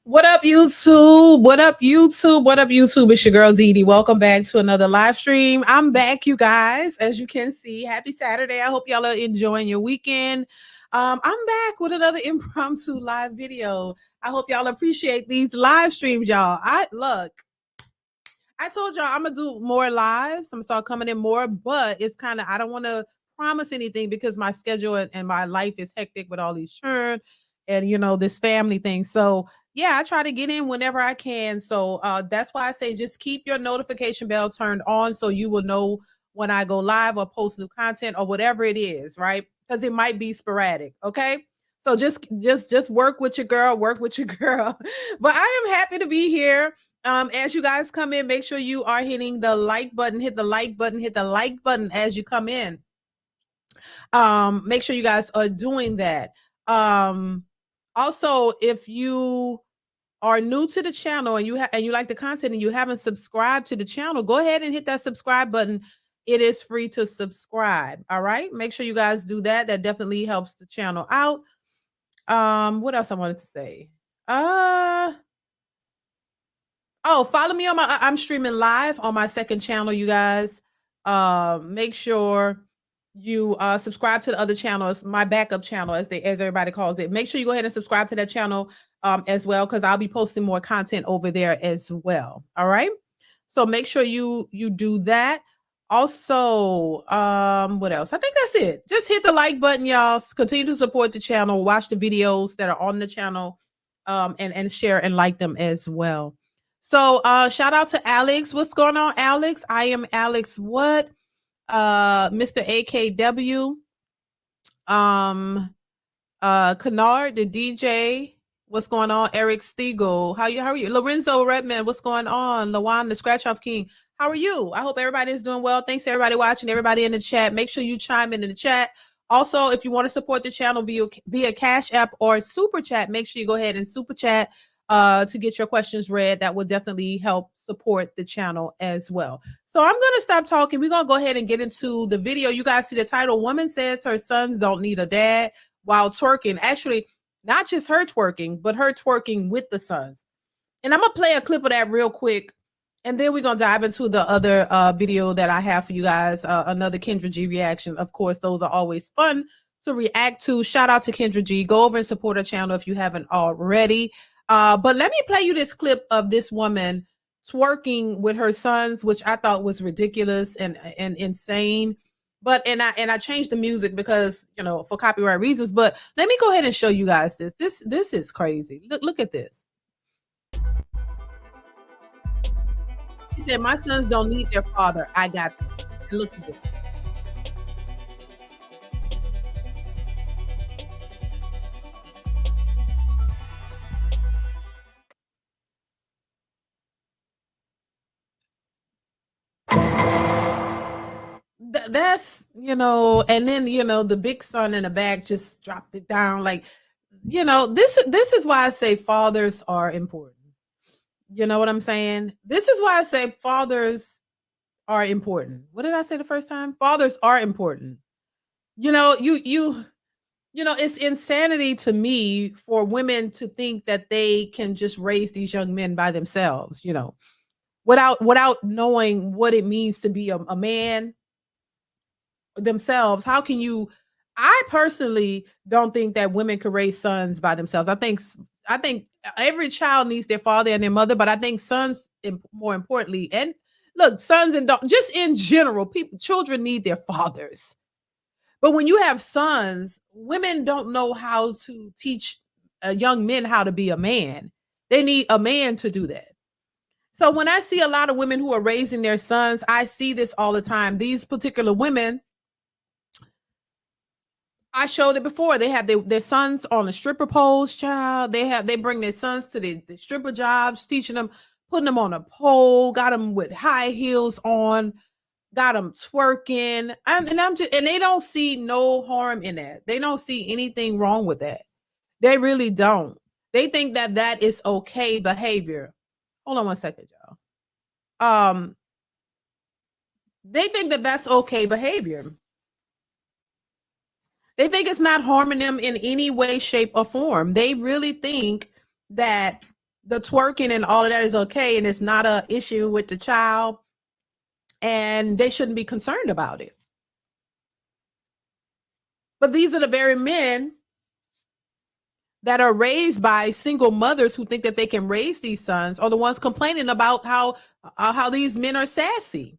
What up, YouTube? What up, YouTube? What up, YouTube? It's your girl DeeDee. Welcome back to another live stream. I'm back, you guys. As you can see, happy Saturday. I hope y'all are enjoying your weekend. I'm back with another impromptu live video. I hope y'all appreciate these live streams, y'all. I told y'all I'm gonna do more lives. I'm gonna start coming in more, but it's kind of I don't want to promise anything because my schedule and my life is hectic with all these churn and this family thing. So yeah, I try to get in whenever I can. So that's why I say just keep your notification bell turned on so you will know when I go live or post new content or whatever it is, right? Because it might be sporadic. Okay. So just work with your girl, work with your girl. But I am happy to be here. As you guys come in, make sure you are hitting the like button, hit the like button, hit the like button as you come in. Make sure you guys are doing that. Also, if you are new to the channel and you like the content and you haven't subscribed to the channel, go ahead and hit that subscribe button. It is free to subscribe. All right. Make sure you guys do that. That definitely helps the channel out. What else I wanted to say? Oh, follow me on I'm streaming live on my second channel, you guys. Make sure you subscribe to the other channels, my backup channel as everybody calls it. Make sure you go ahead and subscribe to that channel as well, because I'll be posting more content over there as well. All right. So make sure you do that. Also, what else? I think that's it. Just hit the like button, y'all. Continue to support the channel, watch the videos that are on the channel, and share and like them as well. So shout out to Alex. What's going on, Alex? I am Alex What? Mr. AKW. Kennard, the DJ. What's going on? Eric Stiegel. How are you? Lorenzo Redman, what's going on? Lawan, the Scratch Off King. How are you? I hope everybody is doing well. Thanks to everybody watching, everybody in the chat. Make sure you chime in the chat. Also, if you want to support the channel via Cash App or Super Chat, make sure you go ahead and Super Chat to get your questions read. That will definitely help support the channel as well. So I'm going to stop talking. We're going to go ahead and get into the video. You guys see the title, Woman Says Her Sons Don't Need a Dad While Twerking. Actually, not just her twerking, but her twerking with the sons. And I'm going to play a clip of that real quick. And then we're going to dive into the other video that I have for you guys, another Kendra G reaction. Of course, those are always fun to react to. Shout out to Kendra G. Go over and support her channel if you haven't already. But let me play you this clip of this woman twerking with her sons, which I thought was ridiculous and insane. But and I changed the music because, for copyright reasons. But let me go ahead and show you guys this. This is crazy. Look at this. He said, "My sons don't need their father. I got them." And look at this. That's, and then, the big son in the back just dropped it down. Like, this is why I say fathers are important. You know what I'm saying? This is why I say fathers are important. What did I say the first time? Fathers are important. It's insanity to me for women to think that they can just raise these young men by themselves, without knowing what it means to be a man themselves. How can you? I personally don't think that women could raise sons by themselves. I think every child needs their father and their mother, but I think sons, more importantly, and look, sons and just in general, children need their fathers. But when you have sons, women don't know how to teach young men how to be a man. They need a man to do that. So when I see a lot of women who are raising their sons, I see this all the time. These particular women, I showed it before. They have their sons on the stripper poles, child. They bring their sons to the stripper jobs, teaching them, putting them on a pole, got them with high heels on, got them twerking. And they don't see no harm in that. They don't see anything wrong with that. They really don't. They think that that is okay behavior. Hold on one second, y'all. They think that that's okay behavior. They think it's not harming them in any way, shape, or form. They really think that the twerking and all of that is okay, and it's not a issue with the child, and they shouldn't be concerned about it. But these are the very men that are raised by single mothers who think that they can raise these sons, are the ones complaining about how these men are sassy.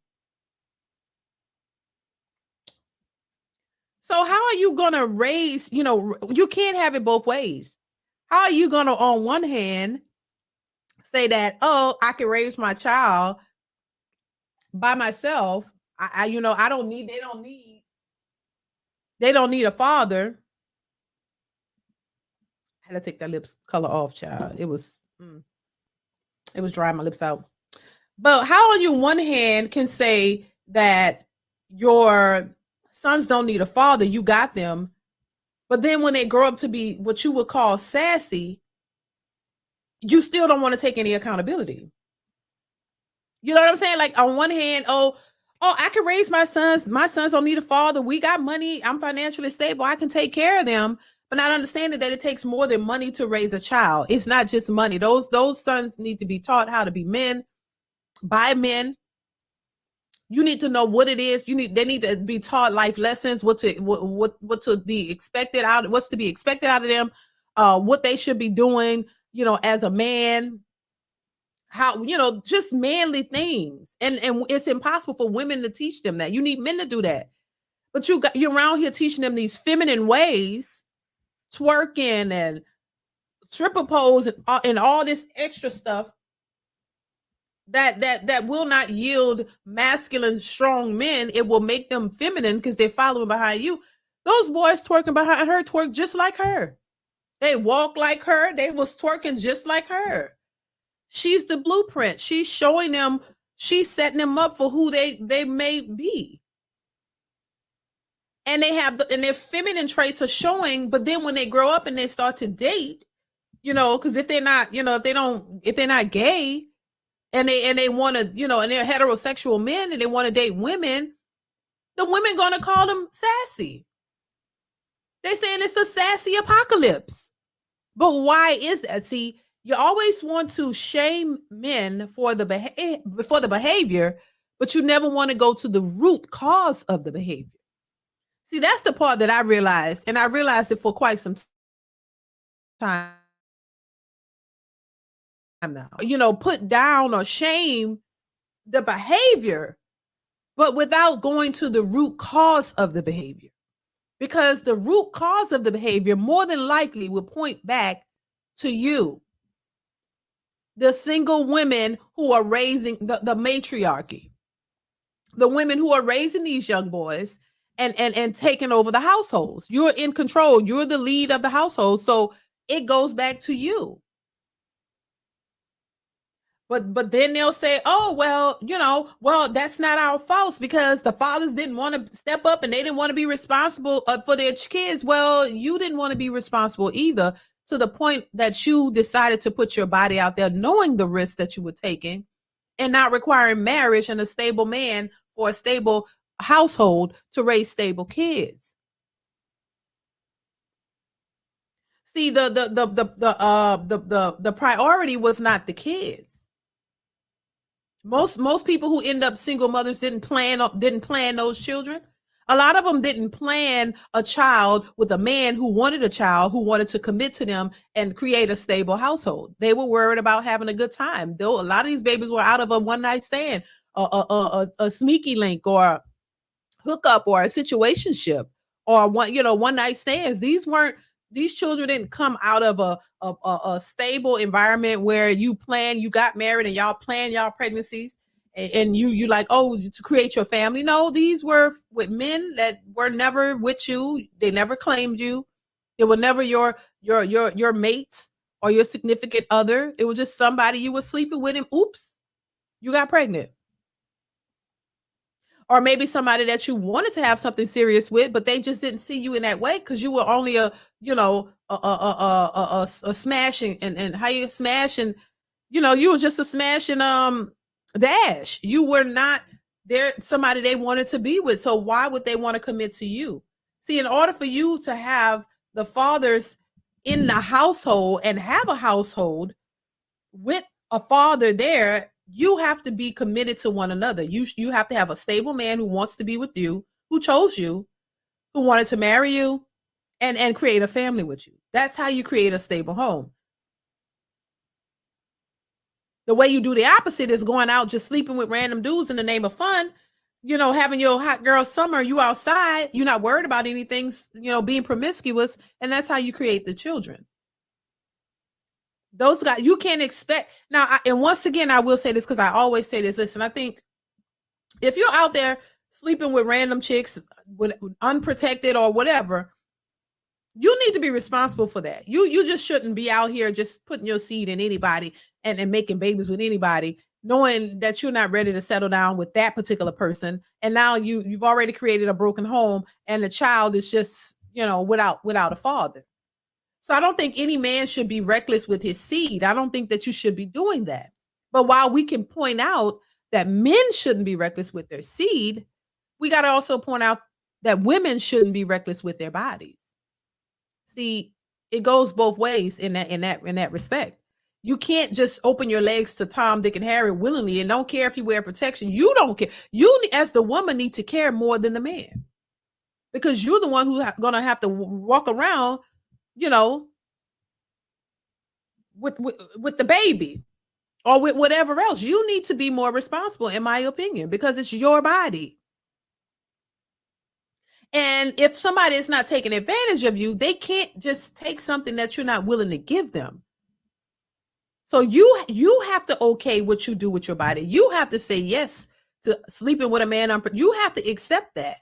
So how are you going to raise, you can't have it both ways. How are you going to, on one hand, say that, oh, I can raise my child by myself. I don't need, they don't need a father. I had to take that lips color off, child. It was drying my lips out. But how on you one hand can say that your sons don't need a father, you got them, but then when they grow up to be what you would call sassy, you still don't want to take any accountability. You know what I'm saying? Like on one hand, oh, I can raise my sons. My sons don't need a father. We got money. I'm financially stable. I can take care of them. But not understanding that it takes more than money to raise a child. It's not just money. Those sons need to be taught how to be men by men. You need to know what it is. They need to be taught life lessons, what to be expected out, what's to be expected out of them, what they should be doing, as a man, how, just manly things. And it's impossible for women to teach them that. You need men to do that. But you're around here teaching them these feminine ways, twerking and stripper pose and all this extra stuff that will not yield masculine, strong men. It will make them feminine because they're following behind you. Those boys twerking behind her twerk just like her. They walk like her. They was twerking just like her. She's the blueprint. She's showing them, she's setting them up for who they may be. And they have and their feminine traits are showing, but then when they grow up and they start to date, because if they're not, if they're not gay and they want to, and they're heterosexual men and they want to date women, the women going to call them sassy. They're saying it's a sassy apocalypse. But why is that? See, you always want to shame men for the behavior, but you never want to go to the root cause of the behavior. See, that's the part that I realized, and I realized it for quite some time now. Put down or shame the behavior, but without going to the root cause of the behavior. Because the root cause of the behavior more than likely will point back to you, the single women who are raising the matriarchy, the women who are raising these young boys and taking over the households. You're in control. You're the lead of the household. So it goes back to you. But then they'll say, oh, well, that's not our fault because the fathers didn't want to step up and they didn't want to be responsible for their kids. Well, you didn't want to be responsible either, to the point that you decided to put your body out there knowing the risk that you were taking and not requiring marriage and a stable man for a stable household to raise stable kids. See, the priority was not the kids. Most people who end up single mothers didn't plan those children. A lot of them didn't plan a child with a man who wanted a child, who wanted to commit to them and create a stable household. They were worried about having a good time. Though a lot of these babies were out of a one night stand, a sneaky link, or hookup, or a situationship, or one night stands. These children didn't come out of a stable environment where you got married and y'all plan y'all pregnancies and you like, oh, to create your family. No, these were with men that were never with you. They never claimed you. They were never your mate or your significant other. It was just somebody you were sleeping with and oops, you got pregnant. Or maybe somebody that you wanted to have something serious with, but they just didn't see you in that way because you were only a smashing and how you smashing, you were just a smashing dash. You were not there somebody they wanted to be with. So why would they want to commit to you? See, in order for you to have the fathers in the household and have a household, with a father there, you have to be committed to one another. You have to have a stable man who wants to be with you, who chose you, who wanted to marry you, and create a family with you. That's how you create a stable home. The way you do the opposite is going out just sleeping with random dudes in the name of fun, having your hot girl summer, you outside, you're not worried about anything, being promiscuous, and that's how you create the children. Those guys, you can't expect. Now, and once again, I will say this because I always say this. Listen, I think if you're out there sleeping with random chicks, with unprotected or whatever, you need to be responsible for that. You just shouldn't be out here just putting your seed in anybody and making babies with anybody, knowing that you're not ready to settle down with that particular person. And now you've already created a broken home, and the child is just, without a father. So I don't think any man should be reckless with his seed. I don't think that you should be doing that. But while we can point out that men shouldn't be reckless with their seed, we got to also point out that women shouldn't be reckless with their bodies. See, it goes both ways in that respect. You can't just open your legs to Tom, Dick, and Harry willingly and don't care if you wear protection. You don't care. You, as the woman, need to care more than the man, because you're the one who's going to have to walk around, with the baby or with whatever else. You need to be more responsible, in my opinion, because it's your body. And if somebody is not taking advantage of you, they can't just take something that you're not willing to give them. So you have to okay what you do with your body. You have to say yes to sleeping with a man. You have to accept that.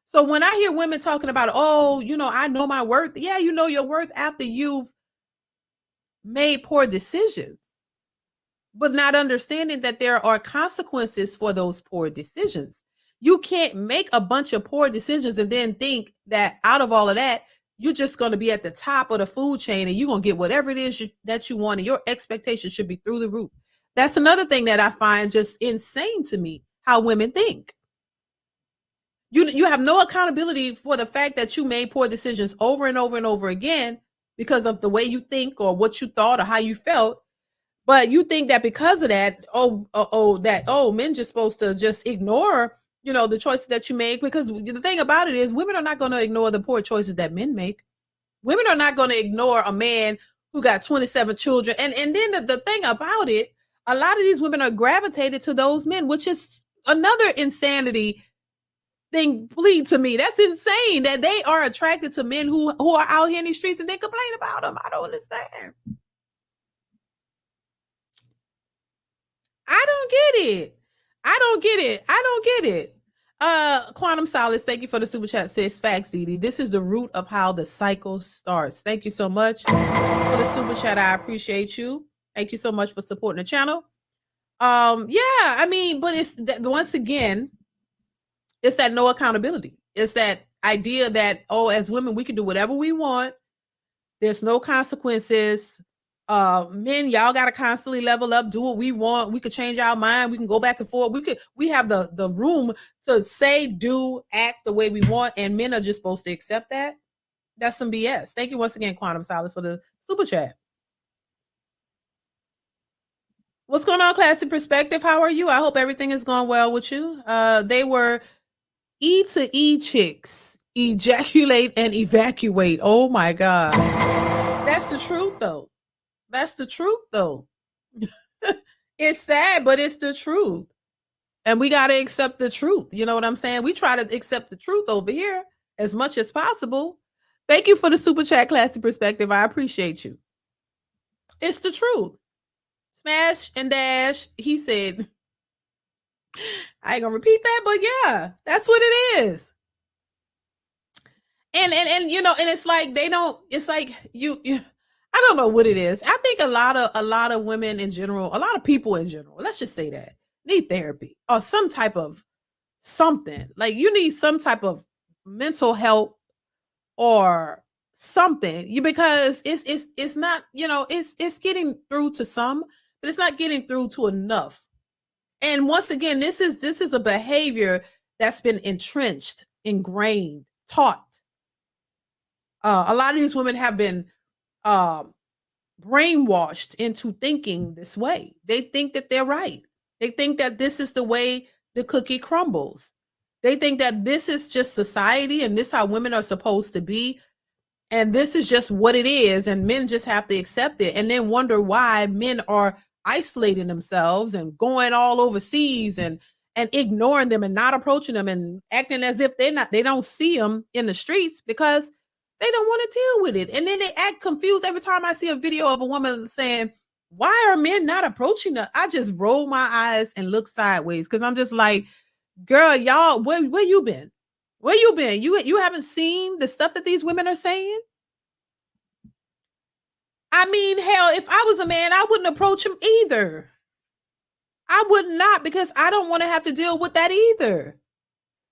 So when I hear women talking about, I know my worth. Yeah, you know your worth after you've made poor decisions, but not understanding that there are consequences for those poor decisions. You can't make a bunch of poor decisions and then think that out of all of that, you're just going to be at the top of the food chain and you're going to get whatever it is that you want, and your expectations should be through the roof. That's another thing that I find just insane to me, how women think. You have no accountability for the fact that you made poor decisions over and over and over again because of the way you think or what you thought or how you felt. But you think that because of that, men just supposed to just ignore, the choices that you make. Because the thing about it is, women are not going to ignore the poor choices that men make. Women are not going to ignore a man who got 27 children. And then the thing about it, a lot of these women are gravitated to those men, which is another insanity thing to me. That's insane that they are attracted to men who are out here in these streets and they complain about them. I don't understand. I don't get it. Quantum Solace, thank you for the super chat. Says facts, DeeDee. This is the root of how the cycle starts. Thank you so much for the super chat. I appreciate you. Thank you so much for supporting the channel. But it's that, once again, it's that no accountability. It's that idea that, as women, we can do whatever we want. There's no consequences. Men, y'all got to constantly level up, do what we want. We could change our mind. We can go back and forth. We have the room to say, do, act the way we want. And men are just supposed to accept that. That's some BS. Thank you once again, Quantum Solace, for the super chat. What's going on, Classy Perspective? How are you? I hope everything is going well with you. They were E to E chicks, ejaculate and evacuate. Oh my God. That's the truth though. It's sad, but it's the truth. And we got to accept the truth. You know what I'm saying? We try to accept the truth over here as much as possible. Thank you for the super chat, Classy Perspective. I appreciate you. It's the truth. Smash and dash. He said, I ain't gonna repeat that, but yeah, that's what it is. And it's like it's like you I don't know what it is. I think a lot of women in general, a lot of people in general, let's just say that, need therapy or some type of something. Like you need some type of mental help or something. Because it's not, it's getting through to some, but it's not getting through to enough. And once again, this is a behavior that's been entrenched, ingrained, taught. A lot of these women have been brainwashed into thinking this way. They think that they're right. They think that this is the way the cookie crumbles. They think that this is just society and this how women are supposed to be. And this is just what it is. And men just have to accept it and then wonder why men are isolating themselves and going all overseas and ignoring them and not approaching them and acting as if they don't see them in the streets because they don't want to deal with it. And then they act confused every time I see a video of a woman saying, why are men not approaching her? I just roll my eyes and look sideways because I'm just like, girl, y'all, where you been? Where you been? You haven't seen the stuff that these women are saying? I mean, hell, if I was a man, I wouldn't approach him either. I would not because I don't want to have to deal with that either.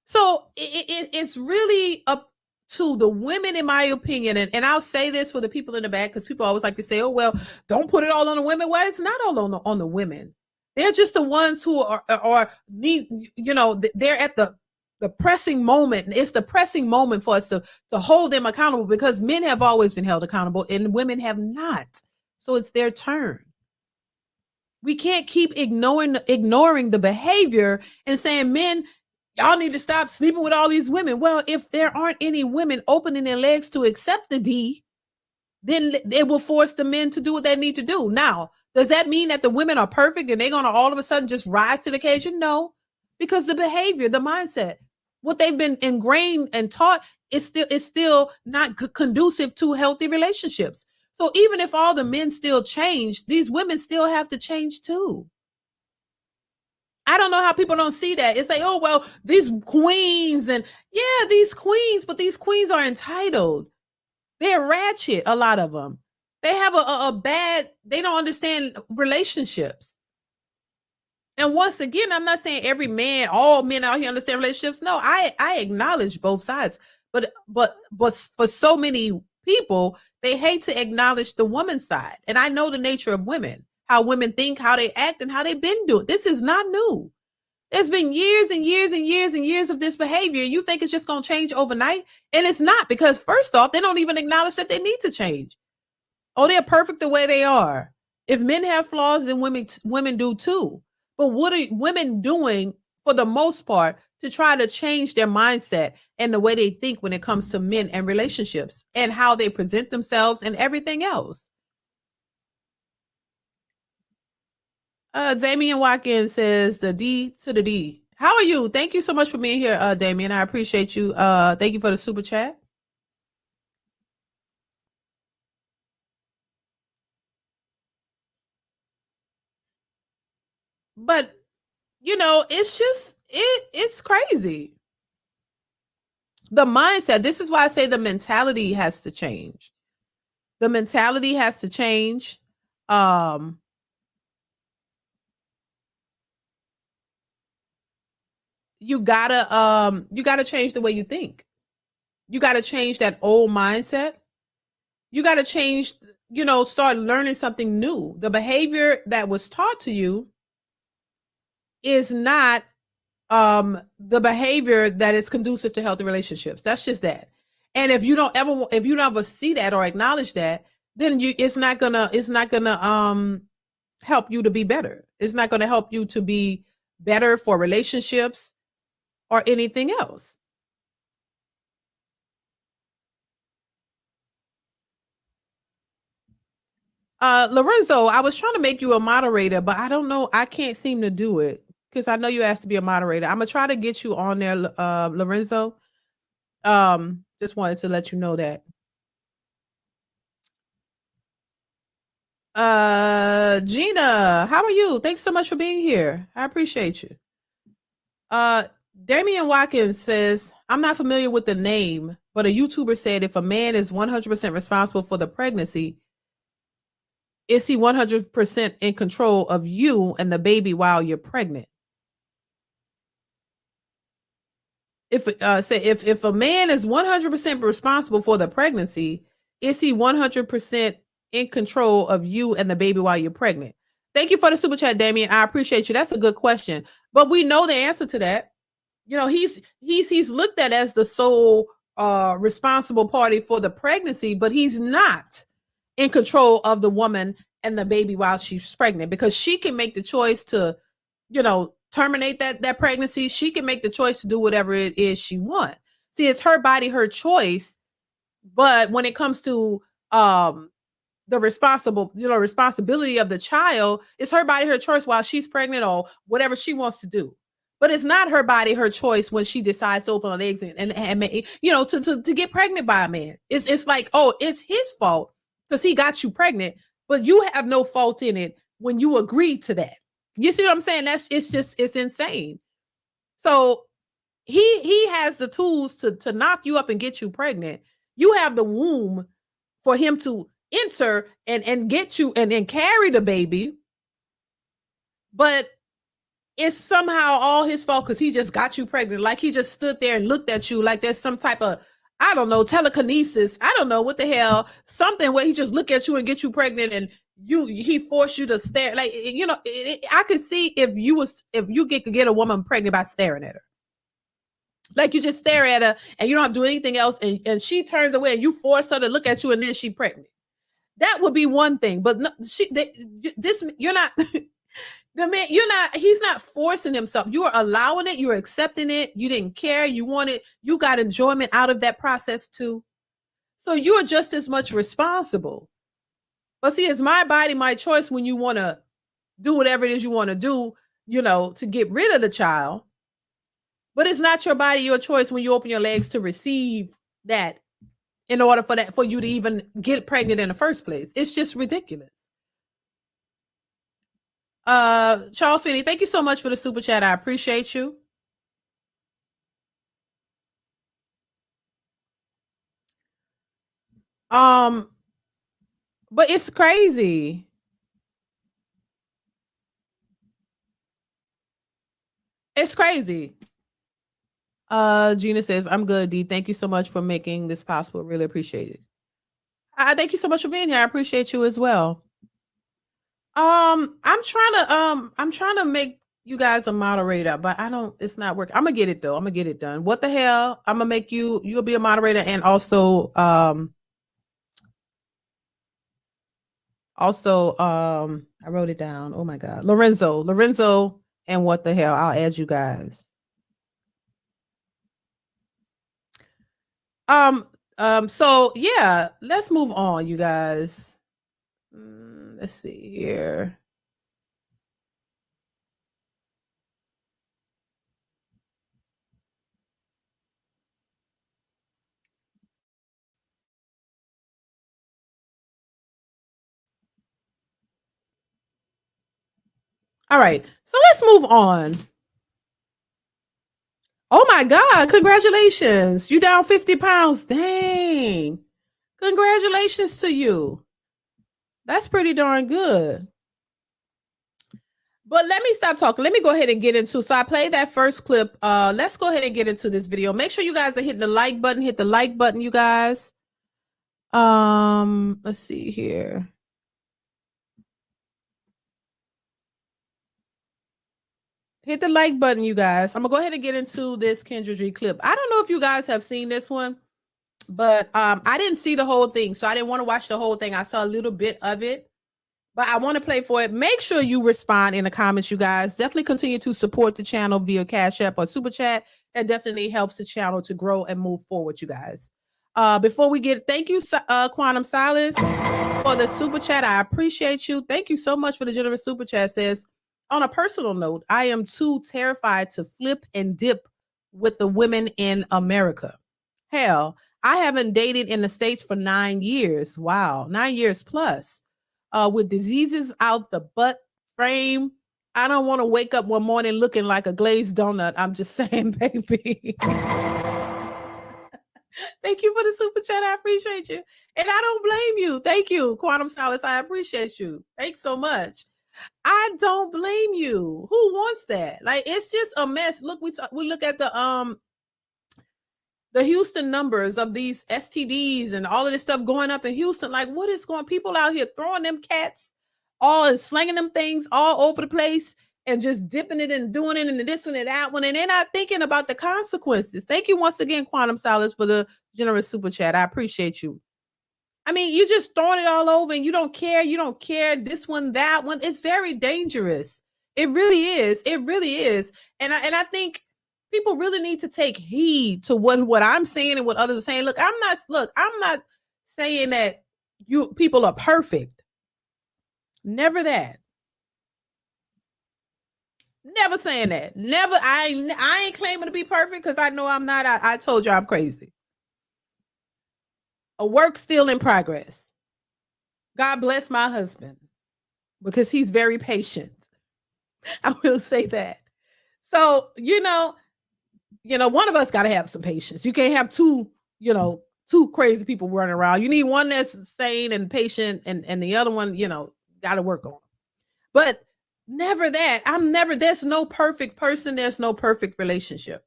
So it's really up to the women, in my opinion. And I'll say this for the people in the back because people always like to say, oh, well, don't put it all on the women. Well, it's not all on the women. They're just the ones who are these, they're at the pressing moment. It's the pressing moment for us to hold them accountable because men have always been held accountable and women have not. So it's their turn. We can't keep ignoring the behavior and saying, men, y'all need to stop sleeping with all these women. Well, if there aren't any women opening their legs to accept the D, then it will force the men to do what they need to do. Now, does that mean that the women are perfect and they're going to all of a sudden just rise to the occasion? No, because the behavior, the mindset, what they've been ingrained and taught is still not conducive to healthy relationships. So even if all the men still change, these women still have to change too. I don't know how people don't see that. It's like, oh, well, these queens and yeah, these queens, but these queens are entitled. They're ratchet, a lot of them. They have a bad, they don't understand relationships. And once again, I'm not saying every man, all men out here understand relationships. No, I acknowledge both sides. But for so many people, they hate to acknowledge the woman's side. And I know the nature of women, how women think, how they act, and how they've been doing. This is not new. There's been years and years and years and years of this behavior. You think it's just going to change overnight? And it's not, because first off, they don't even acknowledge that they need to change. Oh, they're perfect the way they are. If men have flaws, then women do too. But what are women doing for the most part to try to change their mindset and the way they think when it comes to men and relationships and how they present themselves and everything else? Damian Watkins says the D to the D. How are you? Thank you so much for being here, Damian. I appreciate you. Thank you for the super chat. But it's just it's crazy. The mindset. This is why I say the mentality has to change. The mentality has to change. You gotta change the way you think. You gotta change that old mindset. You gotta change, start learning something new. The behavior that was taught to you is not the behavior that is conducive to healthy relationships. That's just that. And if you don't ever see that or acknowledge that, then it's not gonna help you to be better. It's not gonna help you to be better for relationships or anything else. Lorenzo, I was trying to make you a moderator, but I don't know. I can't seem to do it because I know you asked to be a moderator. I'm gonna try to get you on there, Lorenzo. Just wanted to let you know that. Gina, how are you? Thanks so much for being here. I appreciate you. Damian Watkins says, I'm not familiar with the name, but a YouTuber said if a man is 100% responsible for the pregnancy, is he 100% in control of you and the baby while you're pregnant? If a man is 100% responsible for the pregnancy, is he 100% in control of you and the baby while you're pregnant? Thank you for the super chat, Damien. I appreciate you. That's a good question, but we know the answer to that. He's looked at as the sole responsible party for the pregnancy, but he's not. in control of the woman and the baby while she's pregnant, because she can make the choice to, terminate that pregnancy. She can make the choice to do whatever it is she wants. See, it's her body, her choice. But when it comes to the responsibility of the child, it's her body, her choice while she's pregnant or whatever she wants to do. But it's not her body, her choice when she decides to open her legs and to get pregnant by a man. It's like, oh, it's his fault because he got you pregnant, but you have no fault in it when you agree to that. You see what I'm saying? It's insane. So he has the tools to knock you up and get you pregnant. You have the womb for him to enter and get you and carry the baby, but it's somehow all his fault because he just got you pregnant. Like he just stood there and looked at you like there's some type of, I don't know, telekinesis. I don't know what the hell, something where he just look at you and get you pregnant and he forced you to stare. Like, I could see if you could get a woman pregnant by staring at her. Like you just stare at her and you don't have to do anything else. And she turns away and you force her to look at you and then she pregnant. That would be one thing. But no, you're not, the man, he's not forcing himself. You are allowing it. You're accepting it. You didn't care. You wanted, you got enjoyment out of that process too. So you are just as much responsible. But see, it's my body, my choice when you want to do whatever it is you want to do, to get rid of the child. But it's not your body, your choice when you open your legs to receive that in order for you to even get pregnant in the first place. It's just ridiculous. Charles Finney, thank you so much for the super chat. I appreciate you. But it's crazy. It's crazy. Gina says, I'm good, Dee. Thank you so much for making this possible. Really appreciate it. Thank you so much for being here. I appreciate you as well. I'm trying to make you guys a moderator, but it's not working. I'm gonna get it though. I'm gonna get it done. What the hell? I'm gonna make you'll be a moderator and also I wrote it down. Oh my God. Lorenzo, and what the hell? I'll add you guys. So yeah, let's move on, you guys. Let's see here. All right, so let's move on. Oh my God, congratulations. You down 50 pounds. Dang. Congratulations to you. That's pretty darn good. But let me stop talking. Let me go ahead and get into. So I played that first clip. Let's go ahead and get into this video. Make sure you guys are hitting the like button. Hit the like button, you guys. Let's see here. Hit the like button, you guys. I'm gonna go ahead and get into this Kendra G clip. I don't know if you guys have seen this one, but I didn't see the whole thing, so I didn't want to watch the whole thing. I saw a little bit of it, but I want to play for it. Make sure you respond in the comments, you guys. Definitely continue to support the channel via Cash App or Super Chat. That definitely helps the channel to grow and move forward, you guys. Before we get, thank you, Quantum Silas, for the Super Chat. I appreciate you. Thank you so much for the generous Super Chat. Says, on a personal note, I am too terrified to flip and dip with the women in America. Hell, I haven't dated in the States for 9 years. Wow, 9 years plus. With diseases out the butt frame, I don't want to wake up one morning looking like a glazed donut. I'm just saying, baby. Thank you for the super chat. I appreciate you. And I don't blame you. Thank you, Quantum Solace. I appreciate you. Thanks so much. I don't blame you. Who wants that? Like, it's just a mess. Look, we look at the Houston numbers of these STDs and all of this stuff going up in Houston. Like, what is going? People out here throwing them cats, all and slinging them things all over the place, and just dipping it and doing it and this one and that one, and they're not thinking about the consequences. Thank you once again, Quantum Solace, for the generous super chat. I appreciate you. I mean, you just throwing it all over and you don't care. You don't care this one, that one. It's very dangerous. It really is. It really is. And I think people really need to take heed to what I'm saying and what others are saying. Look, I'm not saying that you people are perfect. Never that. Never saying that. Never. I ain't claiming to be perfect because I know I'm not. I told you I'm crazy. A work still in progress. God bless my husband because he's very patient. I will say that. So, one of us got to have some patience. You can't have two crazy people running around. You need one that's sane and patient and the other one, got to work on. But never that. There's no perfect person. There's no perfect relationship.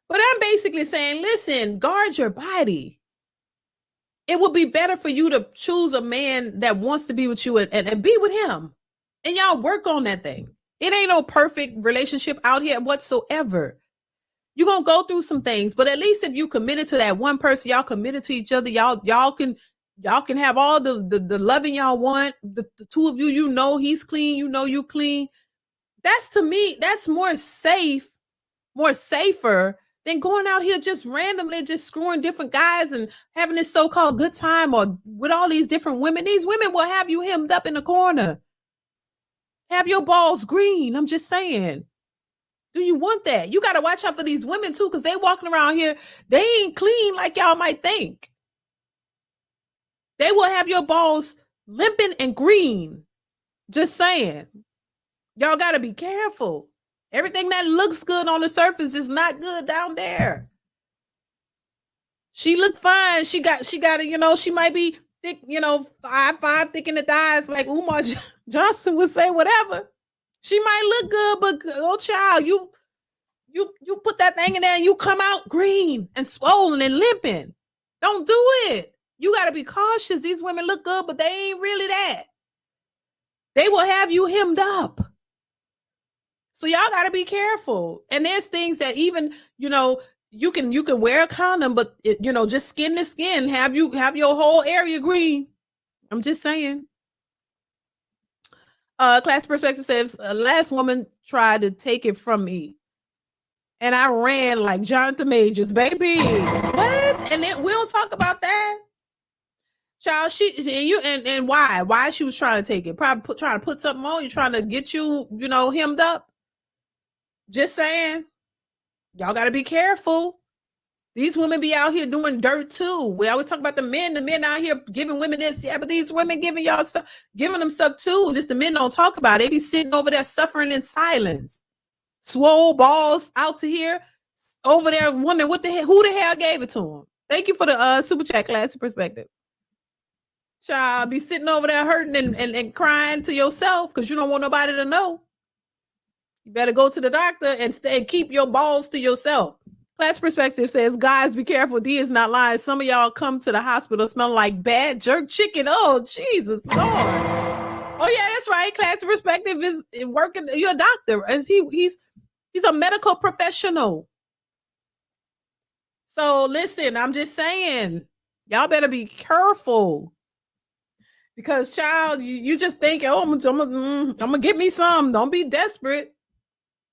But I'm basically saying, listen, guard your body. It would be better for you to choose a man that wants to be with you and be with him. And y'all work on that thing. It ain't no perfect relationship out here whatsoever. You're going to go through some things, but at least if you committed to that one person, y'all committed to each other, y'all can have all the loving y'all want. The two of you, he's clean, you clean. That's, to me, that's more safer than going out here just randomly just screwing different guys and having this so-called good time or with all these different women. These women will have you hemmed up in the corner. Have your balls green. I'm just saying. Do you want that? You got to watch out for these women too, because they walking around here. They ain't clean like y'all might think. They will have your balls limping and green. Just saying. Y'all got to be careful. Everything that looks good on the surface is not good down there. She look fine. She got it, she might be thick, 5'5", thick in the thighs, like Umar Johnson would say, whatever. She might look good, but oh child, you put that thing in there and you come out green and swollen and limping. Don't do it. You got to be cautious. These women look good, but they ain't really that. They will have you hemmed up. So y'all got to be careful. And there's things that even, you can wear a condom, but just skin to skin, have your whole area green. I'm just saying. Class Perspective says, last woman tried to take it from me. And I ran like Jonathan Majors, baby. What? And then we don't talk about that. Child, and why? Why she was trying to take it? Probably trying to put something on you, trying to get you, hemmed up. Just saying. Y'all got to be careful. These women be out here doing dirt too. We always talk about the men out here giving women this. Yeah, but these women giving y'all stuff, giving them stuff too. Just the men don't talk about it. They be sitting over there suffering in silence. Swole balls out to here, over there wondering who the hell gave it to them. Thank you for the super chat, Class Perspective. Child, be sitting over there hurting and crying to yourself because you don't want nobody to know. You better go to the doctor and keep your balls to yourself. Class Perspective says, guys, be careful. D is not lying. Some of y'all come to the hospital smelling like bad jerk chicken. Oh, Jesus, Lord. Oh, yeah, that's right. Class Perspective is working. You're a doctor. He's a medical professional. So listen, I'm just saying, y'all better be careful. Because, child, you just think, oh, I'm going to get me some. Don't be desperate.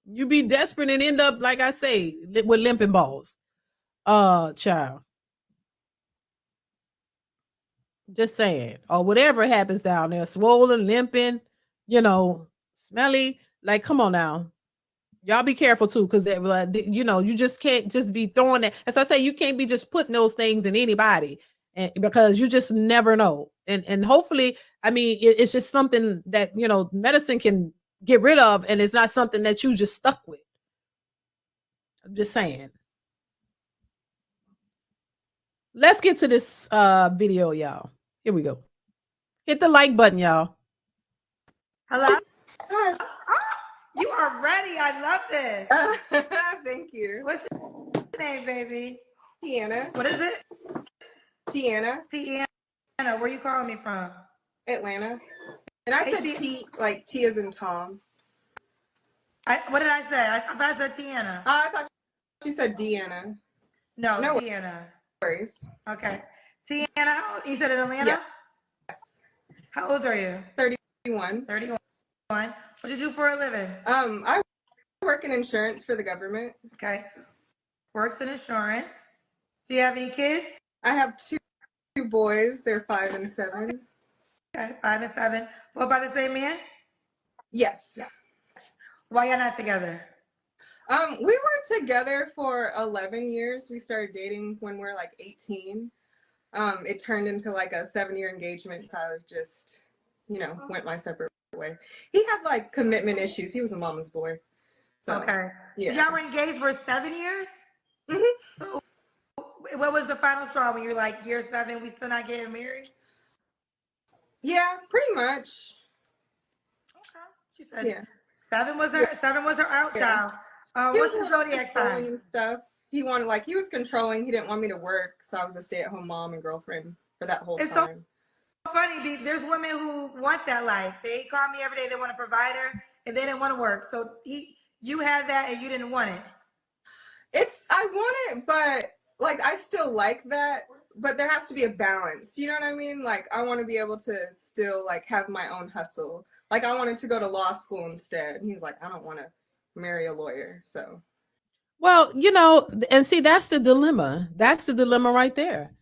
You be desperate and end up, like I say, with limping balls. Child. Just saying. Or whatever happens down there. Swollen, limping, smelly. Like, come on now. Y'all be careful too, because you just can't just be throwing that. As I say, you can't be just putting those things in anybody, and because you just never know. And hopefully, I mean, it's just something that medicine can get rid of, and it's not something that you just stuck with. I'm just saying. Let's get to this video, y'all. Here we go. Hit the like button, y'all. Hello. You are ready. I love this. Thank you. What's your name, baby? Tiana. What is it? Tiana. Tiana. Where you calling me from? Atlanta. And I said T, like T as in Tom. What did I say? I thought I said Tiana. I thought you said Deanna. No, Deanna. Worries. Okay. Tiana, how old? You said in Atlanta? Yes. How old are you? 31. 31. What you do for a living? I work in insurance for the government. Okay. Works in insurance. Do you have any kids? I have two boys. They're 5 and 7. Okay, 5 and 7. Both by the same man? Yes. Why y'all not together? We were together for 11 years. We started dating when we were like 18. It turned into like a 7-year engagement. So I just, went my separate way. He had like commitment issues. He was a mama's boy. So, Okay. yeah. Y'all were engaged for 7 years? Mm-hmm. So, what was the final straw when you were like, year 7, we still not getting married? Yeah, pretty much. Okay. She said Yeah. 7 was her out child. He What's was your zodiac controlling sign? and stuff. He was controlling. He didn't want me to work, so I was a stay-at-home mom and girlfriend for that whole It's time. so funny. There's women who want that life. They call me every day. They want a provider, and they didn't want to work. So you had that, and you didn't want it. I want it, but like I still like that. But there has to be a balance. You know what I mean? Like I want to be able to still like have my own hustle. Like I wanted to go to law school instead. He was like, I don't want to marry a lawyer. So. Well, and see, that's the dilemma. That's the dilemma right there.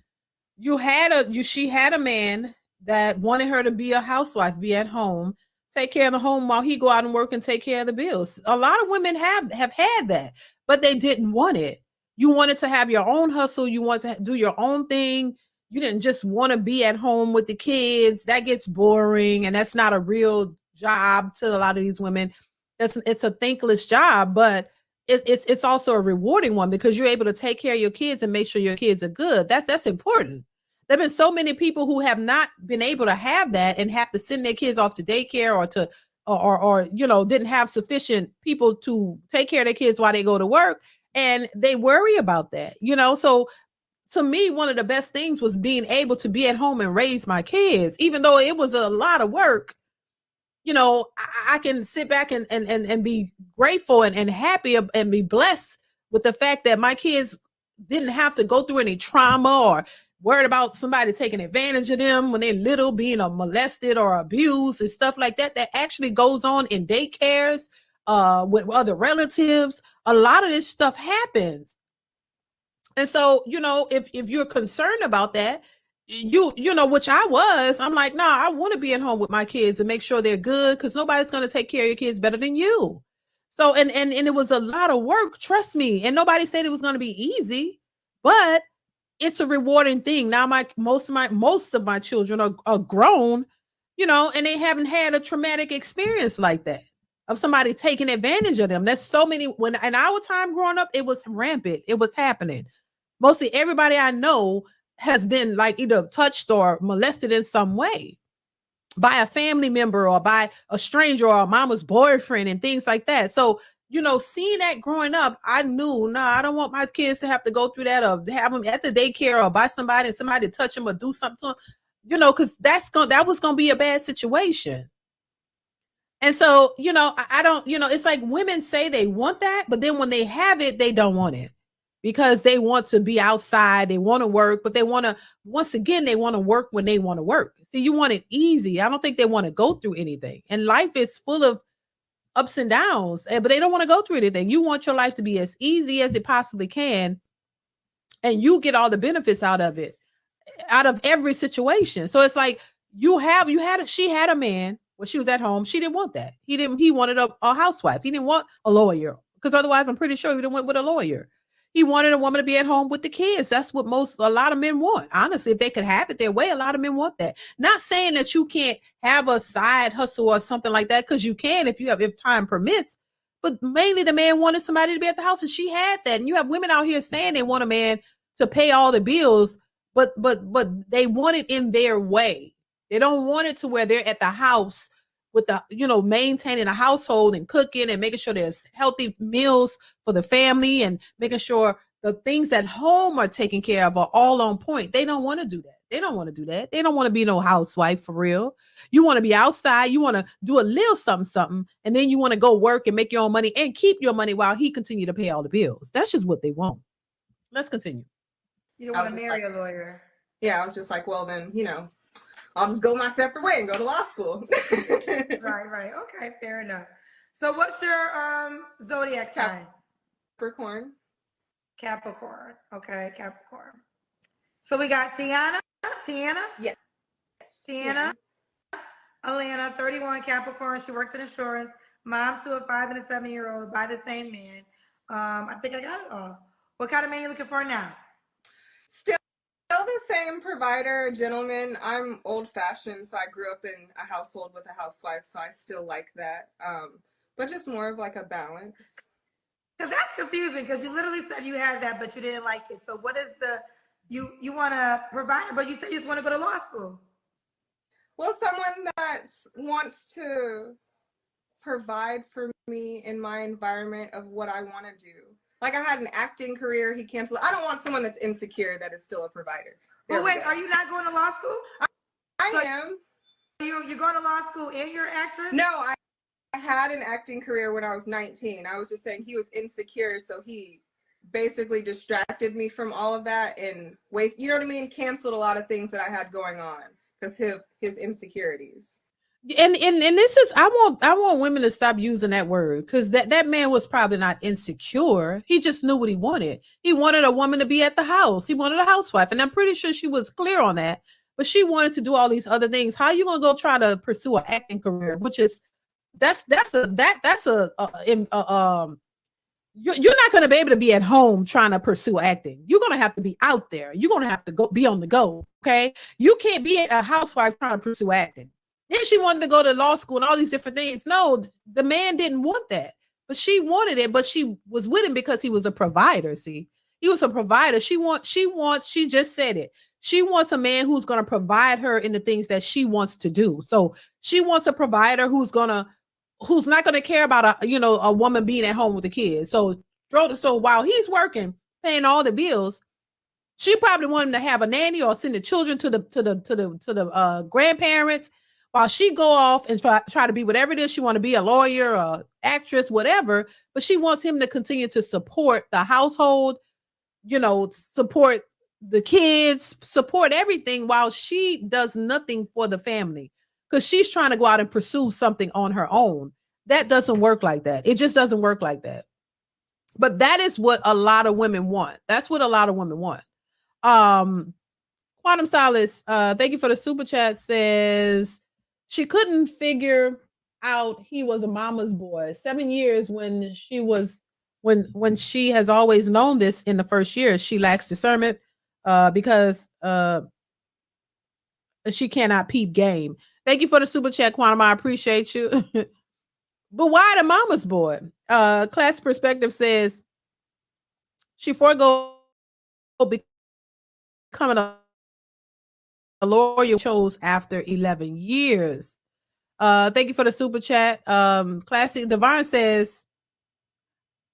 She had a man that wanted her to be a housewife, be at home, take care of the home while he go out and work and take care of the bills. A lot of women have had that, but they didn't want it. You wanted to have your own hustle. You want to do your own thing. You didn't just want to be at home with the kids. That gets boring, and that's not a real job to a lot of these women. It's a thankless job, but it's also a rewarding one because you're able to take care of your kids and make sure your kids are good. That's important. There have been so many people who have not been able to have that and have to send their kids off to daycare or didn't have sufficient people to take care of their kids while they go to work, and they worry about that. So to me, one of the best things was being able to be at home and raise my kids, even though it was a lot of work. I can sit back and be grateful and happy and be blessed with the fact that my kids didn't have to go through any trauma or worried about somebody taking advantage of them when they're little, being molested or abused and stuff like that. That actually goes on in daycares, with other relatives. A lot of this stuff happens. And so, if you're concerned about that, which I was, I'm like, nah, I want to be at home with my kids and make sure they're good because nobody's going to take care of your kids better than you. So, and it was a lot of work, trust me. And nobody said it was going to be easy, but it's a rewarding thing. Now, most of my children are grown, and they haven't had a traumatic experience like that of somebody taking advantage of them. There's so many. When in our time growing up, it was rampant. It was happening. Mostly everybody I know has been like either touched or molested in some way by a family member or by a stranger or a mama's boyfriend and things like that. So, seeing that growing up, I knew, I don't want my kids to have to go through that or have them at the daycare or by somebody and somebody touch them or do something to them, because that was going to be a bad situation. And so, I don't, it's like women say they want that, but then when they have it, they don't want it because they want to be outside. They want to work, but once again, they want to work when they want to work. See, you want it easy. I don't think they want to go through anything. And life is full of ups and downs, but they don't want to go through anything. You want your life to be as easy as it possibly can. And you get all the benefits out of it, out of every situation. So it's like she had a man when she was at home. She didn't want that. He wanted a housewife. He didn't want a lawyer because otherwise I'm pretty sure he would have went with a lawyer. He wanted a woman to be at home with the kids. That's what a lot of men want. Honestly, if they could have it their way, a lot of men want that. Not saying that you can't have a side hustle or something like that, because you can if time permits. But mainly the man wanted somebody to be at the house, and she had that. And you have women out here saying they want a man to pay all the bills, but they want it in their way. They don't want it to where they're at the house with the, maintaining a household and cooking and making sure there's healthy meals for the family and making sure the things at home are taken care of are all on point. They don't want to do that. They don't want to do that. They don't want to be no housewife for real. You want to be outside. You want to do a little something, and then you want to go work and make your own money and keep your money while he continue to pay all the bills. That's just what they want. Let's continue. You don't want to marry a lawyer. yeah, I was just like, well, then, you know, I'll just go my separate way and go to law school. Right. Okay, fair enough. So what's your zodiac sign? Capricorn. Capricorn. Okay, Capricorn. So we got Tiana. Yes. Tiana. Alana, 31, Capricorn. She works in insurance. Mom to a 5 and a 7-year-old by the same man. I think I got it all. What kind of man you looking for now? Still the same provider, gentleman. I'm old fashioned, so I grew up in a household with a housewife, so I still like that. But just more of like a balance. Because that's confusing, because you literally said you had that, but you didn't like it. So what is the, you want to provide, but you said you just want to go to law school. Well, someone that wants to provide for me in my environment of what I want to do. Like I had an acting career, he canceled. I don't want someone that's insecure that is still a provider. But wait, are you not going to law school? I am. You're going to law school and you're an actress? No, I had an acting career when I was 19. I was just saying he was insecure, so he basically distracted me from all of that and you know what I mean? Canceled a lot of things that I had going on because of his insecurities. And this is I want women to stop using that word, because that man was probably not insecure. He just knew what he wanted. He wanted a woman to be at the house. He wanted a housewife, and I'm pretty sure she was clear on that. But she wanted to do all these other things. How you gonna go try to pursue an acting career, which is you're not going to be able to be at home trying to pursue acting. You're going to have to be out there. You're going to have to go be on the go. Okay. You can't be a housewife trying to pursue acting. Then she wanted to go to law school and all these different things. No, the man didn't want that, but she wanted it, but she was with him because he was a provider. See, he was a provider. She just said it. She wants a man who's going to provide her in the things that she wants to do. So she wants a provider who's not going to care about a woman being at home with the kids. So while he's working, paying all the bills, she probably wanted him to have a nanny or send the children to the grandparents while she go off and try to be whatever it is she want to be, a lawyer, a actress, whatever. But she wants him to continue to support the household, support the kids, support everything while she does nothing for the family, because she's trying to go out and pursue something on her own. That doesn't work like that. It just doesn't work like that. But that is what a lot of women want. That's what a lot of women want. Quantum Solace, thank you for the super chat, says she couldn't figure out he was a mama's boy. 7 years when she has always known this. In the first year, she lacks discernment because she cannot peep game. Thank you for the super chat, Quantum. I appreciate you. But why the mama's boy? Class Perspective says she forego becoming a lawyer, chose after 11 years. Thank you for the super chat. Classic Divine says,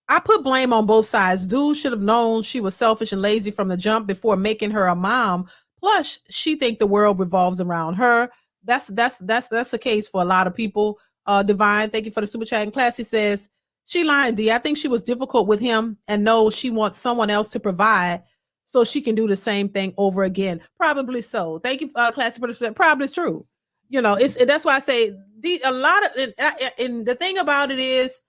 I put blame on both sides. Dude should have known she was selfish and lazy from the jump before making her a mom. Plus, she think the world revolves around her. That's the case for a lot of people. Divine, thank you for the super chat. And Classy says, she lying, D. I think she was difficult with him and knows she wants someone else to provide so she can do the same thing over again. Probably so. Thank you, Classy, for the probably it's true. That's why I say and the thing about it is,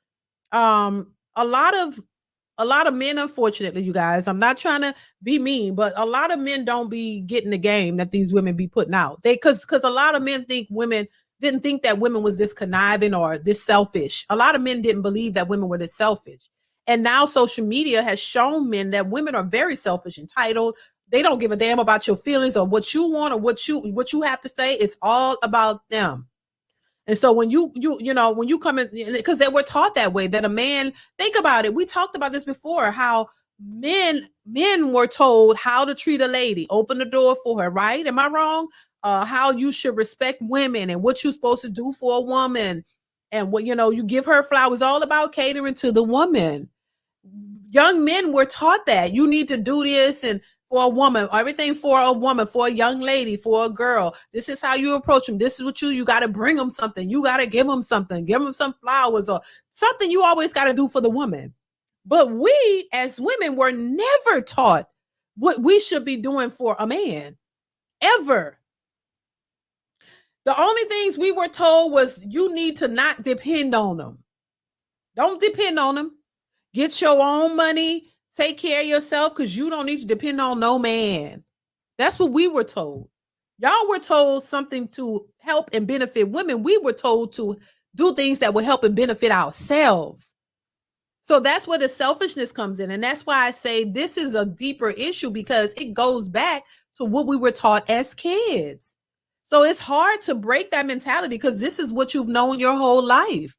a lot of men, unfortunately, you guys, I'm not trying to be mean, but a lot of men don't be getting the game that these women be putting out. Because a lot of men didn't think that women was this conniving or this selfish. A lot of men didn't believe that women were this selfish. And now social media has shown men that women are very selfish, entitled. They don't give a damn about your feelings or what you want or what you have to say. It's all about them. And so when you come in, because they were taught that way, that a man, think about it. We talked about this before, how men were told how to treat a lady, open the door for her, right? Am I wrong? How you should respect women and what you're supposed to do for a woman. And what, you give her flowers, all about catering to the woman. Young men were taught that you need to do this, and for a woman, everything for a woman, for a young lady, for a girl. This is how you approach them. This is what you got to bring them something. You got to give them something, give them some flowers or something you always got to do for the woman. But we as women were never taught what we should be doing for a man. ever. The only things we were told was you need to not depend on them. Don't depend on them. Get your own money. Take care of yourself because you don't need to depend on no man. That's what we were told. Y'all were told something to help and benefit women. We were told to do things that will help and benefit ourselves. So that's where the selfishness comes in. And that's why I say this is a deeper issue because it goes back to what we were taught as kids. So it's hard to break that mentality because this is what you've known your whole life.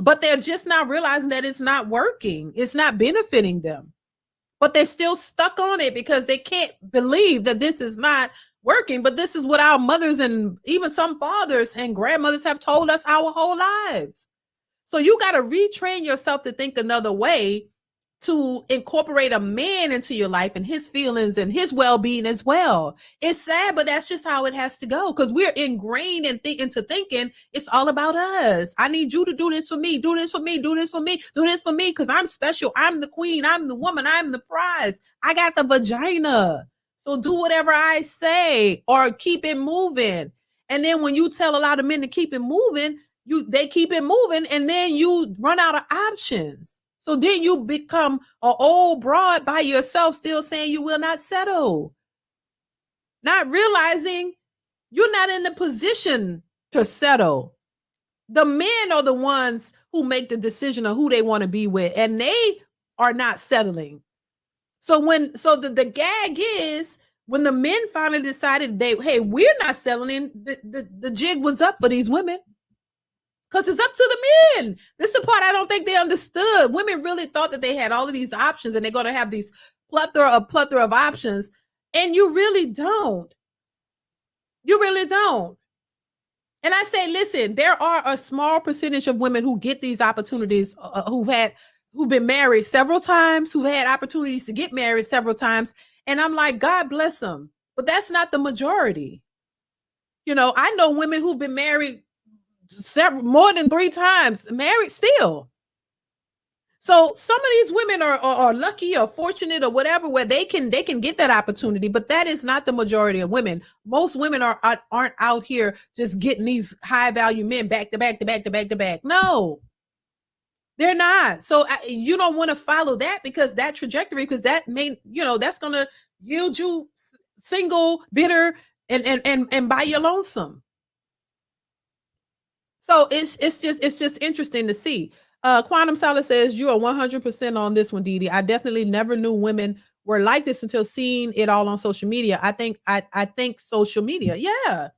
But they're just not realizing that it's not working. It's not benefiting them. But they're still stuck on it because they can't believe that this is not working. But this is what our mothers and even some fathers and grandmothers have told us our whole lives. So you got to retrain yourself to think another way to incorporate a man into your life and his feelings and his well-being as well. It's sad, but that's just how it has to go because we're ingrained into thinking it's all about us. I need you to do this for me, do this for me, do this for me, do this for me because I'm special. I'm the queen. I'm the woman. I'm the prize. I got the vagina. So do whatever I say or keep it moving. And then when you tell a lot of men to keep it moving, they keep it moving and then you run out of options. So then you become an old broad by yourself, still saying you will not settle. Not realizing you're not in the position to settle. The men are the ones who make the decision of who they want to be with, and they are not settling. So the gag is when the men finally decided we're not settling, the jig was up for these women. Because it's up to the men. This is the part I don't think they understood. Women really thought that they had all of these options and they're going to have these plethora of options. And you really don't. You really don't. And I say, listen, there are a small percentage of women who get these opportunities, who've been married several times, who've had opportunities to get married several times. And I'm like, God bless them. But that's not the majority. You know, I know women who've been married more than 3 times, married still. So some of these women are lucky or fortunate or whatever, where they can get that opportunity, but that is not the majority of women. Most women aren't out here just getting these high value men back to back to back to back to back. No, they're not. So you don't want to follow that because that trajectory, because that may, that's going to yield you single, bitter, and by your lonesome. So it's just interesting to see. Quantum Solid says you are 100% on this one, DeeDee. I definitely never knew women were like this until seeing it all on social media. I think social media. Yeah.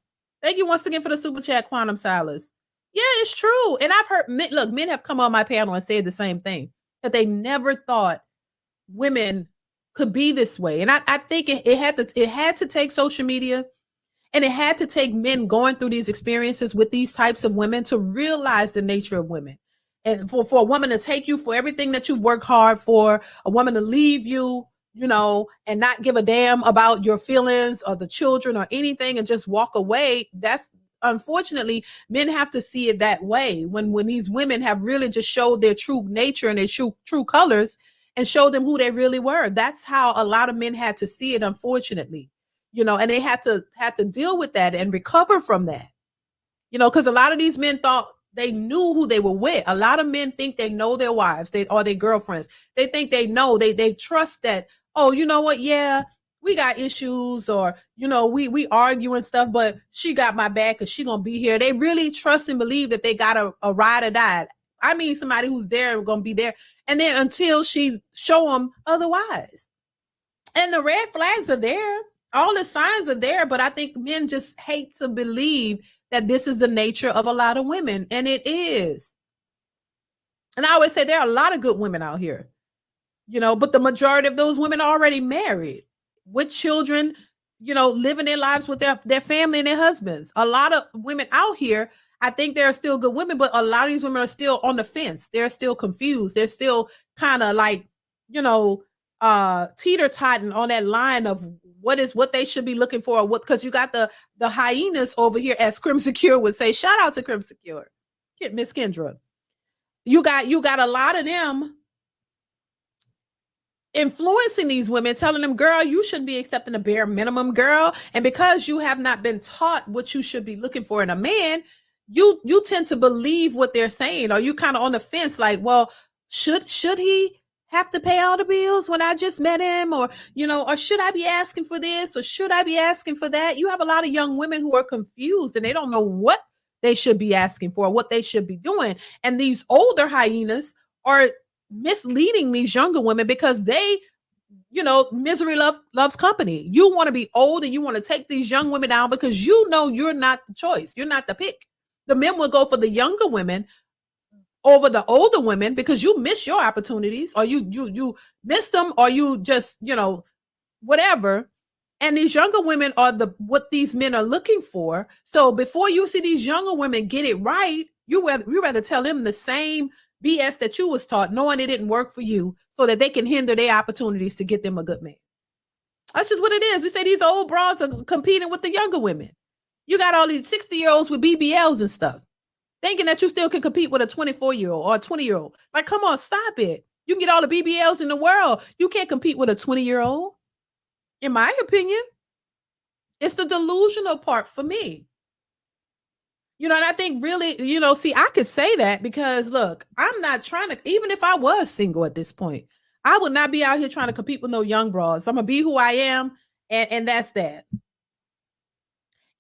Thank you once again for the super chat, Quantum Silas. Yeah, it's true. And I've heard men have come on my panel and said the same thing, that they never thought women could be this way. And I think it had to take social media. And it had to take men going through these experiences with these types of women to realize the nature of women. And for a woman to take you for everything that you work hard for, a woman to leave you, and not give a damn about your feelings or the children or anything and just walk away. That's unfortunately, men have to see it that way when these women have really just showed their true nature and their true colors and showed them who they really were. That's how a lot of men had to see it, unfortunately. And they had to deal with that and recover from that, because a lot of these men thought they knew who they were with. A lot of men think they know their wives, or their girlfriends. They think they know, they trust that, oh, you know what? Yeah, we got issues, or, we argue and stuff, but she got my back and she gonna be here. They really trust and believe that they got a ride or die. I mean, somebody who's there, gonna be there. And then until she show them otherwise. And the red flags are there. All the signs are there, but I think men just hate to believe that this is the nature of a lot of women, and it is. And I always say there are a lot of good women out here, but the majority of those women are already married with children, living their lives with their family and their husbands. A lot of women out here, I think there are still good women, but a lot of these women are still on the fence. They're still confused. They're still kind of like, teeter-totting on that line of what they should be looking for, because you got the hyenas over here, as Crim Secure would say. Shout out to Crim Secure, Miss Kendra. You got a lot of them influencing these women, telling them, girl, you shouldn't be accepting the bare minimum, girl. And because you have not been taught what you should be looking for in a man, you tend to believe what they're saying, or you kind of on the fence, like, well, should he have to pay all the bills when I just met him, or or should I be asking for this, or should I be asking for that? You have a lot of young women who are confused and they don't know what they should be asking for, what they should be doing. And these older hyenas are misleading these younger women because they, misery loves company. You want to be old and you want to take these young women down because you're not the choice. You're not the pick. The men will go for the younger women over the older women because you miss your opportunities, or you missed them, or you just, whatever. And these younger women are what these men are looking for. So before you see these younger women get it right, you rather tell them the same BS that you was taught, knowing it didn't work for you, so that they can hinder their opportunities to get them a good man. That's just what it is. We say these old broads are competing with the younger women. You got all these 60-year-olds with BBLs and stuff, thinking that you still can compete with a 24-year-old or a 20-year-old. Like, come on, stop it. You can get all the BBLs in the world. You can't compete with a 20-year-old. In my opinion, it's the delusional part for me. And I think really, see, I could say that because look, I'm not trying to, even if I was single at this point, I would not be out here trying to compete with no young broads. I'm gonna be who I am, and that's that.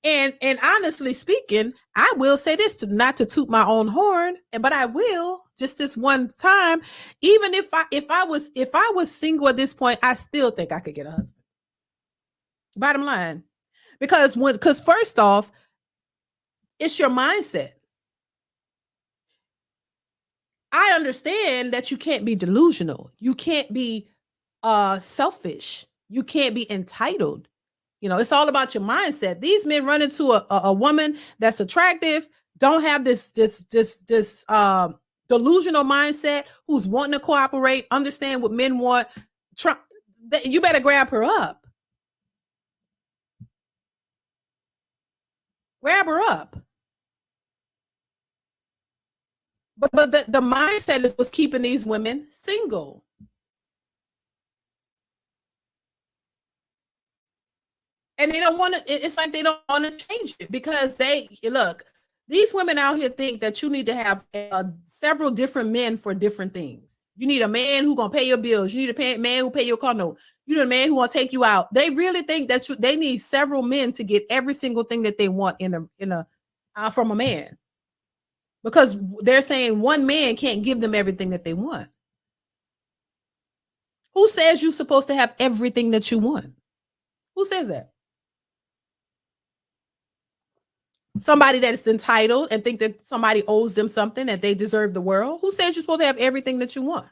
And honestly speaking, I will say this, not to toot my own horn, but I will just this one time. Even if I was single at this point, I still think I could get a husband. Bottom line, because first off, it's your mindset. I understand that you can't be delusional. You can't be selfish. You can't be entitled. It's all about your mindset. These men run into a woman that's attractive, don't have this delusional mindset, who's wanting to cooperate, understand what men want. You better grab her up. Grab her up. But the mindset is what's keeping these women single. And they don't want to, it's like they don't want to change it because these women out here think that you need to have several different men for different things. You need a man who's going to pay your bills. You need a man who pay your car note. You need a man who will take you out. They really think that they need several men to get every single thing that they want from a man. Because they're saying one man can't give them everything that they want. Who says you're supposed to have everything that you want? Who says that? Somebody that is entitled and think that somebody owes them something, that they deserve the world. Who says you're supposed to have everything that you want?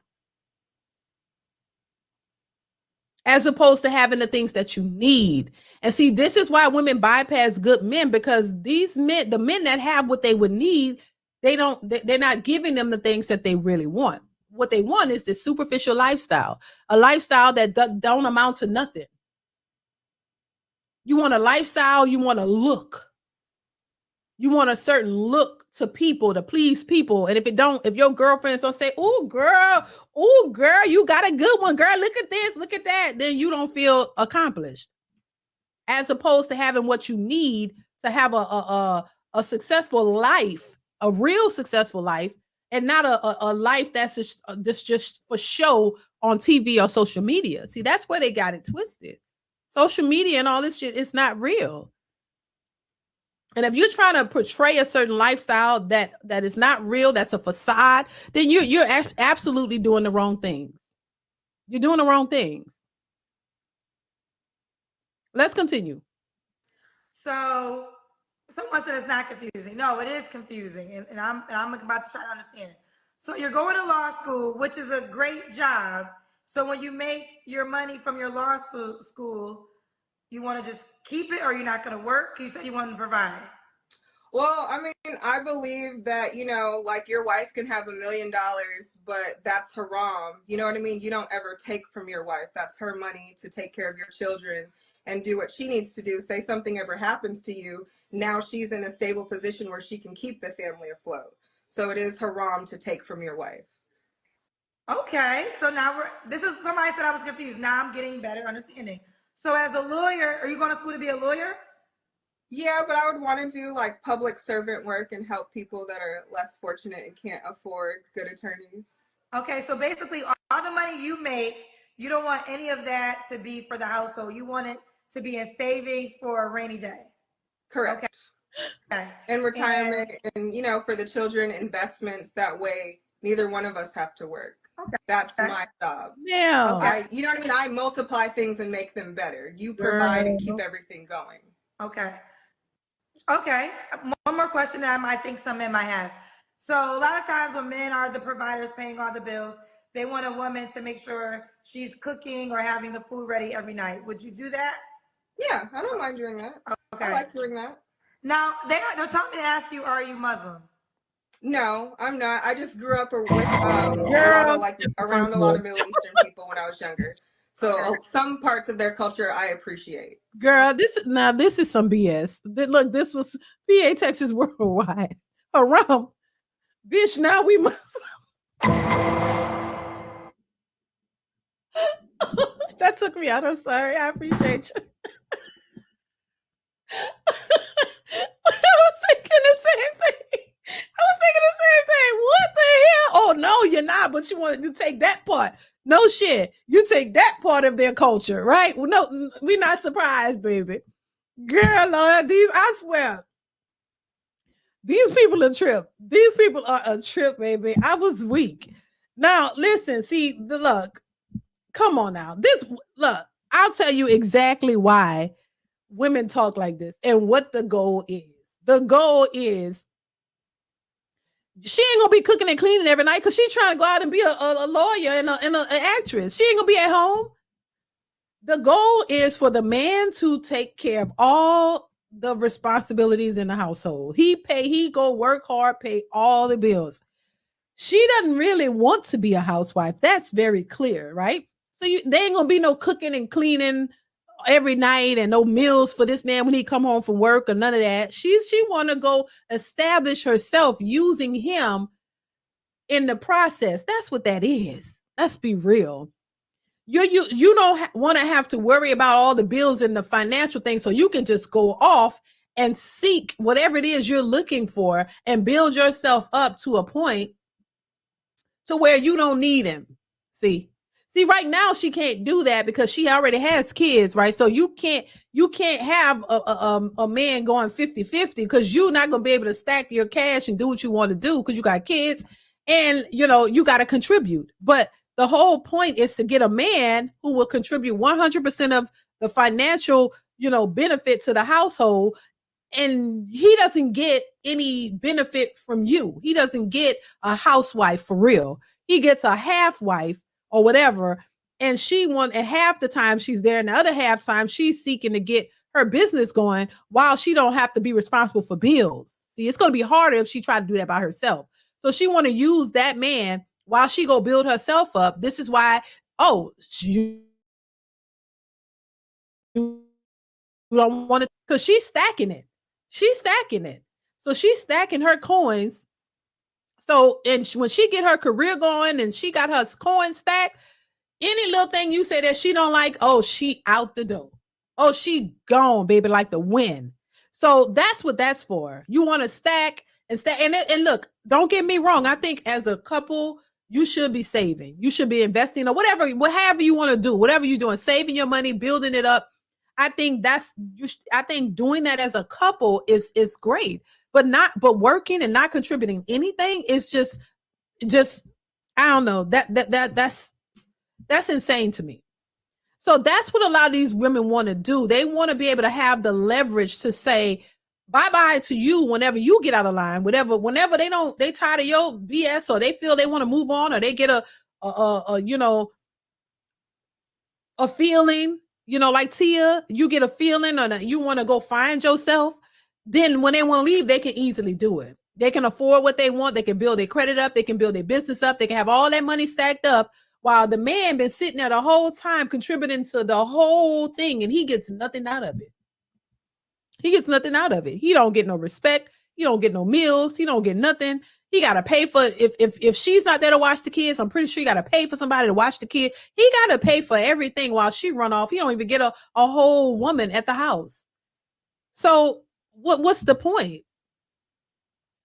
As opposed to having the things that you need. And see, this is why women bypass good men, because these men, the men that have what they would need, they're not giving them the things that they really want. What they want is this superficial lifestyle, a lifestyle that don't amount to nothing. You want a lifestyle, you want a look. You want a certain look to people, to please people. And if your girlfriends don't say, oh girl, you got a good one, girl, look at this, look at that, then you don't feel accomplished. As opposed to having what you need to have a successful life, a real successful life, and not a life that's just for show on TV or social media. See, that's where they got it twisted. Social media and all this shit is not real. And if you're trying to portray a certain lifestyle that is not real, that's a facade, then you're absolutely doing the wrong things. You're doing the wrong things. Let's continue. So someone said it's not confusing. No, it is confusing. And I'm about to try to understand. So you're going to law school, which is a great job. So when you make your money from your law school, you want to just keep it, or you're not going to work? You said you want to provide. Well, I mean, I believe that, like your wife can have $1 million, but that's haram. You know what I mean? You don't ever take from your wife. That's her money to take care of your children and do what she needs to do. Say something ever happens to you, now she's in a stable position where she can keep the family afloat. So it is haram to take from your wife. Okay, so now this is, somebody said I was confused. Now I'm getting better understanding. So as a lawyer, are you going to school to be a lawyer? Yeah, but I would want to do like public servant work and help people that are less fortunate and can't afford good attorneys. Okay, so basically all the money you make, you don't want any of that to be for the household. You want it to be in savings for a rainy day. Correct. Okay. And retirement and, you know, for the children, investments. That way, neither one of us have to work. Okay. That's my job. Yeah. You know what I mean? I multiply things and make them better. You provide and keep everything going. Okay. Okay. One more question that I think some men might have. So a lot of times when men are the providers paying all the bills, they want a woman to make sure she's cooking or having the food ready every night. Would you do that? Yeah, I don't mind doing that. Okay. I like doing that. Now, they're telling me to ask you, are you Muslim? No, I'm not. I just grew up with around a lot of Middle Eastern people when I was younger. So some parts of their culture I appreciate. Girl, this is some BS. Look, this was PA Texas Worldwide. Haram. Bitch, now we must. That took me out. I'm sorry. I appreciate you. I was thinking the same thing. What the hell? Oh, no, you're not. But you wanted to take that part. No shit. You take that part of their culture, right? Well, no, we're not surprised, baby. Girl, Lord, I swear. These people are a trip. These people are a trip, baby. I was weak. Now, listen, see, look, come on now. Look, I'll tell you exactly why women talk like this and what the goal is. The goal is she ain't gonna be cooking and cleaning every night because she's trying to go out and be a lawyer and an actress. She ain't gonna be at home. The goal is for the man to take care of all the responsibilities in the household. He go work hard, pay all the bills. She doesn't really want to be a housewife. That's very clear, right? So there ain't gonna be no cooking and cleaning every night and no meals for this man when he come home from work or none of that. She want to go establish herself using him in the process. That's what that is. Let's be real. You don't want to have to worry about all the bills and the financial things, so you can just go off and seek whatever it is you're looking for and build yourself up to a point to where you don't need him. See, right now she can't do that because she already has kids, right? So you can't have a man going 50-50 because you're not going to be able to stack your cash and do what you want to do because you got kids and, you got to contribute. But the whole point is to get a man who will contribute 100% of the financial, benefit to the household. And he doesn't get any benefit from you. He doesn't get a housewife for real. He gets a half wife or whatever. And and half the time she's there and the other half time she's seeking to get her business going while she don't have to be responsible for bills. See, it's going to be harder if she tried to do that by herself. So she want to use that man while she go build herself up. This is why, you don't want to, because she's stacking it. So she's stacking her coins. So, and when she get her career going and she got her coins stacked, any little thing you say that she don't like, she out the door. She gone, baby, like the wind. So that's what that's for. You want to stack and stack. And look, don't get me wrong. I think as a couple, you should be saving. You should be investing or whatever you want to do, whatever you're doing, saving your money, building it up. I think I think doing that as a couple is great, but working and not contributing anything is just I don't know, that's insane to me. So that's what a lot of these women want to do. They want to be able to have the leverage to say bye-bye to you whenever you get out of line, whenever they tired of your BS or they feel they want to move on or they get a feeling, like Tia, you get a feeling or you want to go find yourself, then when they want to leave, they can easily do it. They can afford what they want. They can build their credit up. They can build their business up. They can have all that money stacked up while the man been sitting there the whole time contributing to the whole thing and he gets nothing out of it. He don't get no respect. He don't get no meals. He don't get nothing. He got to pay for if she's not there to watch the kids. I'm pretty sure he got to pay for somebody to watch the kid. He got to pay for everything while she run off. He don't even get a whole woman at the house. So what's the point?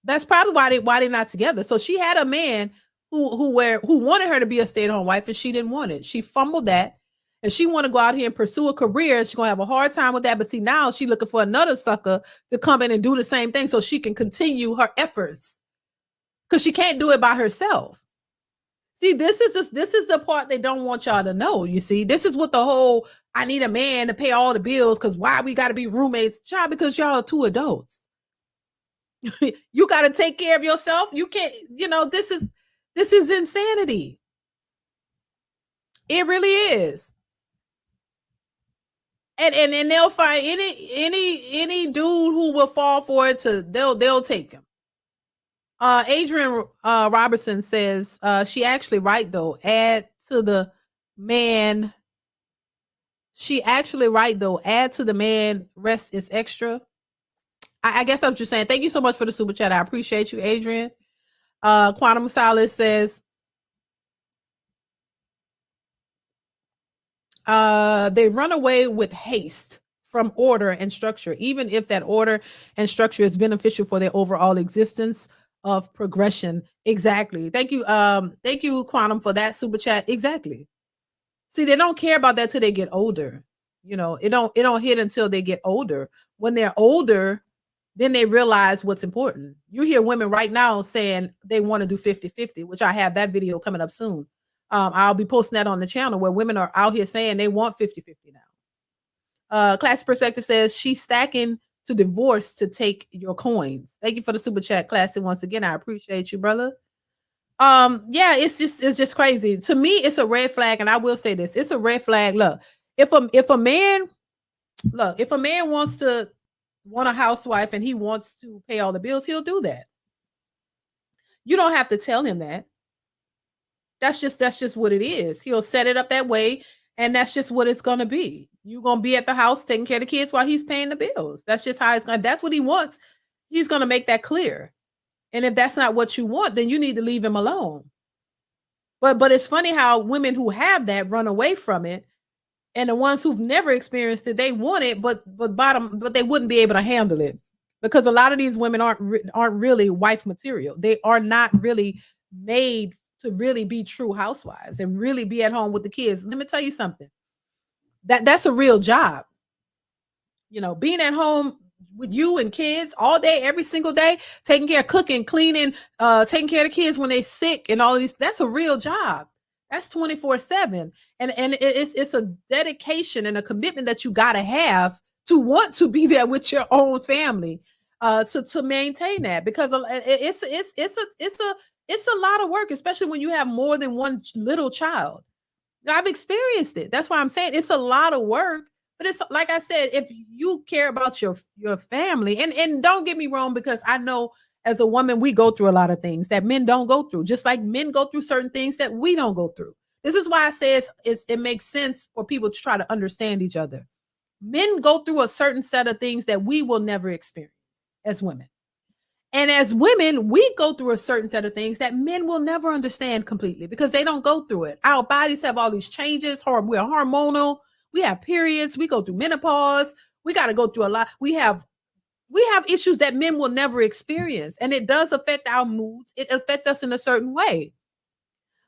That's probably why they're not together. So she had a man who wanted her to be a stay-at-home wife, and she didn't want it. She fumbled that, and she want to go out here and pursue a career. She's gonna have a hard time with that. But see, now she's looking for another sucker to come in and do the same thing so she can continue her efforts. Because she can't do it by herself. See, this is the part they don't want y'all to know. You see, this is what the whole I need a man to pay all the bills because why we got to be roommates, child, because y'all are two adults. You got to take care of yourself. You can't, this is insanity. It really is. And they'll find any dude who will fall for it they'll take him. Adrian Robertson says she actually right though. Add to the man. Rest is extra. I guess that's what you're saying. Thank you so much for the super chat. I appreciate you, Adrian. Quantum Solace says they run away with haste from order and structure, even if that order and structure is beneficial for their overall existence of progression. Exactly. Thank you, Quantum, for that super chat. Exactly. See, they don't care about that till they get older. It don't hit until they get older. When they're older, then they realize what's important. You hear women right now saying they want to do 50-50, which I have that video coming up soon. I'll be posting that on the channel where women are out here saying they want 50-50 now. Classic Perspective says she's stacking to divorce to take your coins. Thank you for the super chat, Classic. Once again, I appreciate you, brother. Yeah, it's just crazy. To me, it's a red flag, and I will say this: it's a red flag. Look, if a man wants a housewife and he wants to pay all the bills, he'll do that. You don't have to tell him that. That's just what it is. He'll set it up that way, and that's just what it's gonna be. You're gonna be at the house taking care of the kids while he's paying the bills. That's just how it's gonna. That's what he wants. He's gonna make that clear. And if that's not what you want, then you need to leave him alone. But it's funny how women who have that run away from it, and the ones who've never experienced it, they want it, but they wouldn't be able to handle it because a lot of these women aren't really wife material. They are not really made to really be true housewives and really be at home with the kids. Let me tell you something. That's a real job. Being at home with you and kids all day, every single day, taking care of cooking, cleaning, taking care of the kids when they're sick and all of these, that's a real job. That's 24/7. And it's a dedication and a commitment that you got to have to want to be there with your own family, to maintain that, because it's a lot of work, especially when you have more than one little child. I've experienced it. That's why I'm saying it's a lot of work. But it's like I said, if you care about your family, and don't get me wrong, because I know as a woman, we go through a lot of things that men don't go through, just like men go through certain things that we don't go through. This is why I say it makes sense for people to try to understand each other. Men go through a certain set of things that we will never experience as women. And as women, we go through a certain set of things that men will never understand completely because they don't go through it. Our bodies have all these changes. We're hormonal. We have periods. We go through menopause. We got to go through a lot. We have issues that men will never experience. And it does affect our moods. It affects us in a certain way.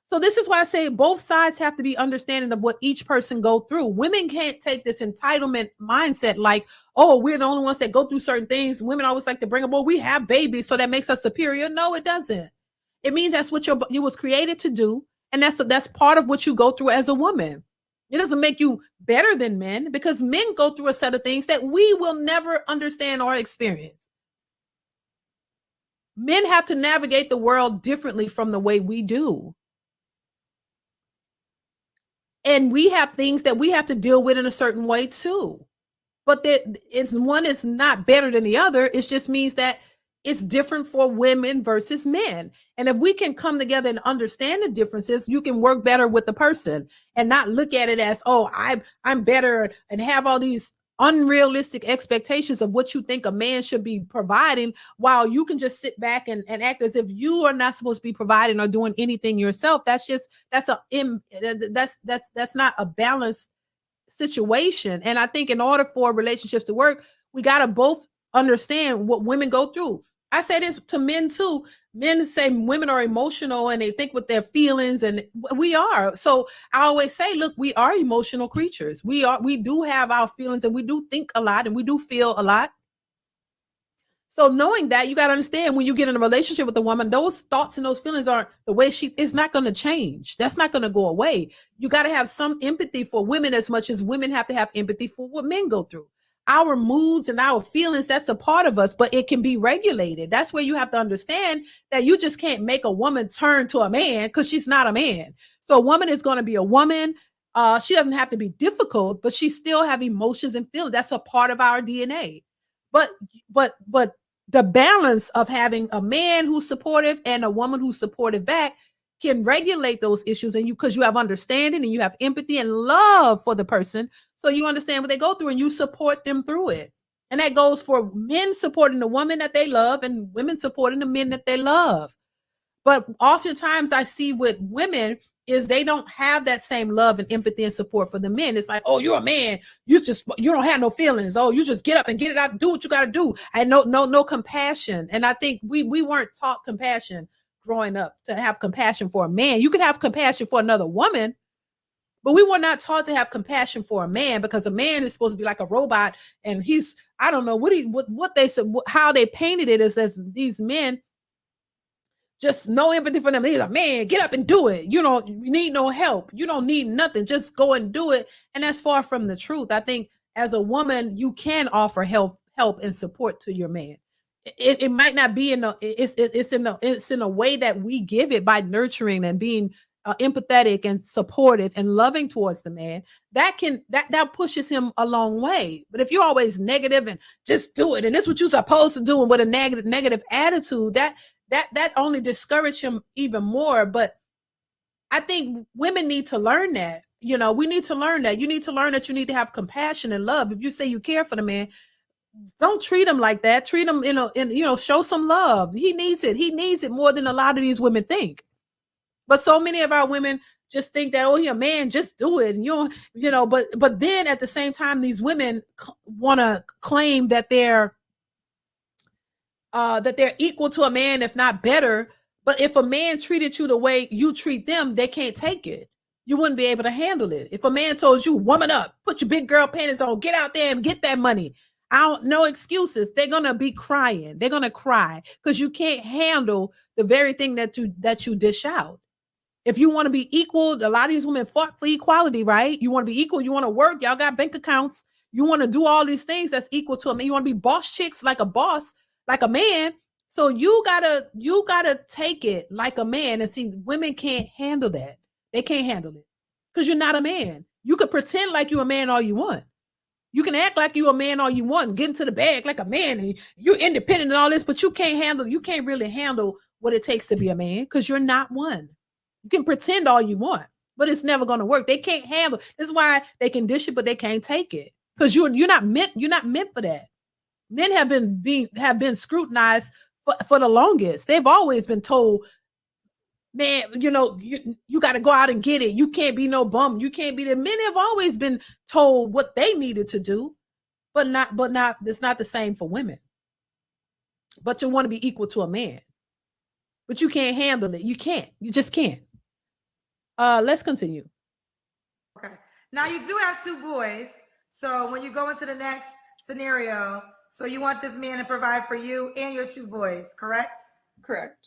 So this is why I say both sides have to be understanding of what each person go through. Women can't take this entitlement mindset like, oh, we're the only ones that go through certain things. Women always like to bring up, well, we have babies, so that makes us superior. No, it doesn't. It means that's what you was created to do. And that's part of what you go through as a woman. It doesn't make you better than men, because men go through a set of things that we will never understand or experience. Men have to navigate the world differently from the way we do. And we have things that we have to deal with in a certain way too. But one is not better than the other. It just means that it's different for women versus men. And if we can come together and understand the differences, you can work better with the person and not look at it as, oh, I'm better and have all these unrealistic expectations of what you think a man should be providing, while you can just sit back and act as if you are not supposed to be providing or doing anything yourself. That's not a balanced situation. And I think in order for relationships to work, we got to both understand what women go through. I say this to men too. Men say women are emotional and they think with their feelings, and we are. So I always say, look, we are emotional creatures. We do have our feelings, and we do think a lot, and we do feel a lot. So knowing that, you got to understand, when you get in a relationship with a woman, those thoughts and those feelings aren't the way it's not going to change. That's not going to go away. You got to have some empathy for women as much as women have to have empathy for what men go through. Our moods and our feelings, that's a part of us, but it can be regulated. That's where you have to understand that you just can't make a woman turn to a man, because she's not a man. So a woman is going to be a woman. She doesn't have to be difficult, but she still have emotions and feelings. That's a part of our DNA. But the balance of having a man who's supportive and a woman who's supportive back can regulate those issues, and because you have understanding and you have empathy and love for the person, so you understand what they go through and you support them through it. And that goes for men supporting the woman that they love and women supporting the men that they love. But oftentimes I see with women is they don't have that same love and empathy and support for the men. It's like, oh, you're a man. You don't have no feelings. Oh, you just get up and get it out, do what you got to do. And no compassion. And I think we weren't taught compassion growing up, to have compassion for a man. You can have compassion for another woman, but we were not taught to have compassion for a man, because a man is supposed to be like a robot. And I don't know what they said, how they painted it as these men, just no empathy for them. He's a man, get up and do it. You need no help. You don't need nothing. Just go and do it. And that's far from the truth. I think as a woman, you can offer help and support to your man. It might not be it's in a way that we give it by nurturing and being empathetic and supportive and loving towards the man. That pushes him a long way. But if you're always negative and just do it, and this is what you're supposed to do, and with a negative attitude, that only discourage him even more. But I think women need to learn that. We need to learn that. You need to learn that you need to have compassion and love. If you say you care for the man, don't treat him like that. Treat him, show some love. He needs it. He needs it more than a lot of these women think. But so many of our women just think that, oh, you're a man, just do it. And but then at the same time, these women want to claim that they're equal to a man, if not better. But if a man treated you the way you treat them, they can't take it. You wouldn't be able to handle it. If a man told you, woman up, put your big girl panties on, get out there and get that money, no excuses. They're going to be crying. They're going to cry because you can't handle the very thing that you dish out. If you want to be equal, a lot of these women fought for equality, right? You want to be equal. You want to work. Y'all got bank accounts. You want to do all these things that's equal to a man. You want to be boss chicks like a boss, like a man. So you gotta take it like a man. And see, women can't handle that. They can't handle it because you're not a man. You could pretend like you're a man all you want. You can act like you're a man all you want, get into the bag like a man, and you're independent and all this, but you can't really handle what it takes to be a man because you're not one. You can pretend all you want, but it's never going to work. They can't handle. This is why they can dish it, but they can't take it because you're not meant for that. Men have been scrutinized for the longest. They've always been told, man, you got to go out and get it. You can't be no bum. You can't be the men have always been told what they needed to do, but not, it's not the same for women. But you want to be equal to a man, but you can't handle it. You just can't. Let's continue. Okay. Now you do have 2 boys. So when you go into the next scenario, so you want this man to provide for you and your 2 boys, correct? Correct.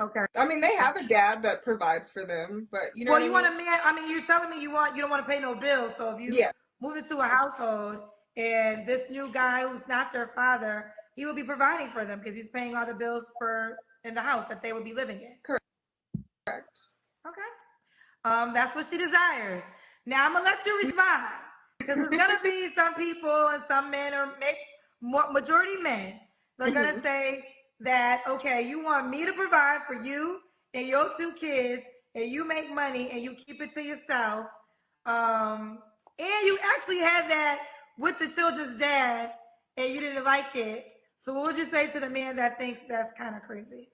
Okay. I mean, they have a dad that provides for them, but Well, you want a man. I mean, you're telling me you don't want to pay no bills. So if you move into a household and this new guy who's not their father, he will be providing for them because he's paying all the bills in the house that they would be living in. Correct. Okay. That's what she desires. Now I'm gonna let you respond because there's gonna be some people and some men, or majority men, they're gonna say that, okay, you want me to provide for you and your 2 kids, and you make money and you keep it to yourself, and you actually had that with the children's dad and you didn't like it. So what would you say to the man that thinks that's kind of crazy?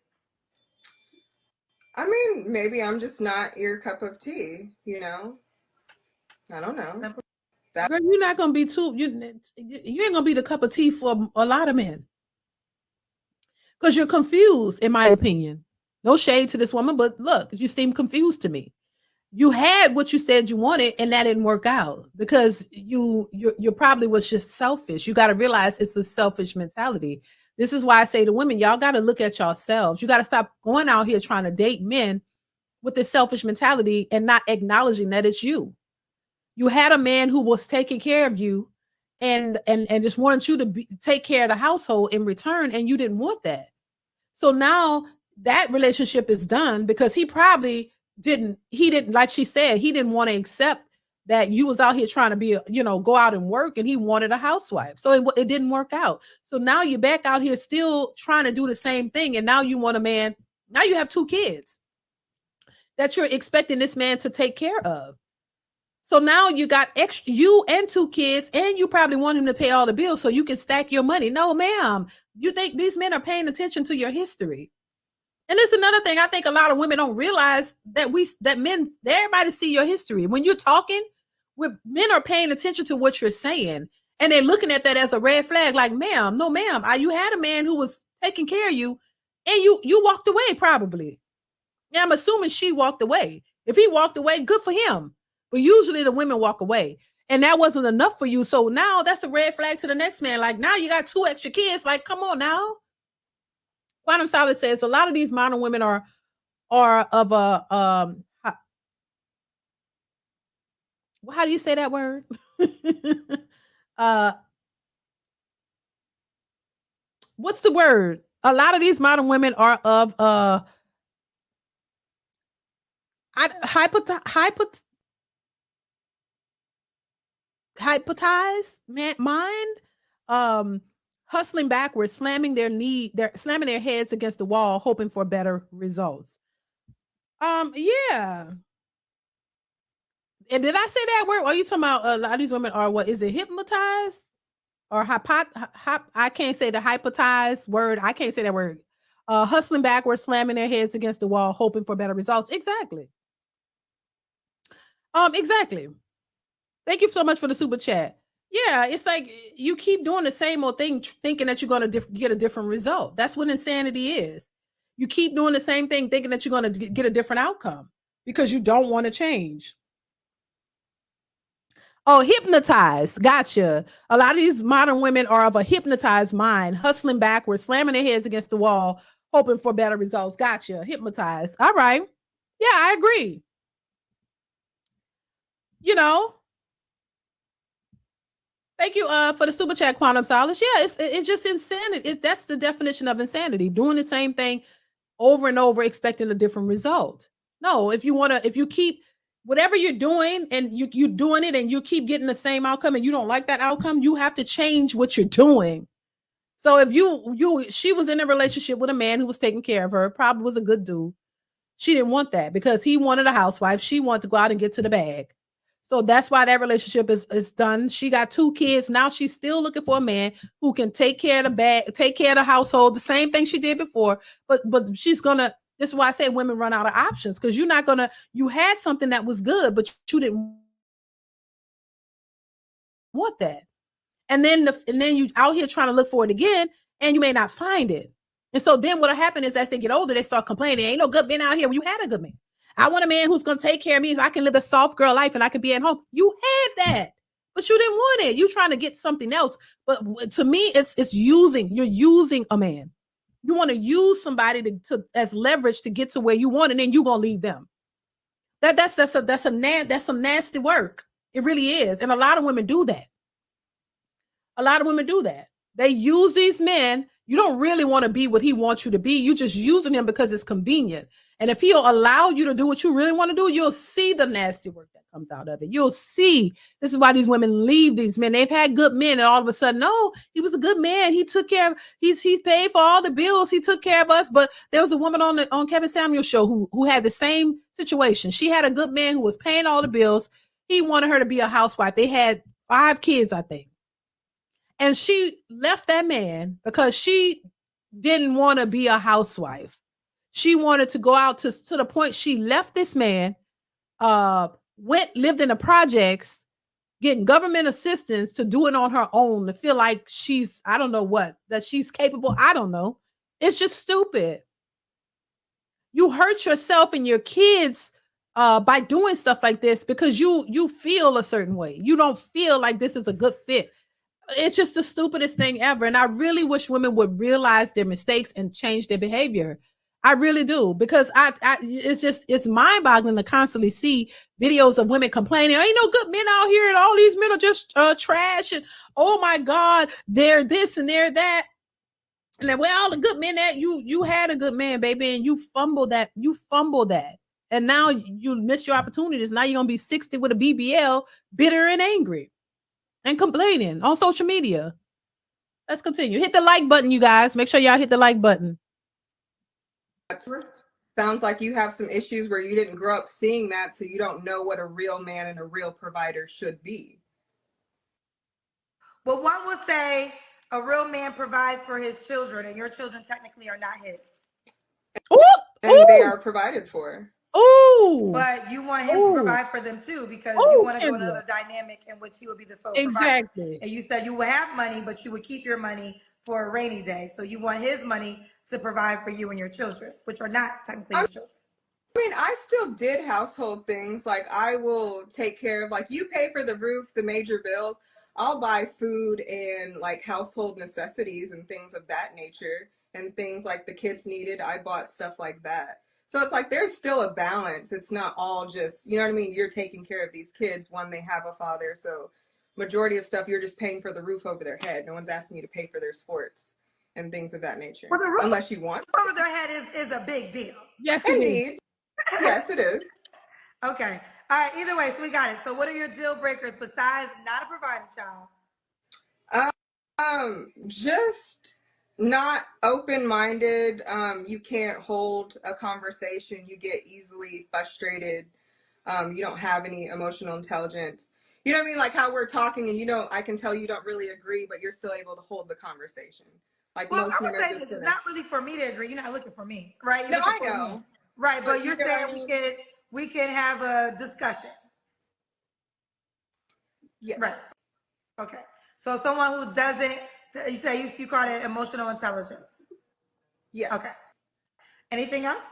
I mean, maybe I'm just not your cup of tea, you know? I don't know. Girl, you're not gonna be you ain't gonna be the cup of tea for a lot of men. Because you're confused, in my opinion. No shade to this woman, but look, you seem confused to me. You had what you said you wanted, and that didn't work out because you probably was just selfish. You got to realize it's a selfish mentality. This is why I say to women, y'all got to look at yourselves. You got to stop going out here trying to date men with this selfish mentality and not acknowledging that it's you. You had a man who was taking care of you and just wanted you to take care of the household in return, and you didn't want that. So now that relationship is done because he probably didn't, like she said, he didn't want to accept that you was out here trying to be, go out and work, and he wanted a housewife. So it didn't work out. So now you're back out here still trying to do the same thing. And now you want a man, now you have 2 kids that you're expecting this man to take care of. So now you got extra, you and 2 kids, and you probably want him to pay all the bills so you can stack your money. No, ma'am. You think these men are paying attention to your history? And it's another thing. I think a lot of women don't realize that everybody see your history. When you're talking, men are paying attention to what you're saying, and they're looking at that as a red flag. Like, ma'am, no, ma'am. You had a man who was taking care of you, and you walked away probably. Yeah, I'm assuming she walked away. If he walked away, good for him. But usually the women walk away, and that wasn't enough for you. So now that's a red flag to the next man. Like, now you got 2 extra kids. Like, come on now. Quantum Solid says a lot of these modern women are of a how do you say that word? What's the word? A lot of these modern women are of hypnotized mind, hustling backwards, slamming their heads against the wall, hoping for better results. Yeah. And did I say that word? Are you talking about a lot of these women are what is it, hypnotized or I can't say the hypnotized word. I can't say that word. Hustling backwards, slamming their heads against the wall, hoping for better results. Exactly. Exactly. Thank you so much for the super chat. Yeah, it's like you keep doing the same old thing, thinking that you're going to get a different result. That's what insanity is. You keep doing the same thing, thinking that you're going to get a different outcome because you don't want to change. Oh, hypnotized. Gotcha. A lot of these modern women are of a hypnotized mind, hustling backwards, slamming their heads against the wall, hoping for better results. Gotcha. Hypnotized. All right. Yeah, I agree. Thank you for the super chat, Quantum Solace. Yeah, it's just insanity. That's the definition of insanity. Doing the same thing over and over, expecting a different result. No, if you keep whatever you're doing and you doing it and you keep getting the same outcome and you don't like that outcome, you have to change what you're doing. So if she was in a relationship with a man who was taking care of her, probably was a good dude. She didn't want that because he wanted a housewife. She wanted to go out and get to the bag. So that's why that relationship is done. She got 2 kids. Now she's still looking for a man who can take care of the bag, take care of the household, the same thing she did before. But she's gonna. This is why I say women run out of options because you're not gonna. You had something that was good, but you didn't want that. And then you out here trying to look for it again, and you may not find it. And so then what'll happen is as they get older, they start complaining. Ain't no good men out here. Well, you had a good man. I want a man who's going to take care of me so I can live a soft girl life and I can be at home. You had that, but you didn't want it. You trying to get something else. But to me, you're using a man. You want to use somebody to as leverage to get to where you want, and then you going to leave them. That's some nasty work. It really is. And a lot of women do that. They use these men. You don't really want to be what he wants you to be. You just using him because it's convenient. And if he'll allow you to do what you really want to do, you'll see the nasty work that comes out of it. You'll see. This is why these women leave these men. They've had good men, and all of a sudden, no, he was a good man. He took care of. He's paid for all the bills. He took care of us. But there was a woman on Kevin Samuel's show who had the same situation. She had a good man who was paying all the bills. He wanted her to be a housewife. They had 5 kids, I think. And she left that man because she didn't want to be a housewife. She wanted to go out to the point she left this man, lived in the projects, getting government assistance to do it on her own, to feel like she's, I don't know what, that she's capable. I don't know. It's just stupid. You hurt yourself and your kids by doing stuff like this because you feel a certain way. You don't feel like this is a good fit. It's just the stupidest thing ever. And I really wish women would realize their mistakes and change their behavior. I really do, because it's mind boggling to constantly see videos of women complaining, ain't no good men out here and all these men are just trash. And oh my God, they're this and they're that. And then, well, all the good men that you had a good man, baby, and you fumbled that. And now you missed your opportunities. Now you're going to be 60 with a BBL, bitter and angry and complaining on social media. Let's continue. Hit the like button, you guys. Make sure y'all hit the like button. Sounds like you have some issues where you didn't grow up seeing that, so you don't know what a real man and a real provider should be. Well, one would say a real man provides for his children, and your children technically are not his. Ooh, and they are provided for. Ooh. But you want him to provide for them too, because you want to go another dynamic in which he will be the sole provider. And you said you would have money, but you would keep your money for a rainy day. So you want his money to provide for you and your children, which are not technically his children. I mean, I still did household things. Like, I will take care of, like, you pay for the roof, the major bills. I'll buy food and like household necessities and things of that nature, and things like the kids needed. I bought stuff like that. So it's like there's still a balance. It's not all just, you know what I mean? You're taking care of these kids when they have a father. So majority of stuff, you're just paying for the roof over their head. No one's asking you to pay for their sports and things of that nature. Well, the roof unless you want over their head is a big deal. Yes, indeed. Yes, it is. Okay. All right. Either way, so we got it. So what are your deal breakers besides not a providing child? Just not open-minded. You can't hold a conversation. You get easily frustrated. You don't have any emotional intelligence. You know what I mean? Like how we're talking and I can tell you don't really agree, but you're still able to hold the conversation. Like, well, most I would men say are just it's not really for me to agree. You're not looking for me, right? No, I know. Right, but you're saying we can have a discussion. Yeah. Right. Okay. So someone who doesn't, you say you call it emotional intelligence. Yeah. Okay. Anything else?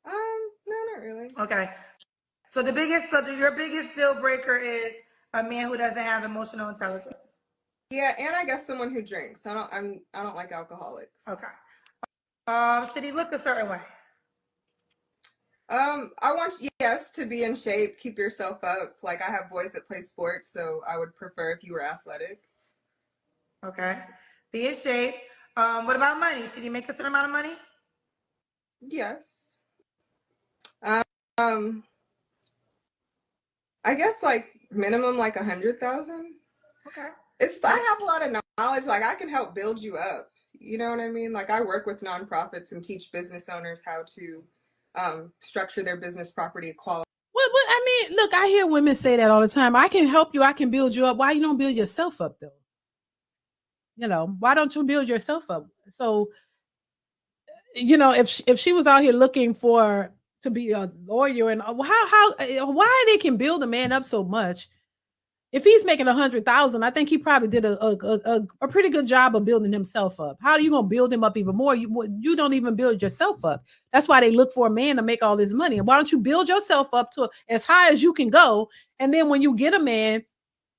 No, not really. Okay. So your biggest deal breaker is a man who doesn't have emotional intelligence. Yeah, and I guess someone who drinks. I don't like alcoholics. Okay. Should he look a certain way? I want to be in shape, keep yourself up. Like, I have boys that play sports, so I would prefer if you were athletic. Okay. Be in shape. What about money? Should he make a certain amount of money? Yes. I guess like minimum like 100,000. Okay. I have a lot of knowledge. Like, I can help build you up. You know what I mean? Like, I work with nonprofits and teach business owners how to structure their business property equality. Well, I mean, look, I hear women say that all the time. I can help you. I can build you up. Why you don't build yourself up though? Why don't you build yourself up? So, if she was out here looking to be a lawyer, and why they can build a man up so much? If he's making 100,000, I think he probably did a pretty good job of building himself up. How are you going to build him up even more? You don't even build yourself up. That's why they look for a man to make all this money. And why don't you build yourself up to as high as you can go? And then when you get a man,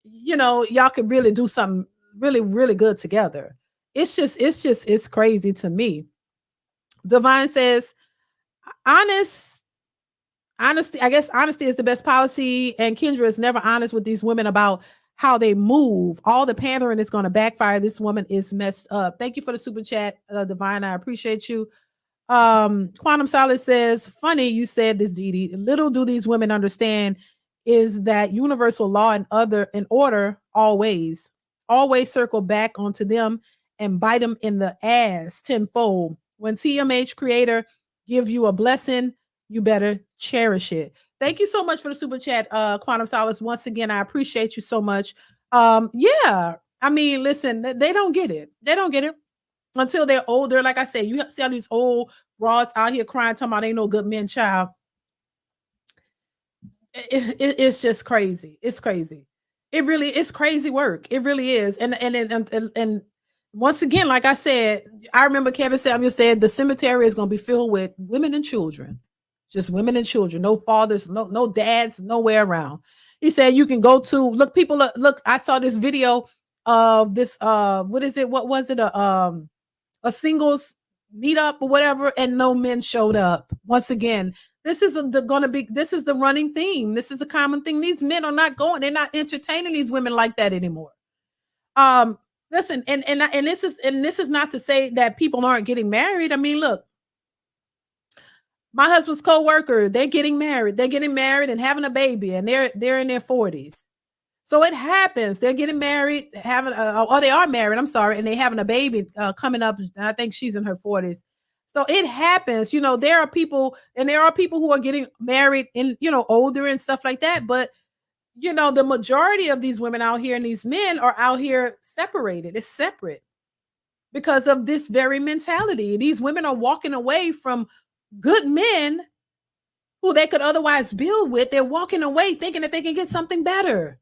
y'all can really do something really, really good together. It's crazy to me. Divine says, honesty, I guess honesty is the best policy, and Kendra is never honest with these women about how they move. All the pandering is going to backfire. This woman is messed up. Thank you for the super chat, Divine. I appreciate you. Quantum Solid says, funny you said this, DeeDee. Little do these women understand is that universal law and order always circle back onto them and bite them in the ass tenfold. When TMH creator give you a blessing, you better cherish it. Thank you so much for the super chat, Quantum Solace. Once again, I appreciate you so much. Yeah, I mean, listen, they don't get it. They don't get it until they're older. Like I said, you see all these old broads out here crying, talking about ain't no good men, child. It's just crazy. It's crazy. It really is crazy work. It really is. And once again, like I said, I remember Kevin Samuel said the cemetery is going to be filled with women and children, just women and children, no fathers, no dads, nowhere around. He said you can go to look people look. I saw this video of this. What is it? What was it? A singles meetup or whatever, and no men showed up. Once again, this is this is the running theme. This is a common thing. These men are not going, they're not entertaining these women like that anymore. Listen, and this is not to say that people aren't getting married. I mean, look, my husband's co-worker, they're getting married and having a baby, and they're in their 40s. So it happens. They're getting married, having or they are married. I'm sorry, and they having a baby coming up. And I think she's in her 40s. So it happens. You know, there are people who are getting married in, you know, older and stuff like that. But you know, the majority of these women out here and these men are out here separated. It's separate because of this very mentality. These women are walking away from good men who they could otherwise build with. They're walking away thinking that they can get something better.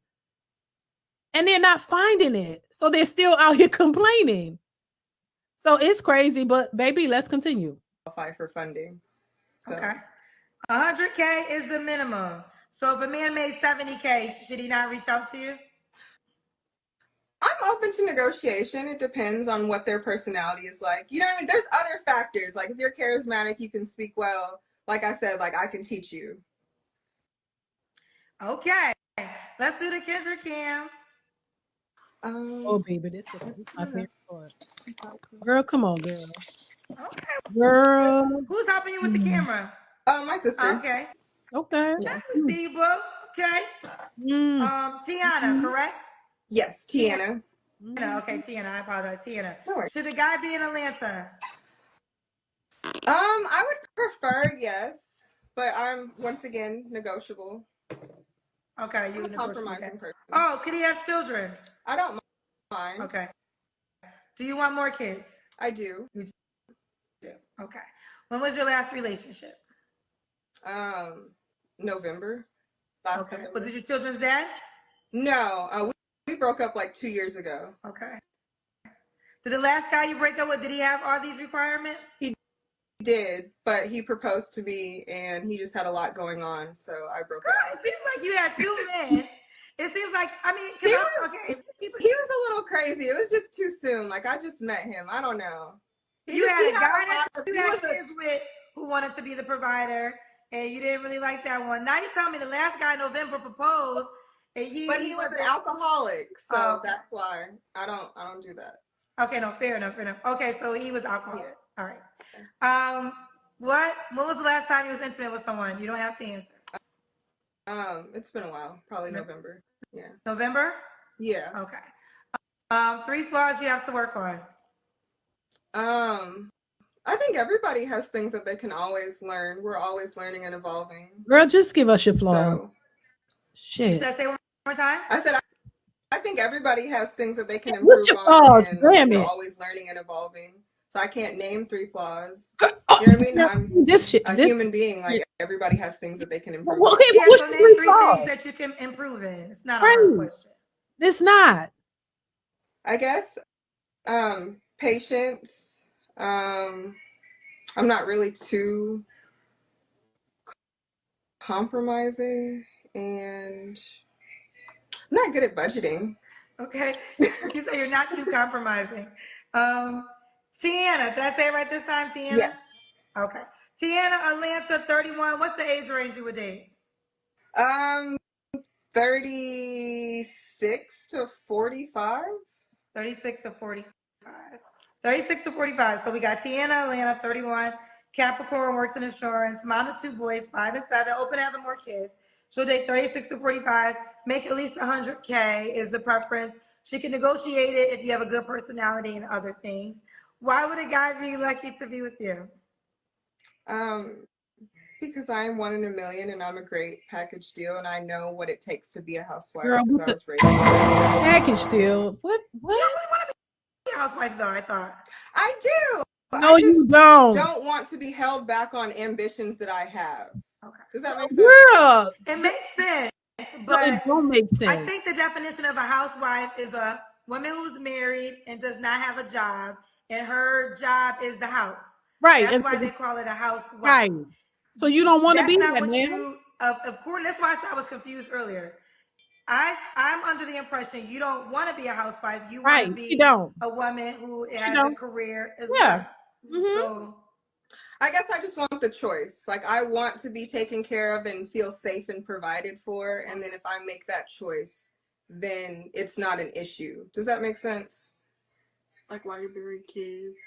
And they're not finding it. So they're still out here complaining. So it's crazy, but baby, let's continue. Qualify for funding. So. Okay. 100K is the minimum. So if a man made 70K, should he not reach out to you? I'm open to negotiation. It depends on what their personality is like. You know what I mean? There's other factors. Like if you're charismatic, you can speak well. Like I said, like I can teach you. Okay. Let's do the Kendra Cam. Oh, baby, this is my favorite part. Girl, come on, girl. Okay. Girl. Who's helping you with the camera? My sister. Okay. Okay. Yeah. Steve Boo. Okay. Tiana, correct? Yes, Tiana. Okay, Tiana. I apologize, Tiana. No Should the guy be in Atlanta? I would prefer yes, but I'm once again negotiable. Okay, you I'm a compromising person. Oh, could he have children? I don't mind. Okay. Do you want more kids? I do. You do. Okay. When was your last relationship? November. Okay. November. Was it your children's dad? No, we broke up like 2 years ago. Okay. Did the last guy you break up with, did he have all these requirements? He did, but he proposed to me and he just had a lot going on, so I broke up. It seems like you had two men. It seems like, I mean, he was a little crazy. It was just too soon. Like I just met him. I don't know. You had a guy that you had kids with who wanted to be the provider, and you didn't really like that one. Now you tell me the last guy in November proposed, and he was an alcoholic, so that's why I don't do that. Okay, no, fair enough. Okay, so he was alcoholic. Yeah. All right. When was the last time you was intimate with someone? You don't have to answer. It's been a while. Probably November. Yeah. November? Yeah. Okay. 3 flaws you have to work on. I think everybody has things that they can always learn. We're always learning and evolving. Girl, just give us your flaw. So, shit. Should I say one more time? I said I think everybody has things that they can improve What's your on. flaws? And Damn we're it. always learning and evolving. So I can't name 3 flaws. You know what I mean? I'm a human being. Like everybody has things that they can improve. Well, okay, yeah, so name 3 things that you can improve in. It's not a hard question. It's not. I guess patience. I'm not really too compromising, and I'm not good at budgeting. Okay. You say you're not too compromising. Tiana, did I say it right this time, Tiana? Yes. Okay. Tiana, Atlanta, 31. What's the age range you would date? 36 to 45. 36 to 45. 36 to 45. So we got Tiana, Atlanta, 31. Capricorn, works in insurance. Mom of 2 boys, 5 and 7. Open to having more kids. She'll date 36 to 45. Make at least 100K is the preference. She can negotiate it if you have a good personality and other things. Why would a guy be lucky to be with you? Because I am 1 in a million and I'm a great package deal and I know what it takes to be a housewife Girl, because what I the was raised as one. package deal? What? You don't really want to be a housewife, though, I thought. I do. No, I you just don't. want to be held back on ambitions that I have. Okay. Does that make sense? Girl, It makes sense, no, it but don't make I sense. think the definition of a housewife is a woman who's married and does not have a job, and her job is the house. Right. That's And why they call it a housewife. right. So you don't want to That's be not that, what man. you, of course, that's why I said I was confused earlier. I'm under the impression you don't want to be a housewife. You want Right. to She be don't. a woman who She has a don't. career as Yeah. well. So I guess I just want the choice. Like, I want to be taken care of and feel safe and provided for. And then if I make that choice, then it's not an issue. Does that make sense? Like while you're bearing kids.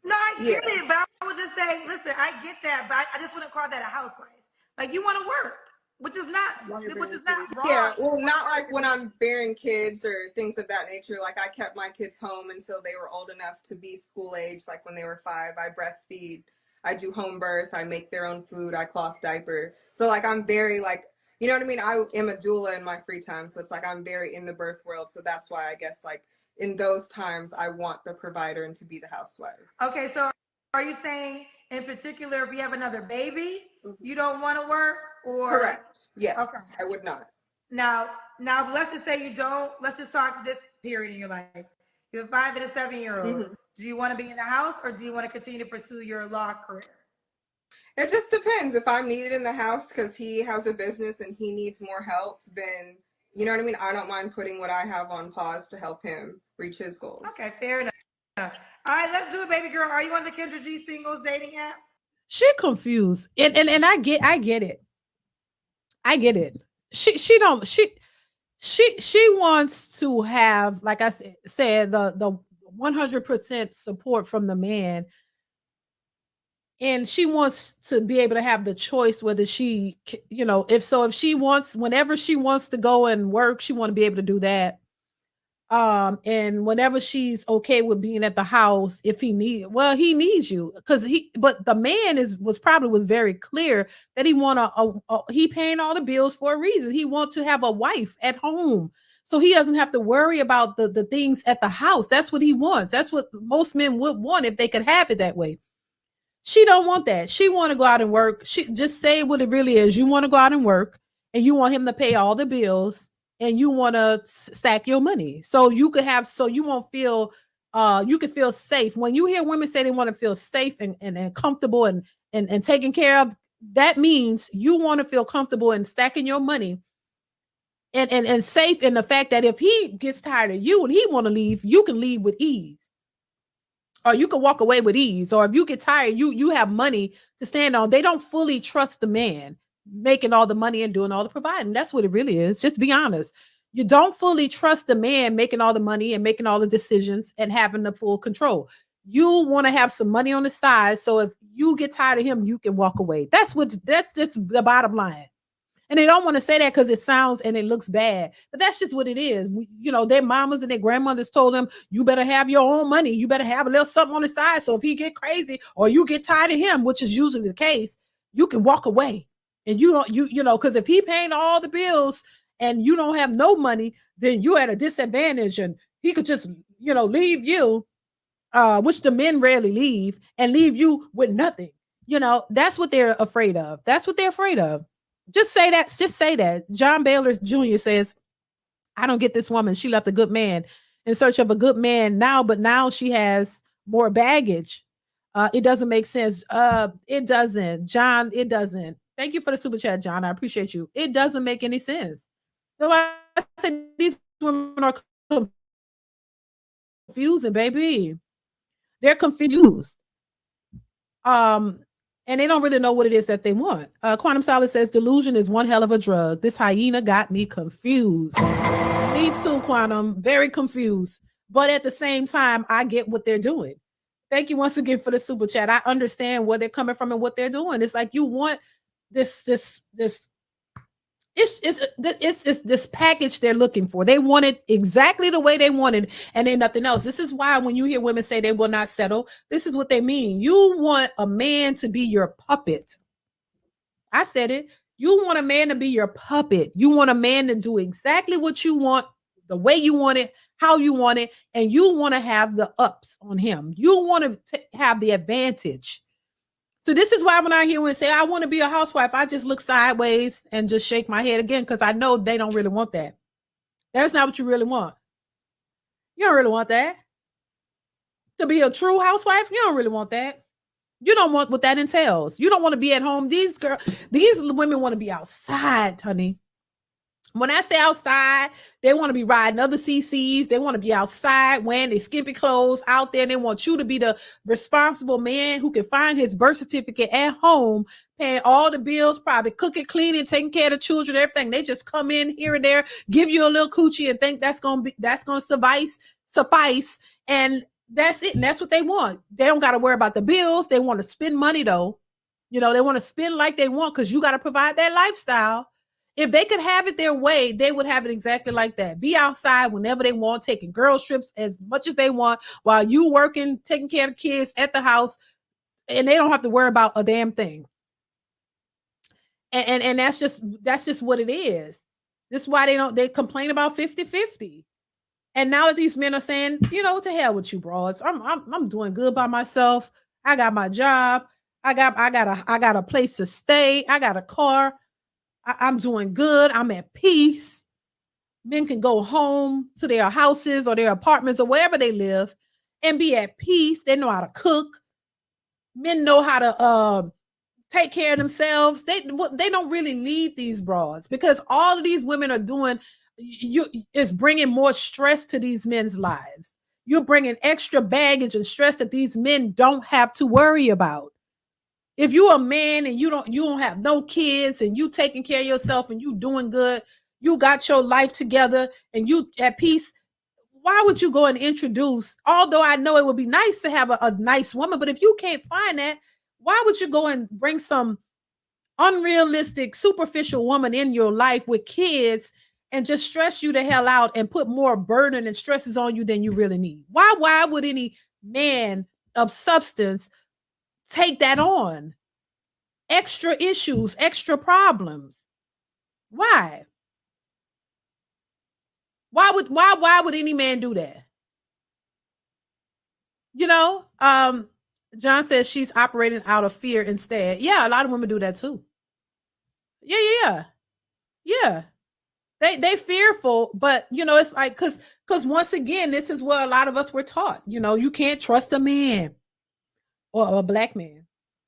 no, I get it, but I would just say, listen, I get that, but I just wouldn't call that a housewife. Like, you want to work, which is not While you're wrong. Yeah, well, not like when I'm bearing kids or things of that nature. Like, I kept my kids home until they were old enough to be school age. Like when they were 5, I breastfeed, I do home birth, I make their own food, I cloth diaper. So like, I'm very like, you know what I mean? I am a doula in my free time. So it's like, I'm very in the birth world. So that's why I guess like in those times, I want the provider and to be the housewife. Okay, so are you saying in particular, if you have another baby, you don't want to work, or? Correct. Yes, Okay. I would not. Now, let's just say you don't. Let's just talk this period in your life. You have a 5 and a 7-year-old. Do you want to be in the house, or do you want to continue to pursue your law career? It just depends. If I'm needed in the house because he has a business and he needs more help, then, you know what I mean? I don't mind putting what I have on pause to help him reach his goals. Okay, fair enough. All right, let's do it, baby girl. Are you on the Kendra G singles dating app? She confused. And I get it. I get it. She wants to have, like I said, the 100% support from the man. And she wants to be able to have the choice whether she, if she wants, whenever she wants to go and work, she want to be able to do that. And whenever she's okay with being at the house, if he needs you, but the man was very clear that he paying all the bills for a reason. He wants to have a wife at home, so he doesn't have to worry about the things at the house. That's what he wants. That's what most men would want if they could have it that way. She don't want that. She want to go out and work. She just say what it really is. You want to go out and work, and you want him to pay all the bills, and you want to stack your money so you won't feel you can feel safe. When you hear women say they want to feel safe and comfortable and taken care of, that means you want to feel comfortable in stacking your money and safe in the fact that if he gets tired of you and he want to leave, you can leave with ease. Or you can walk away with ease. Or if you get tired, you have money to stand on. They don't fully trust the man making all the money and doing all the providing. That's what it really is. Just be honest. You don't fully trust the man making all the money and making all the decisions and having the full control. You want to have some money on the side. So if you get tired of him, you can walk away. That's just the bottom line. And they don't want to say that because it sounds and it looks bad, but that's just what it is. Their mamas and their grandmothers told them, you better have your own money. You better have a little something on the side. So if he get crazy or you get tired of him, which is usually the case, you can walk away. And because if he paying all the bills and you don't have no money, then you're at a disadvantage and he could just, leave you, which the men rarely leave, and leave you with nothing. That's what they're afraid of. That's what they're afraid of. Just say that. Just say that. John Baylor Jr. says, I don't get this woman. She left a good man in search of a good man now, but now she has more baggage. It doesn't make sense. It doesn't. John, it doesn't. Thank you for the super chat, John. I appreciate you. It doesn't make any sense. So I said these women are confusing, baby. They're confused. And they don't really know what it is that they want. Quantum Solid says, delusion is one hell of a drug. This hyena got me confused. Me too, Quantum. Very confused. But at the same time, I get what they're doing. Thank you once again for the super chat. I understand where they're coming from and what they're doing. It's like you want this it's this package they're looking for. They want it exactly the way they wanted, and then nothing else. This is why when you hear women say they will not settle, this is what they mean. You want a man to be your puppet. I said it. You want a man to be your puppet. You want a man to do exactly what you want, the way you want it, how you want it, and you want to have the ups on him. You want to have the advantage. So this is why when I hear women say, I want to be a housewife, I just look sideways and just shake my head again, because I know they don't really want that. That's not what you really want. You don't really want that. To be a true housewife, you don't really want that. You don't want what that entails. You don't want to be at home. These women want to be outside, honey. When I say outside, they want to be riding other CCs. They want to be outside wearing their skimpy clothes out there. And they want you to be the responsible man who can find his birth certificate at home, paying all the bills, probably cooking, cleaning, taking care of the children, everything. They just come in here and there, give you a little coochie and think that's going to suffice. And that's it. And that's what they want. They don't got to worry about the bills. They want to spend money though. You know, they want to spend like they want, because you got to provide that lifestyle. If they could have it their way, they would have it exactly like that. Be outside whenever they want, taking girls trips as much as they want, while you working, taking care of kids at the house, and they don't have to worry about a damn thing. And that's just what it is. This is why they complain about 50-50. And now that these men are saying, you know, to hell with you, broads. I'm doing good by myself. I got my job. I got a place to stay. I got a car. I'm doing good. I'm at peace. Men can go home to their houses or their apartments or wherever they live and be at peace. They know how to cook. Men know how to take care of themselves. They don't really need these broads, because all of these women are doing is bringing more stress to these men's lives. You're bringing extra baggage and stress that these men don't have to worry about. If you're a man and you don't have no kids and you taking care of yourself and you doing good, you got your life together and you at peace, why would you go and introduce, although I know it would be nice to have a nice woman, but if you can't find that, why would you go and bring some unrealistic, superficial woman in your life with kids and just stress you the hell out and put more burden and stresses on you than you really need? Why would any man of substance take that on? Extra issues, extra problems. Why would any man do that? You know, John says she's operating out of fear instead. Yeah, a lot of women do that too. Yeah. They fearful, but you know, it's like, cause once again, this is what a lot of us were taught. You know, you can't trust a man or a black man.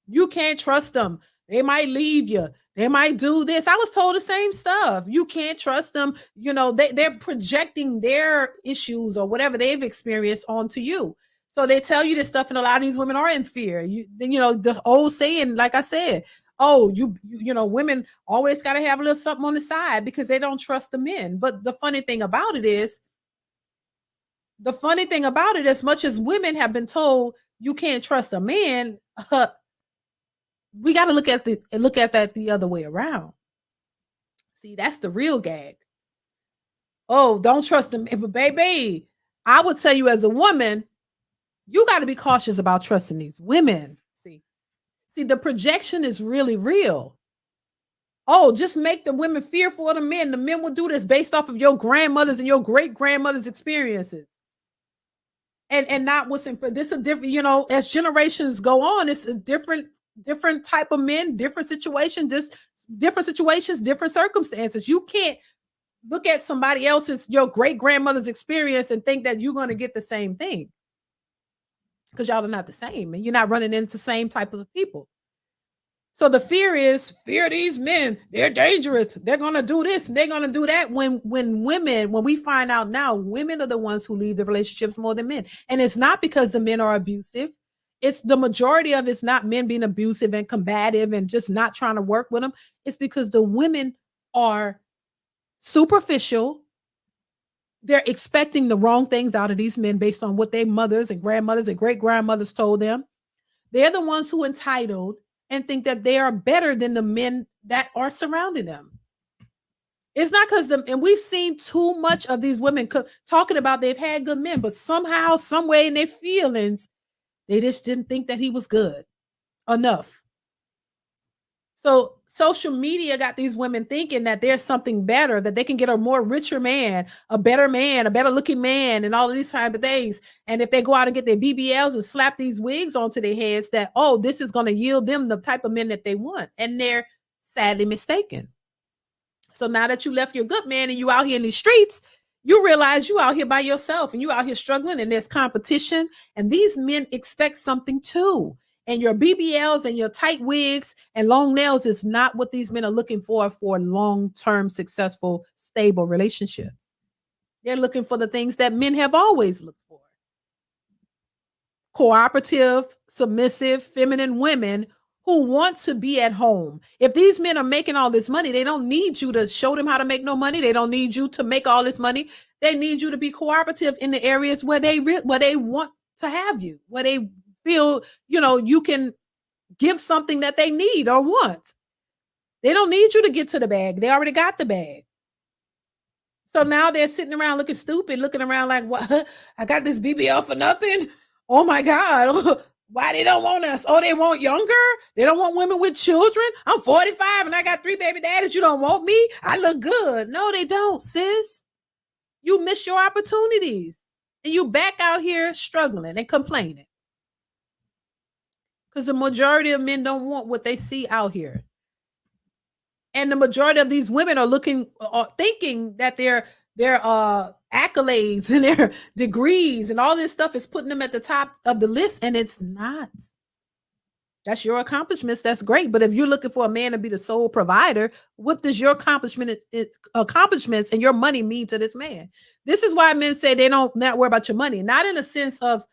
You can't trust them. They might leave you. They might do this. I was told the same stuff. You can't trust them. You know, they're projecting their issues or whatever they've experienced onto you. So they tell you this stuff, and a lot of these women are in fear. You know, the old saying, like I said, oh, you know, women always got to have a little something on the side because they don't trust the men. But the funny thing about it is, as much as women have been told you can't trust a man, we got to look at that the other way around. See, that's the real gag. Oh, don't trust them. But baby, I would tell you as a woman, you got to be cautious about trusting these women. See, the projection is really real. Oh, just make the women fearful of the men. The men will do this based off of your grandmother's and your great grandmother's experiences. And not what's in for this. A different, you know, as generations go on, it's a different type of men, different situations, just different situations, different circumstances. You can't look at somebody else's, your great grandmother's experience and think that you're going to get the same thing, because y'all are not the same and you're not running into the same type of people. So the fear is these men. They're dangerous. They're going to do this and they're going to do that. When we find out now, women are the ones who leave the relationships more than men. And it's not because the men are abusive. It's the majority of it's not men being abusive and combative and just not trying to work with them. It's because the women are superficial. They're expecting the wrong things out of these men based on what their mothers and grandmothers and great grandmothers told them. They're the ones who are entitled and think that they are better than the men that are surrounding them. It's not because and we've seen too much of these women talking about they've had good men, but somehow, some way in their feelings, they just didn't think that he was good enough. So social media got these women thinking that there's something better, that they can get a more richer man, a better looking man, and all of these type of things. And if they go out and get their BBLs and slap these wigs onto their heads, that, oh, this is going to yield them the type of men that they want. And they're sadly mistaken. So now that you left your good man and you out here in these streets, you realize you out here by yourself and you out here struggling and there's competition. And these men expect something too. And your BBLs and your tight wigs and long nails is not what these men are looking for long-term, successful, stable relationships. They're looking for the things that men have always looked for. Cooperative, submissive, feminine women who want to be at home. If these men are making all this money, they don't need you to show them how to make no money. They don't need you to make all this money. They need you to be cooperative in the areas where they want to have you, where they feel, you can give something that they need or want. They don't need you to get to the bag. They already got the bag. So now they're sitting around looking stupid, looking around like, what? I got this BBL for nothing? Oh my God. Why they don't want us? Oh, they want younger? They don't want women with children? I'm 45 and I got 3 baby daddies. You don't want me? I look good. No, they don't, sis. You miss your opportunities. And you back out here struggling and complaining. Because the majority of men don't want what they see out here. And the majority of these women are thinking that their accolades and their degrees and all this stuff is putting them at the top of the list, and it's not. That's your accomplishments. That's great. But if you're looking for a man to be the sole provider, what does your accomplishments and your money mean to this man? This is why men say they don't not worry about your money. Not in a sense of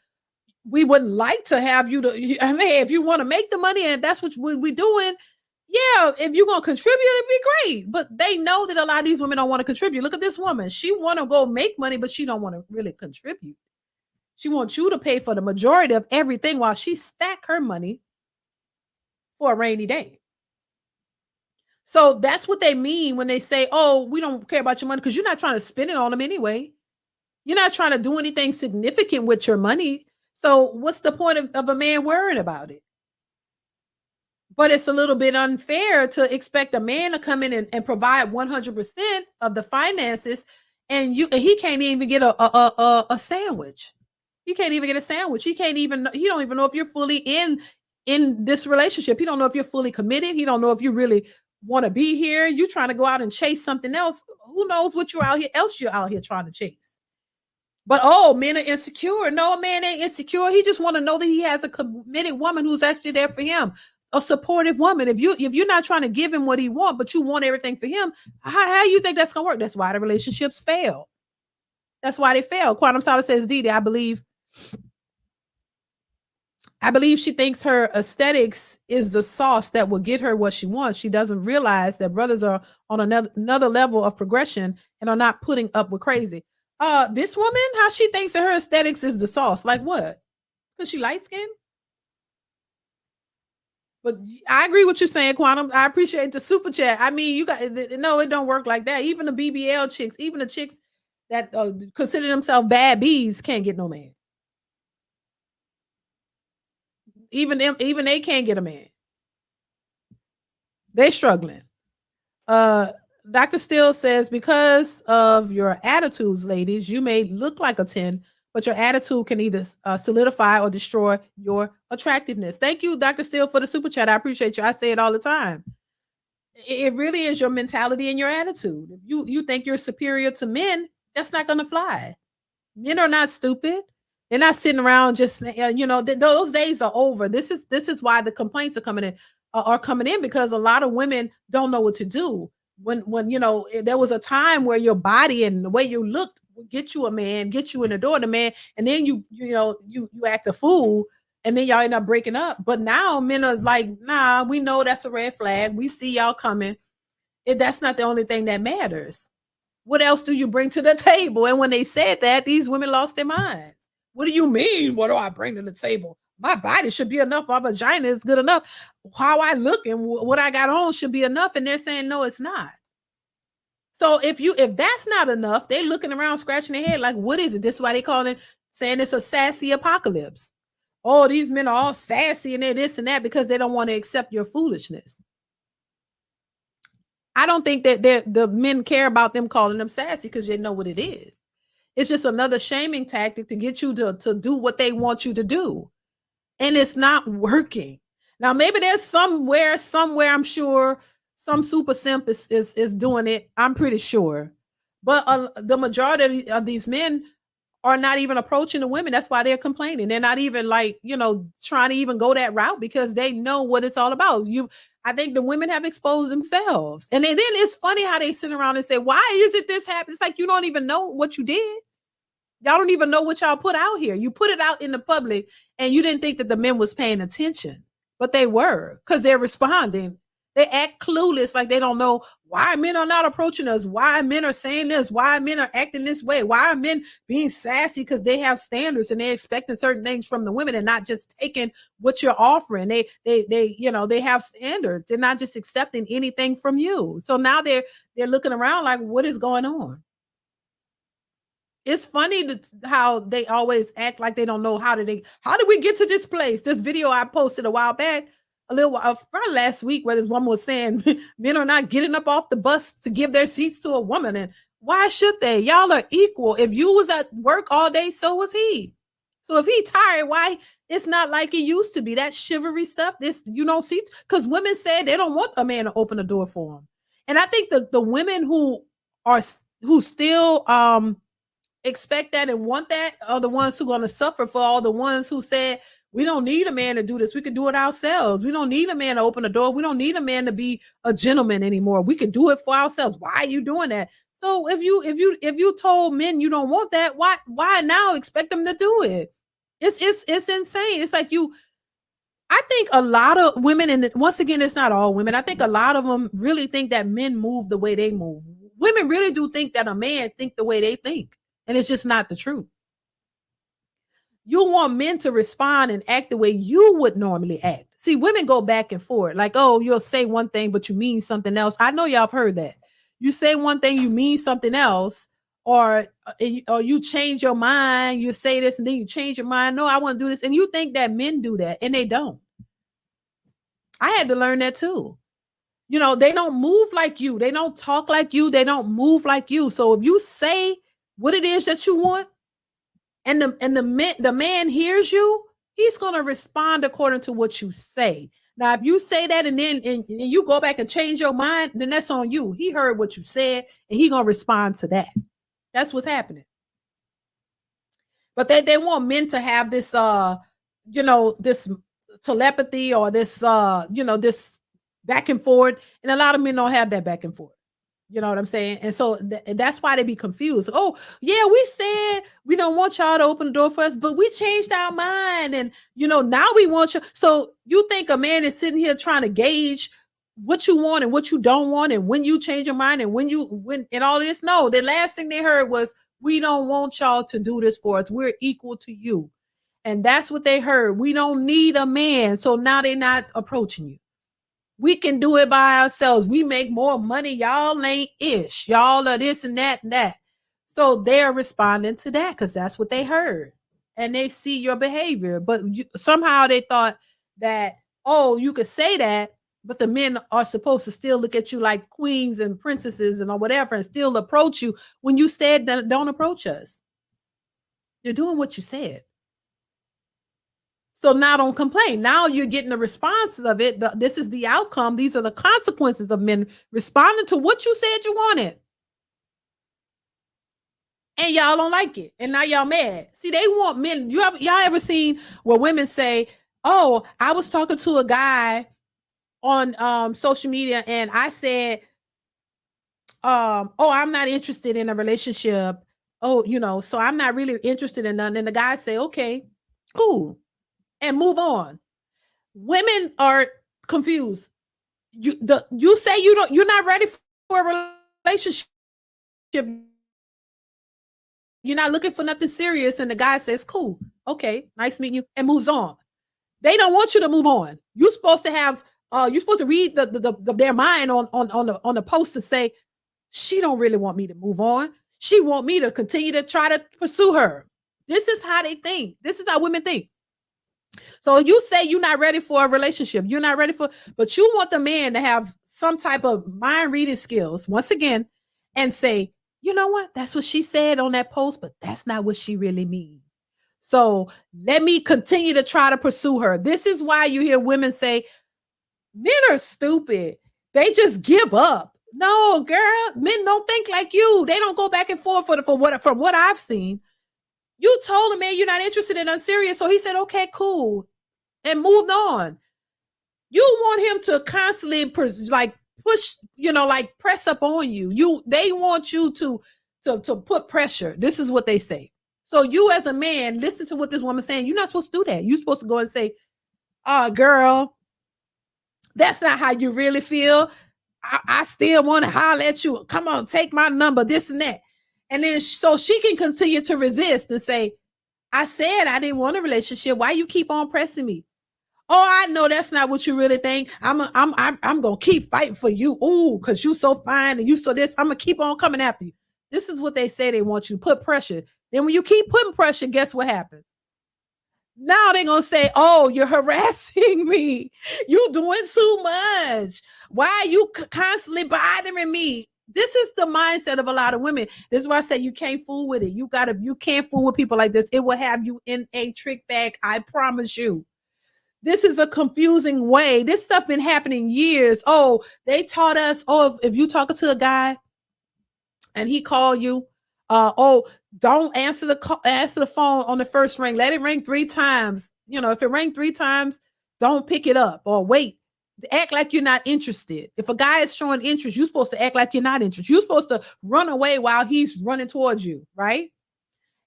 we wouldn't like to have you to, if you want to make the money and that's what we're doing, yeah, if you're going to contribute, it'd be great. But they know that a lot of these women don't want to contribute. Look at this woman. She want to go make money, but she don't want to really contribute. She wants you to pay for the majority of everything while she stack her money for a rainy day. So that's what they mean when they say, oh, we don't care about your money, because you're not trying to spend it on them anyway. You're not trying to do anything significant with your money. So what's the point of a man worrying about it? But it's a little bit unfair to expect a man to come in and provide 100% of the finances, and he can't even get a sandwich. He can't even get a sandwich. He don't even know if you're fully in this relationship. He don't know if you're fully committed. He don't know if you really want to be here. You trying to go out and chase something else. Who knows what you're out here trying to chase. But men are insecure. No, a man ain't insecure. He just want to know that he has a committed woman who's actually there for him. A supportive woman. If you're not trying to give him what he wants, but you want everything for him, how you think that's gonna work? That's why the relationships fail. That's why they fail. Quantum Solace says, DeeDee, I believe she thinks her aesthetics is the sauce that will get her what she wants. She doesn't realize that brothers are on another level of progression and are not putting up with crazy. This woman, how she thinks that her aesthetics is the sauce? Like what? Because she light skinned? But I agree with you saying, Quantum. I appreciate the super chat. I mean, it don't work like that. Even the BBL chicks, even the chicks that consider themselves bad bees can't get no man. Even they can't get a man. They're struggling. Dr. Steele says, because of your attitudes, ladies, you may look like a 10, but your attitude can either solidify or destroy your attractiveness. Thank you, Dr. Steele, for the super chat. I appreciate you. I say it all the time. It really is your mentality and your attitude. If you think you're superior to men, that's not going to fly. Men are not stupid. They're not sitting around just, those days are over. This is why the complaints are coming in because a lot of women don't know what to do. When there was a time where your body and the way you looked would get you a man, get you in the door to man, and then you act a fool, and then y'all end up breaking up. But now men are like, nah, we know that's a red flag. We see y'all coming. That's not the only thing that matters. What else do you bring to the table? And when they said that, these women lost their minds. What do you mean? What do I bring to the table? My body should be enough. My vagina is good enough. How I look and what I got on should be enough. And they're saying, no, it's not. So if that's not enough, they're looking around, scratching their head like, what is it? This is why they call it, saying it's a sassy apocalypse. Oh, these men are all sassy and they're this and that because they don't want to accept your foolishness. I don't think that the men care about them calling them sassy because they know what it is. It's just another shaming tactic to get you to do what they want you to do. And it's not working. Now, maybe there's somewhere, I'm sure some super simp is doing it. I'm pretty sure. But the majority of these men are not even approaching the women. That's why they're complaining. They're not even like, trying to even go that route because they know what it's all about. I think the women have exposed themselves. And then it's funny how they sit around and say, why is it this happened? It's like, you don't even know what you did. Y'all don't even know what y'all put out here. You put it out in the public and you didn't think that the men was paying attention, but they were because they're responding. They act clueless, like they don't know why men are not approaching us, why men are saying this, why men are acting this way, why are men being sassy because they have standards and they're expecting certain things from the women and not just taking what you're offering. They have standards. They're not just accepting anything from you. So now they're looking around like, what is going on? It's funny how they always act like they don't know how did we get to this place? This video I posted a while back, probably last week, where this woman was saying men are not getting up off the bus to give their seats to a woman. And why should they? Y'all are equal. If you was at work all day, so was he. So if he tired, why? It's not like it used to be. That chivalry stuff, you don't see, because women said they don't want a man to open the door for them. And I think the women who still expect that and want that are the ones who are going to suffer for all the ones who said, we don't need a man to do this. We can do it ourselves. We don't need a man to open the door. We don't need a man to be a gentleman anymore. We can do it for ourselves. Why are you doing that? So if you told men you don't want that, why now expect them to do it? It's insane. It's like I think a lot of women, and once again, it's not all women. I think a lot of them really think that men move the way they move. Women really do think that a man think the way they think. And it's just not the truth. You want men to respond and act the way you would normally act. See, women go back and forth. Like, oh, you'll say one thing, but you mean something else. I know y'all have heard that. You say one thing, you mean something else, or you change your mind. You say this and then you change your mind. No, I want to do this. And you think that men do that, and they don't. I had to learn that too. They don't move like you. They don't talk like you. They don't move like you. So if you say what it is that you want, and the man hears you, he's going to respond according to what you say. Now, if you say that and then and you go back and change your mind, then that's on you. He heard what you said and he's going to respond to that. That's what's happening. But they want men to have this, this telepathy or this, this back and forth. And a lot of men don't have that back and forth. You know what I'm saying? And so that's why they be confused. Oh, yeah, we said we don't want y'all to open the door for us, but we changed our mind. And, now we want you. So you think a man is sitting here trying to gauge what you want and what you don't want and when you change your mind and when and all of this? No, the last thing they heard was, we don't want y'all to do this for us. We're equal to you. And that's what they heard. We don't need a man. So now they're not approaching you. We can do it by ourselves. We make more money. Y'all ain't ish. Y'all are this and that and that. So they're responding to that because that's what they heard. And they see your behavior. But somehow they thought that, oh, you could say that, but the men are supposed to still look at you like queens and princesses and or whatever and still approach you when you said that don't approach us. You're doing what you said. So now don't complain. Now you're getting the responses of it. This is the outcome. These are the consequences of men responding to what you said you wanted. And y'all don't like it. And now y'all mad. See, they want men. Y'all ever seen where women say, oh, I was talking to a guy on social media and I said, oh, I'm not interested in a relationship. Oh, so I'm not really interested in none. And the guy say, okay, cool. And move on. Women are confused. You say you're not ready for a relationship. You're not looking for nothing serious, and the guy says, "Cool, okay, nice meeting you," and moves on. They don't want you to move on. You're supposed to have. You're supposed to read their mind on the post and say, "She don't really want me to move on. She want me to continue to try to pursue her." This is how they think. This is how women think. So you say you're not ready for a relationship. You're not ready for, but you want the man to have some type of mind reading skills once again and say, you know what? That's what she said on that post, but that's not what she really means. So let me continue to try to pursue her. This is why you hear women say, men are stupid. They just give up. No, girl, men don't think like you. They don't go back and forth from what I've seen. You told a man you're not interested in unserious, so he said, okay, cool, and moved on. You want him to constantly push, like press up on you. They want you to put pressure. This is what they say. So you as a man, listen to what this woman's saying. You're not supposed to do that. You're supposed to go and say, oh, girl, that's not how you really feel. I still want to holler at you. Come on, take my number, this and that. And then so she can continue to resist and say, I said I didn't want a relationship. Why you keep on pressing me? Oh, I know that's not what you really think. I'm gonna keep fighting for you. Ooh, because you so fine and you so this. I'm gonna keep on coming after you. This is what they say they want you to put pressure. Then when you keep putting pressure, guess what happens? Now they're gonna say, oh, you're harassing me. You doing too much. Why are you constantly bothering me? This is the mindset of a lot of women. This is why I say you can't fool with it. You can't fool with people like this. It will have you in a trick bag. I promise you. This is a confusing way. This stuff been happening years. Oh, they taught us, oh, if you talking to a guy and he call you, don't answer the phone on the first ring. Let it ring 3 times. If it rang 3 times, don't pick it up or wait. Act like you're not interested. If a guy is showing interest, you're supposed to act like you're not interested. You're supposed to run away while he's running towards you, right?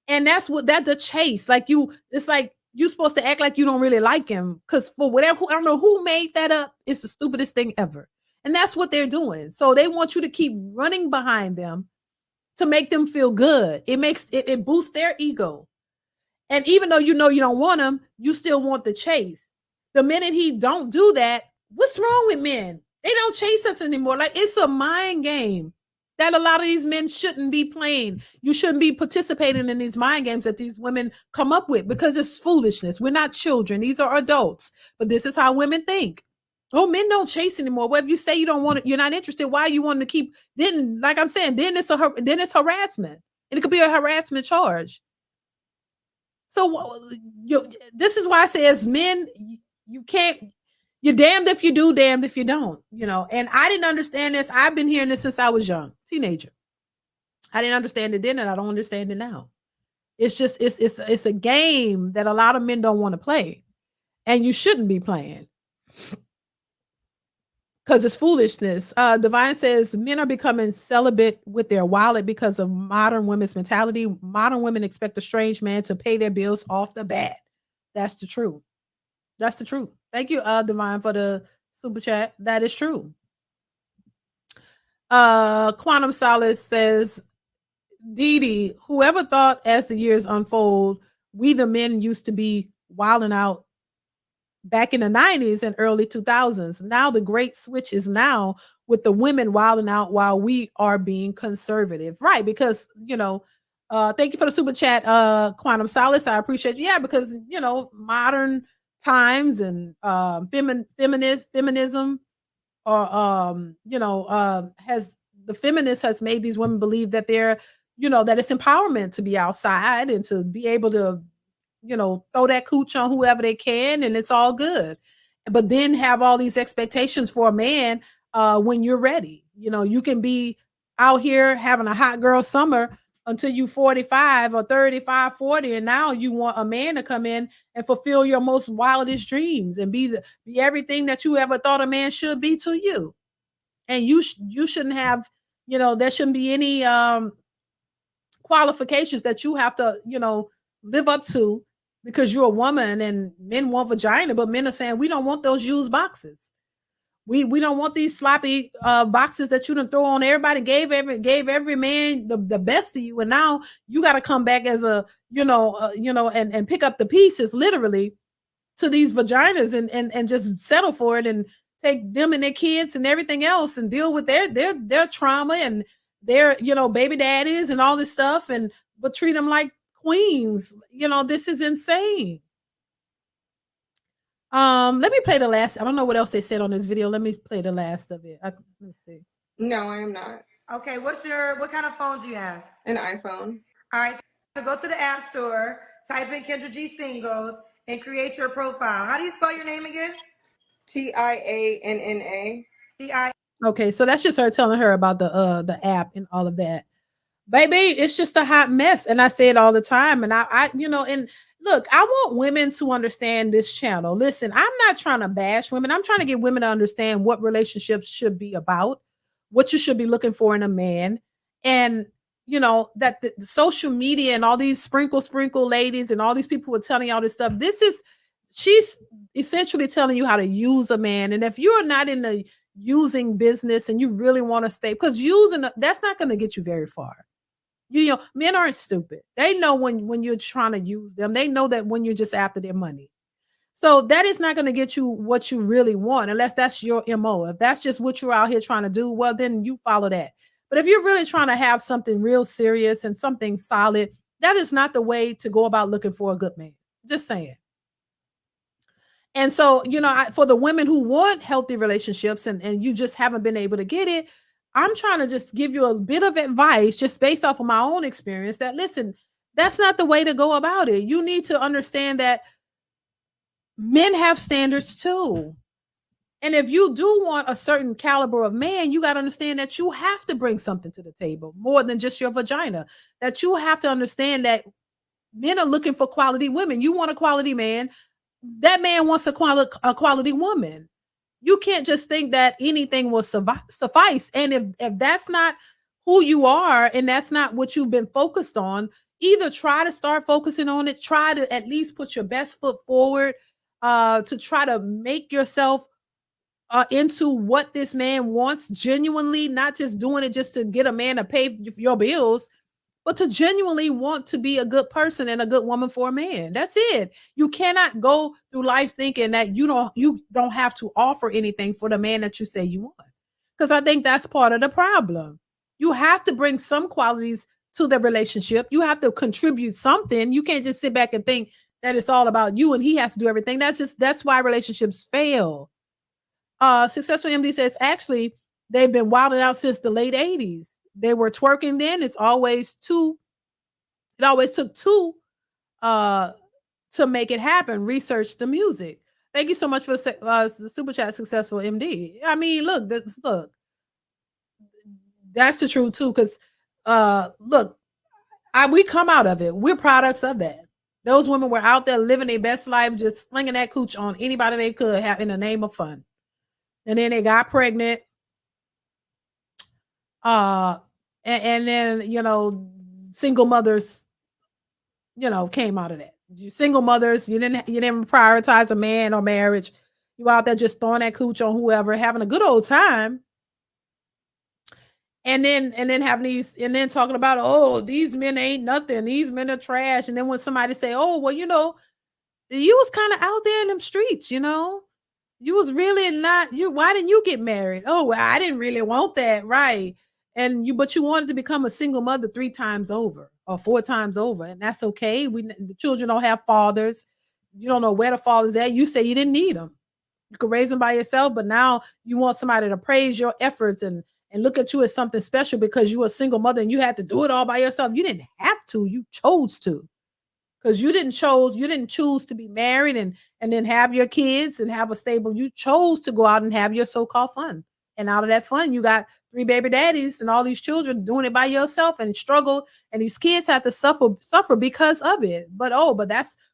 And that's the chase. It's like you're supposed to act like you don't really like him because for whatever, I don't know who made that up. It's the stupidest thing ever. And that's what they're doing. So they want you to keep running behind them to make them feel good. It boosts their ego. And even though you don't want them, you still want the chase. The minute he don't do that, what's wrong with men? They don't chase us anymore. Like, it's a mind game that a lot of these men shouldn't be playing. You shouldn't be participating in these mind games that these women come up with because it's foolishness. We're not children. These are adults. But this is how women think. Oh, men don't chase anymore. Well, if you say you don't want it, you're not interested. Why you want to keep? Then, like I'm saying, then it's harassment, and it could be a harassment charge. So this is why I say, as men, you can't. You're damned if you do, damned if you don't. And I didn't understand this. I've been hearing this since I was young, teenager. I didn't understand it then, and I don't understand it now. It's just it's a game that a lot of men don't want to play, and you shouldn't be playing. Because it's foolishness. Divine says men are becoming celibate with their wallet because of modern women's mentality. Modern women expect a strange man to pay their bills off the bat. That's the truth. That's the truth. Thank you, Divine, for the super chat. That is true. Quantum Solace says, DeeDee, whoever thought as the years unfold, we the men used to be wilding out back in the 90s and early 2000s. Now the great switch is now with the women wilding out while we are being conservative. Right, because, thank you for the super chat, Quantum Solace. I appreciate you. Yeah, because, modern times and feminism has the feminist has made these women believe that they're, that it's empowerment to be outside and to be able to throw that cooch on whoever they can, and it's all good. But then have all these expectations for a man when you're ready. You can be out here having a hot girl summer until you 45 or 35, 40, and now you want a man to come in and fulfill your most wildest dreams and be everything that you ever thought a man should be to you. And you shouldn't have, there shouldn't be any qualifications that you have to, live up to because you're a woman. And men want vagina, but men are saying we don't want those used boxes. We don't want these sloppy boxes that you done throw on everybody. Gave every man the best of you, and now you got to come back as a and pick up the pieces literally to these vaginas and just settle for it and take them and their kids and everything else and deal with their trauma and their baby daddies and all this stuff, but treat them like queens. This is insane. Let me play the last. I don't know what else they said on this video. Let me play the last of it. Let me see. No, I am not. Okay, what kind of phone do you have? An iPhone. All right, so go to the App Store, type in Kendra G Singles, and create your profile. How do you spell your name again? TIANNA. T-I. Okay, so that's just her telling her about the app and all of that. Baby, it's just a hot mess. And I say it all the time. And I and look, I want women to understand this channel. Listen, I'm not trying to bash women. I'm trying to get women to understand what relationships should be about, what you should be looking for in a man. And that the social media and all these sprinkle ladies and all these people who are telling you all this stuff. She's essentially telling you how to use a man. And if you're not in the using business and you really want to stay, because that's not going to get you very far. Men aren't stupid. They know when you're trying to use them. They know that when you're just after their money. So that is not going to get you what you really want unless that's your MO. If that's just what you're out here trying to do, well, then you follow that. But if you're really trying to have something real serious and something solid, that is not the way to go about looking for a good man. Just saying. And so, for the women who want healthy relationships and you just haven't been able to get it, I'm trying to just give you a bit of advice just based off of my own experience that, listen, that's not the way to go about it. You need to understand that men have standards too. And if you do want a certain caliber of man, you got to understand that you have to bring something to the table more than just your vagina, that you have to understand that men are looking for quality women. You want a quality man. That man wants a quality woman. You can't just think that anything will suffice. And if that's not who you are and that's not what you've been focused on, either try to start focusing on it, try to at least put your best foot forward to try to make yourself into what this man wants genuinely, not just doing it just to get a man to pay your bills, but to genuinely want to be a good person and a good woman for a man. That's it. You cannot go through life thinking that you don't have to offer anything for the man that you say you want. Because I think that's part of the problem. You have to bring some qualities to the relationship. You have to contribute something. You can't just sit back and think that it's all about you and he has to do everything. That's why relationships fail. Successful MD says actually they've been wilding out since the late 80s. They were twerking then. It always took two to make it happen. Research the music. Thank you so much for the super chat, Successful MD. I mean, look, that's the truth too. Because look, we come out of it. We're products of that. Those women were out there living their best life, just slinging that cooch on anybody they could have in the name of fun. And then they got pregnant. And then, single mothers, came out of that. Single mothers, you didn't prioritize a man or marriage. You out there just throwing that cooch on whoever, having a good old time. And then having these, and then talking about, oh, these men ain't nothing. These men are trash. And then when somebody say, oh, well, you was kind of out there in them streets, you was really not, why didn't you get married? Oh, well, I didn't really want that. Right. But you wanted to become a single mother 3 times over or 4 times over. And that's okay. The children don't have fathers. You don't know where the father's at. You say you didn't need them. You could raise them by yourself, but now you want somebody to praise your efforts and look at you as something special because you were a single mother and you had to do it all by yourself. You didn't have to, you chose to. Because you didn't choose to be married and then have your kids and have a stable. You chose to go out and have your so-called fun. And out of that fun, you got 3 baby daddies and all these children doing it by yourself and struggle. And these kids have to suffer because of it. But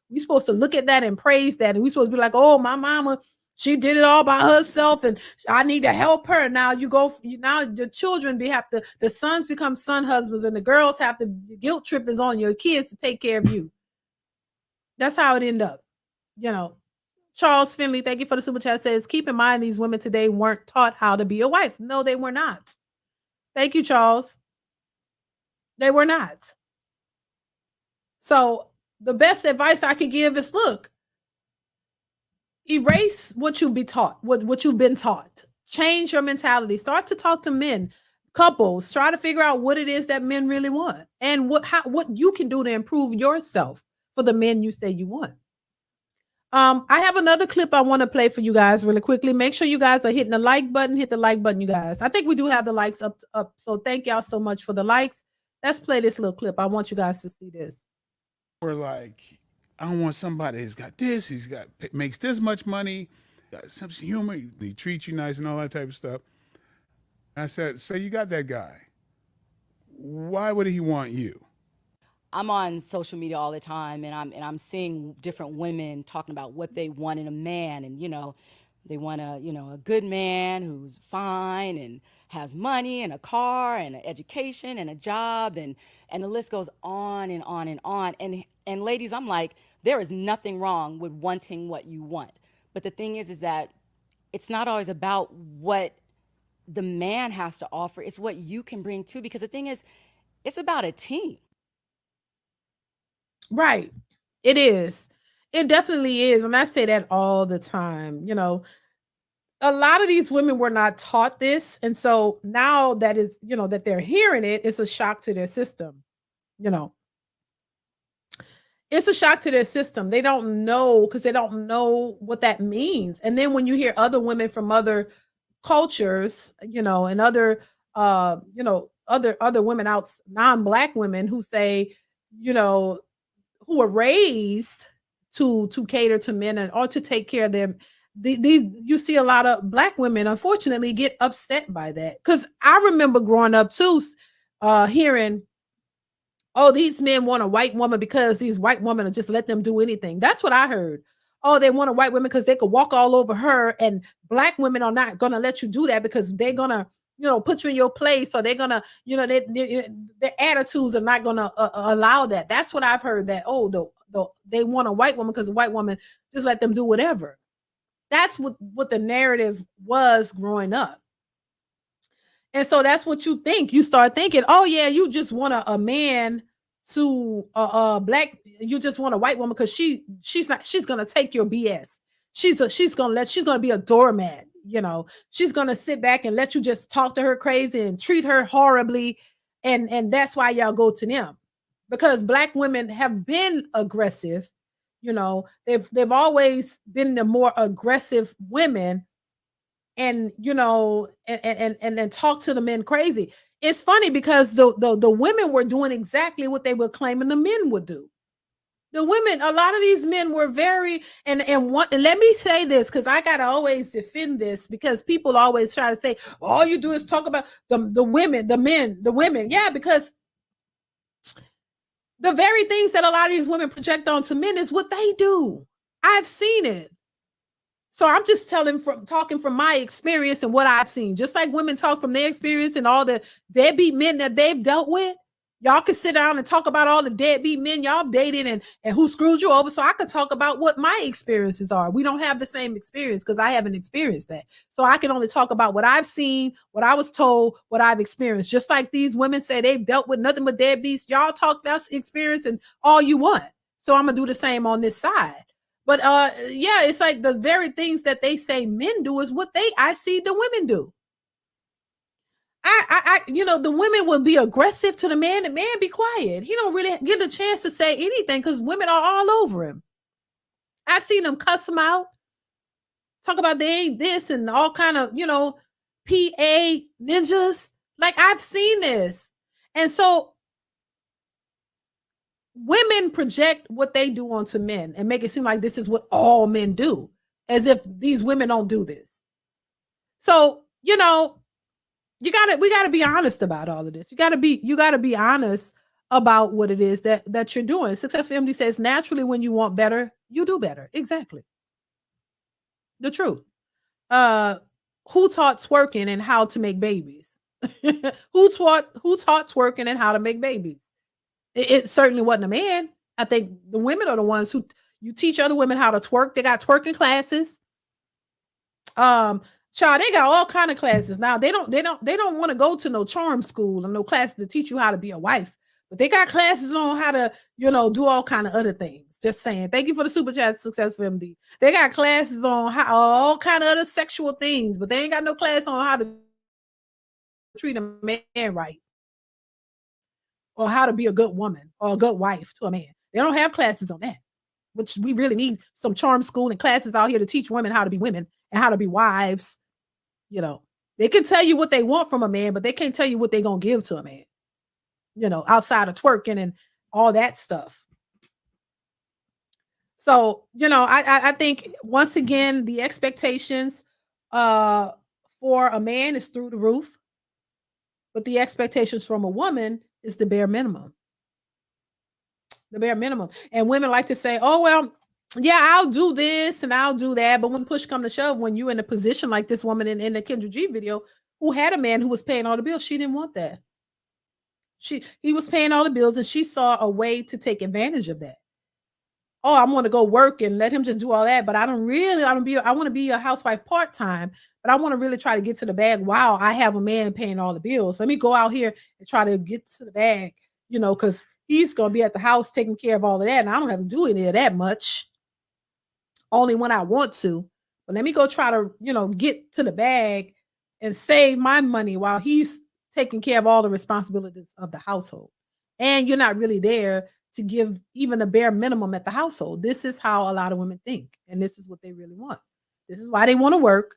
we supposed to look at that and praise that. And we supposed to be like, oh, my mama, she did it all by herself and I need to help her. Now now the children the sons become son husbands and the girls have the guilt trip is on your kids to take care of you. That's how it ended up, Charles Finley, thank you for the super chat, says, keep in mind these women today weren't taught how to be a wife. No, they were not. Thank you, Charles. They were not. So the best advice I could give is, look, erase what you've been taught, what you've been taught. Change your mentality. Start to talk to men, couples. Try to figure out what it is that men really want and what you can do to improve yourself for the men you say you want. I have another clip I want to play for you guys really quickly. Make sure you guys are hitting the like button. Hit the like button, you guys. I think we do have the likes up. So thank y'all so much for the likes. Let's play this little clip. I want you guys to see this. We're like, I don't want somebody who's got this, makes this much money, got some humor, he treats you nice and all that type of stuff. And I said, so you got that guy. Why would he want you? I'm on social media all the time, and I'm seeing different women talking about what they want in a man, and they want a good man who's fine and has money and a car and an education and a job, and the list goes on and on and on. And ladies, I'm like, there is nothing wrong with wanting what you want, but the thing is that it's not always about what the man has to offer; it's what you can bring too. Because the thing is, it's about a team. Right. It is. It definitely is. And I say that all the time. A lot of these women were not taught this. And so now that is, that they're hearing it, it's a shock to their system. It's a shock to their system. They don't know because they don't know what that means. And then when you hear other women from other cultures, and other, other women out, non-Black women who say, who are raised to cater to men or to take care of them. You see a lot of Black women, unfortunately, get upset by that. Because I remember growing up too, hearing, oh, these men want a white woman because these white women will just let them do anything. That's what I heard. Oh, they want a white woman because they could walk all over her, and Black women are not going to let you do that because they're going to, put you in your place. So they're going to, their attitudes are not going to allow that. That's what I've heard, that, oh, they want a white woman because a white woman just let them do whatever. That's what the narrative was growing up. And so that's what you think. You start thinking, oh yeah, you just want a man to Black, you just want a white woman because she's going to take your BS. She's going to be a doormat. She's going to sit back and let you just talk to her crazy and treat her horribly. And that's why y'all go to them, because Black women have been aggressive. They've always been the more aggressive women, and and talk to the men crazy. It's funny because the women were doing exactly what they were claiming the men would do. The women, a lot of these men were very, and let me say this, because I gotta always defend this, because people always try to say all you do is talk about the women, the men, the women. Yeah, because the very things that a lot of these women project onto men is what they do. I've seen it. So I'm just talking from my experience and what I've seen. Just like women talk from their experience and all the deadbeat men that they've dealt with. Y'all can sit down and talk about all the deadbeat men y'all dated and who screwed you over. So I can talk about what my experiences are. We don't have the same experience because I haven't experienced that. So I can only talk about what I've seen, what I was told, what I've experienced. Just like these women say they've dealt with nothing but deadbeats. Y'all talk that experience and all you want. So I'm going to do the same on this side. But yeah, it's like the very things that they say men do is what I see the women do. The women will be aggressive to the man, and man be quiet. He don't really get a chance to say anything because women are all over him. I've seen them cuss him out, talk about they ain't this and all kind of, PA ninjas. Like, I've seen this. And so women project what they do onto men and make it seem like this is what all men do, as if these women don't do this. So, we gotta be honest about all of this. You gotta be honest about what it is that you're doing. Successful MD says, naturally, when you want better, you do better. Exactly. The truth. Who taught twerking and how to make babies? Who taught twerking and how to make babies? It certainly wasn't a man. I think the women are the ones who you teach other women how to twerk. They got twerking classes. Child, they got all kind of classes now. They don't want to go to no charm school and no classes to teach you how to be a wife, but they got classes on how to, do all kind of other things. Just saying. Thank you for the super chat, Successful MD. They got classes on all kind of other sexual things, but they ain't got no class on how to treat a man right, or how to be a good woman or a good wife to a man. They don't have classes on that. which we really need some charm school and classes out here to teach women how to be women and how to be wives. You know, they can tell you what they want from a man, but they can't tell you what they're going to give to a man, you know, outside of twerking and all that stuff. So, you know, I think once again, the expectations for a man is through the roof, but the expectations from a woman is the bare minimum. The bare minimum. And women like to say, oh, well, yeah, I'll do this and I'll do that. But when push come to shove, when you're in a position like this woman in the Kendra G video who had a man who was paying all the bills, she didn't want that. He was paying all the bills and she saw a way to take advantage of that. Oh, I'm going to go work and let him just do all that. But I want to be a housewife part-time, but I want to really try to get to the bag while I have a man paying all the bills. Let me go out here and try to get to the bag, you know, because he's going to be at the house taking care of all of that. And I don't have to do any of that much, only when I want to. But let me go try to, you know, get to the bag and save my money while he's taking care of all the responsibilities of the household. And you're not really there to give even a bare minimum at the household. This is how a lot of women think. And this is what they really want. This is why they want to work.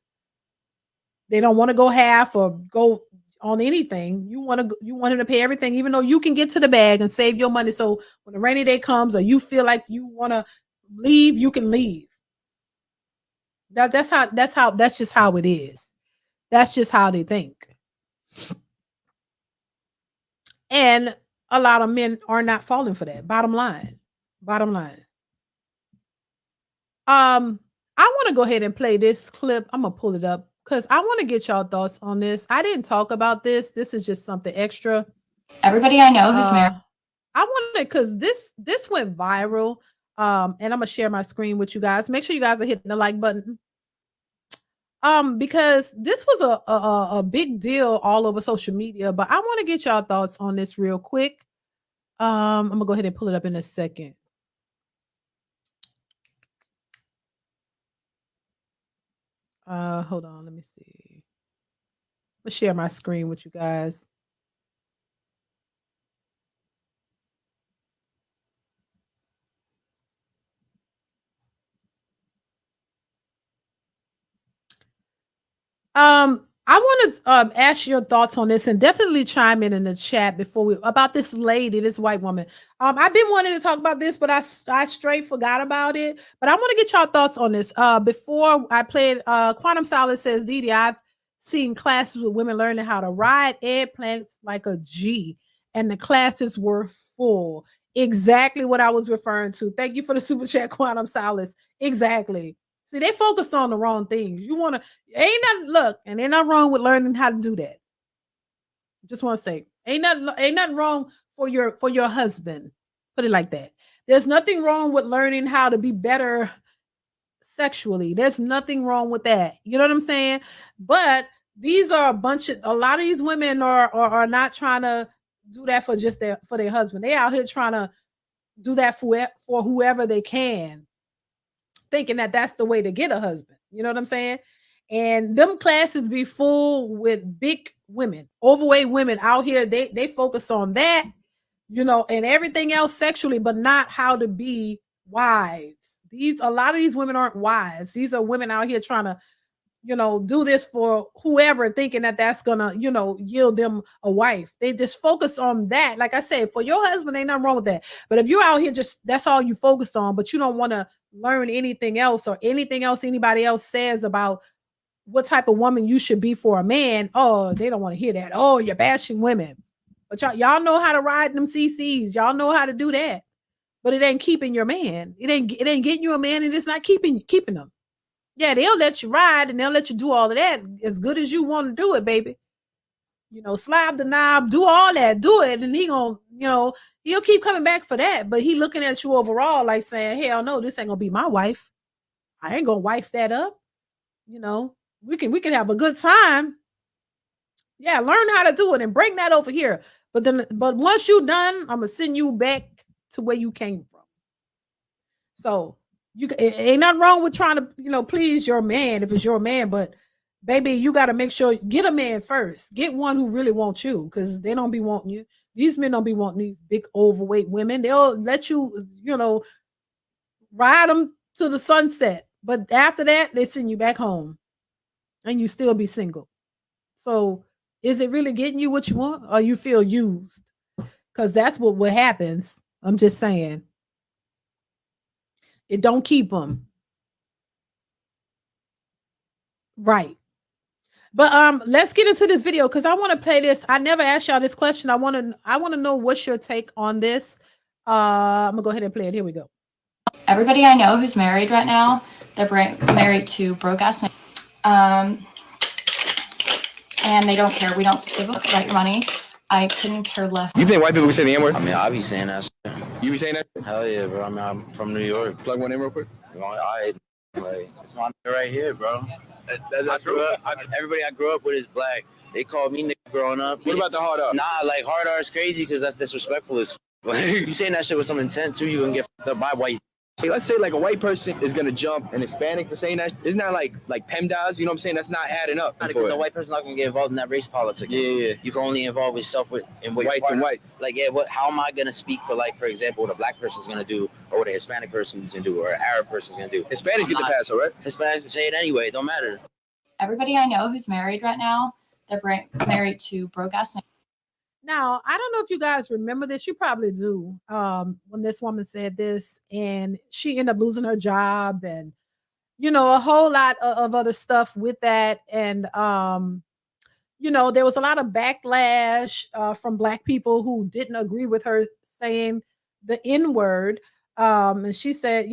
They don't want to go half or go on anything. You want him to pay everything, even though you can get to the bag and save your money. So when the rainy day comes or you feel like you want to leave, you can leave. That's just how it is. That's just how they think. And a lot of men are not falling for that. Bottom line. I want to go ahead and play this clip. I'm gonna pull it up because I want to get y'all thoughts on this. I didn't talk about this. This is just something extra. Everybody I know who's married. I wanted, because this went viral. And I'm gonna share my screen with you guys. Make sure you guys are hitting the like button. Because this was a big deal all over social media, but I want to get y'all thoughts on this real quick. I'm gonna go ahead and pull it up in a second. Hold on, let me see. Let's share my screen with you guys. I want to ask your thoughts on this and definitely chime in the chat about this lady, this white woman. I've been wanting to talk about this, but I straight forgot about it. But I want to get y'all thoughts on this. Before I played, Quantum Solace says, DeeDee, I've seen classes with women learning how to ride eggplants like a G, and the classes were full. Exactly what I was referring to. Thank you for the super chat, Quantum Solace. Exactly. See, they focused on the wrong things. Ain't nothing wrong with learning how to do that. Just want to say, ain't nothing wrong for your husband. Put it like that. There's nothing wrong with learning how to be better sexually. There's nothing wrong with that. You know what I'm saying? But these are a lot of these women are not trying to do that for just for their husband. They out here trying to do that for whoever they can, thinking that that's the way to get a husband. You know what I'm saying? And them classes be full with big women, overweight women out here. They focus on that, you know, and everything else sexually, but not how to be wives. A lot of these women aren't wives. These are women out here trying to, you know, do this for whoever, thinking that that's gonna, you know, yield them a wife. They just focus on that. Like I said, for your husband, ain't nothing wrong with that. But if you're out here that's all you focus on, but you don't want to learn anything else or anything else anybody else says about what type of woman you should be for a man, oh, they don't want to hear that. Oh, you're bashing women. But y'all know how to ride them CCs. Y'all know how to do that. But it ain't keeping your man. It ain't getting you a man, and it's not keeping them. Yeah, they'll let you ride and they'll let you do all of that as good as you want to do it, baby. You know, slap the knob, do all that, do it. And he gonna, you know, he'll keep coming back for that. But he looking at you overall like saying, hell no, this ain't gonna be my wife. I ain't gonna wife that up. You know, we can have a good time. Yeah, learn how to do it and bring that over here. But once you done, I'm gonna send you back to where you came from. So ain't nothing wrong with trying to, you know, please your man if it's your man, but baby, you got to make sure get a man first. Get one who really wants you, because they don't be wanting you. These men don't be wanting these big overweight women. They'll let you, you know, ride them to the sunset. But after that, they send you back home and you still be single. So is it really getting you what you want, or you feel used? Because that's what happens. I'm just saying. It don't keep them. Right. But let's get into this video because I want to play this. I never asked y'all this question. I want to know what's your take on this. I'm gonna go ahead and play it. Here we go. Everybody I know who's married right now, they're married to broke ass and they don't care. We don't give a fuck about your money. I couldn't care less. You think white people can say the N-word? I mean, I be saying that shit. You be saying that? Hell yeah, bro. I mean, I'm from New York. Plug one in real quick. It's my nigga right here, bro. That's true. Everybody I grew up with is black. They called me nigga growing up. What about the hard R? Nah, like hard R is crazy because that's disrespectful as you saying that shit with some intent too, you gonna get fucked up by white. Hey, let's say like a white person is gonna jump an Hispanic for saying that. Isn't that like PEMDAS? You know what I'm saying? That's not adding up. Because a white person not gonna get involved in that race politics. Yeah. You can only involve yourself with Whites and whites. Like, yeah, how am I gonna speak for, like, for example, what a black person's gonna do, or what a Hispanic person's gonna do, or an Arab person's gonna do? Hispanics get the pass, all right? Hispanics say it anyway. It don't matter. Everybody I know who's married right now, they're married to broke ass. Now, I don't know if you guys remember this. You probably do. When this woman said this, and she ended up losing her job, and a whole lot of other stuff with that. And there was a lot of backlash from Black people who didn't agree with her saying the N-word. And she said,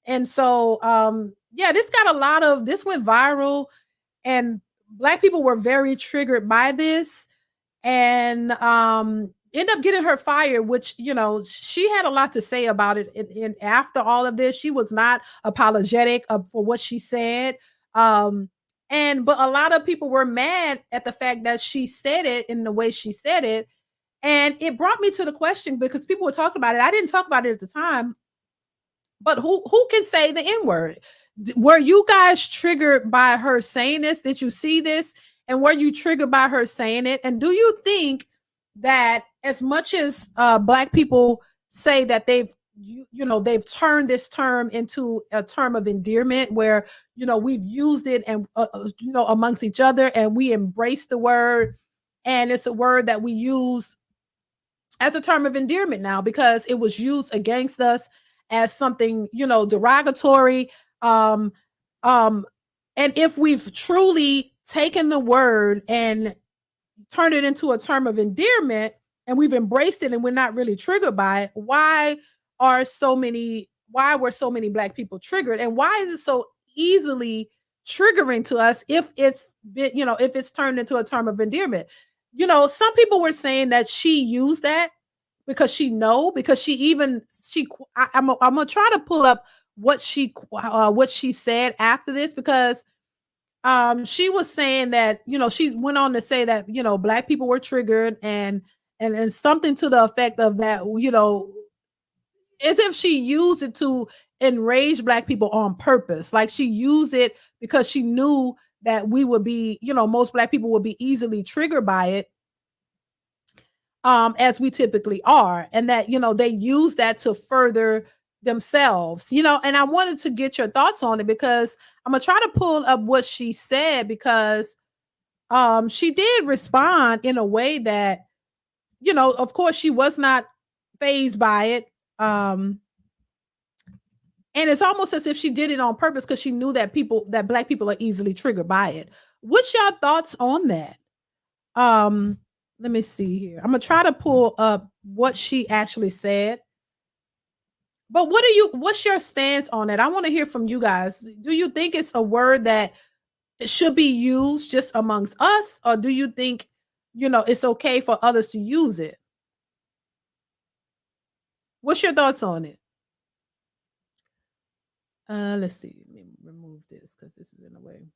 and so this got this went viral, and Black people were very triggered by this. And end up getting her fired, which she had a lot to say about it. And after all of this, she was not apologetic for what she said. But a lot of people were mad at the fact that she said it in the way she said it. And it brought me to the question, because people were talking about it. I didn't talk about it at the time, but who can say the N-word? Were you guys triggered by her saying this? Did you see this? And were you triggered by her saying it? And do you think that, as much as Black people say that they've turned this term into a term of endearment, where we've used it and amongst each other, and we embrace the word, and it's a word that we use as a term of endearment now because it was used against us as something derogatory. And if we've truly taken the word and turned it into a term of endearment, and we've embraced it, and we're not really triggered by it, why were so many Black people triggered, and why is it so easily triggering to us if it's been, if it's turned into a term of endearment? Some people were saying that she used that because I'm gonna try to pull up what she said after this, because she was saying that, she went on to say that, Black people were triggered, and something to the effect of that, as if she used it to enrage Black people on purpose. Like, she used it because she knew that we would be, most Black people would be easily triggered by it, as we typically are. And that, they use that to further themselves, and I wanted to get your thoughts on it, because I'm gonna try to pull up what she said, because she did respond in a way that, of course, she was not fazed by it. And it's almost as if she did it on purpose, because she knew that Black people are easily triggered by it. What's your thoughts on that? Let me see here. I'm gonna try to pull up what she actually said. But what's your stance on it? I want to hear from you guys. Do you think it's a word that should be used just amongst us, or do you think, it's okay for others to use it? What's your thoughts on it? Let's see. Let me remove this because this is in the way.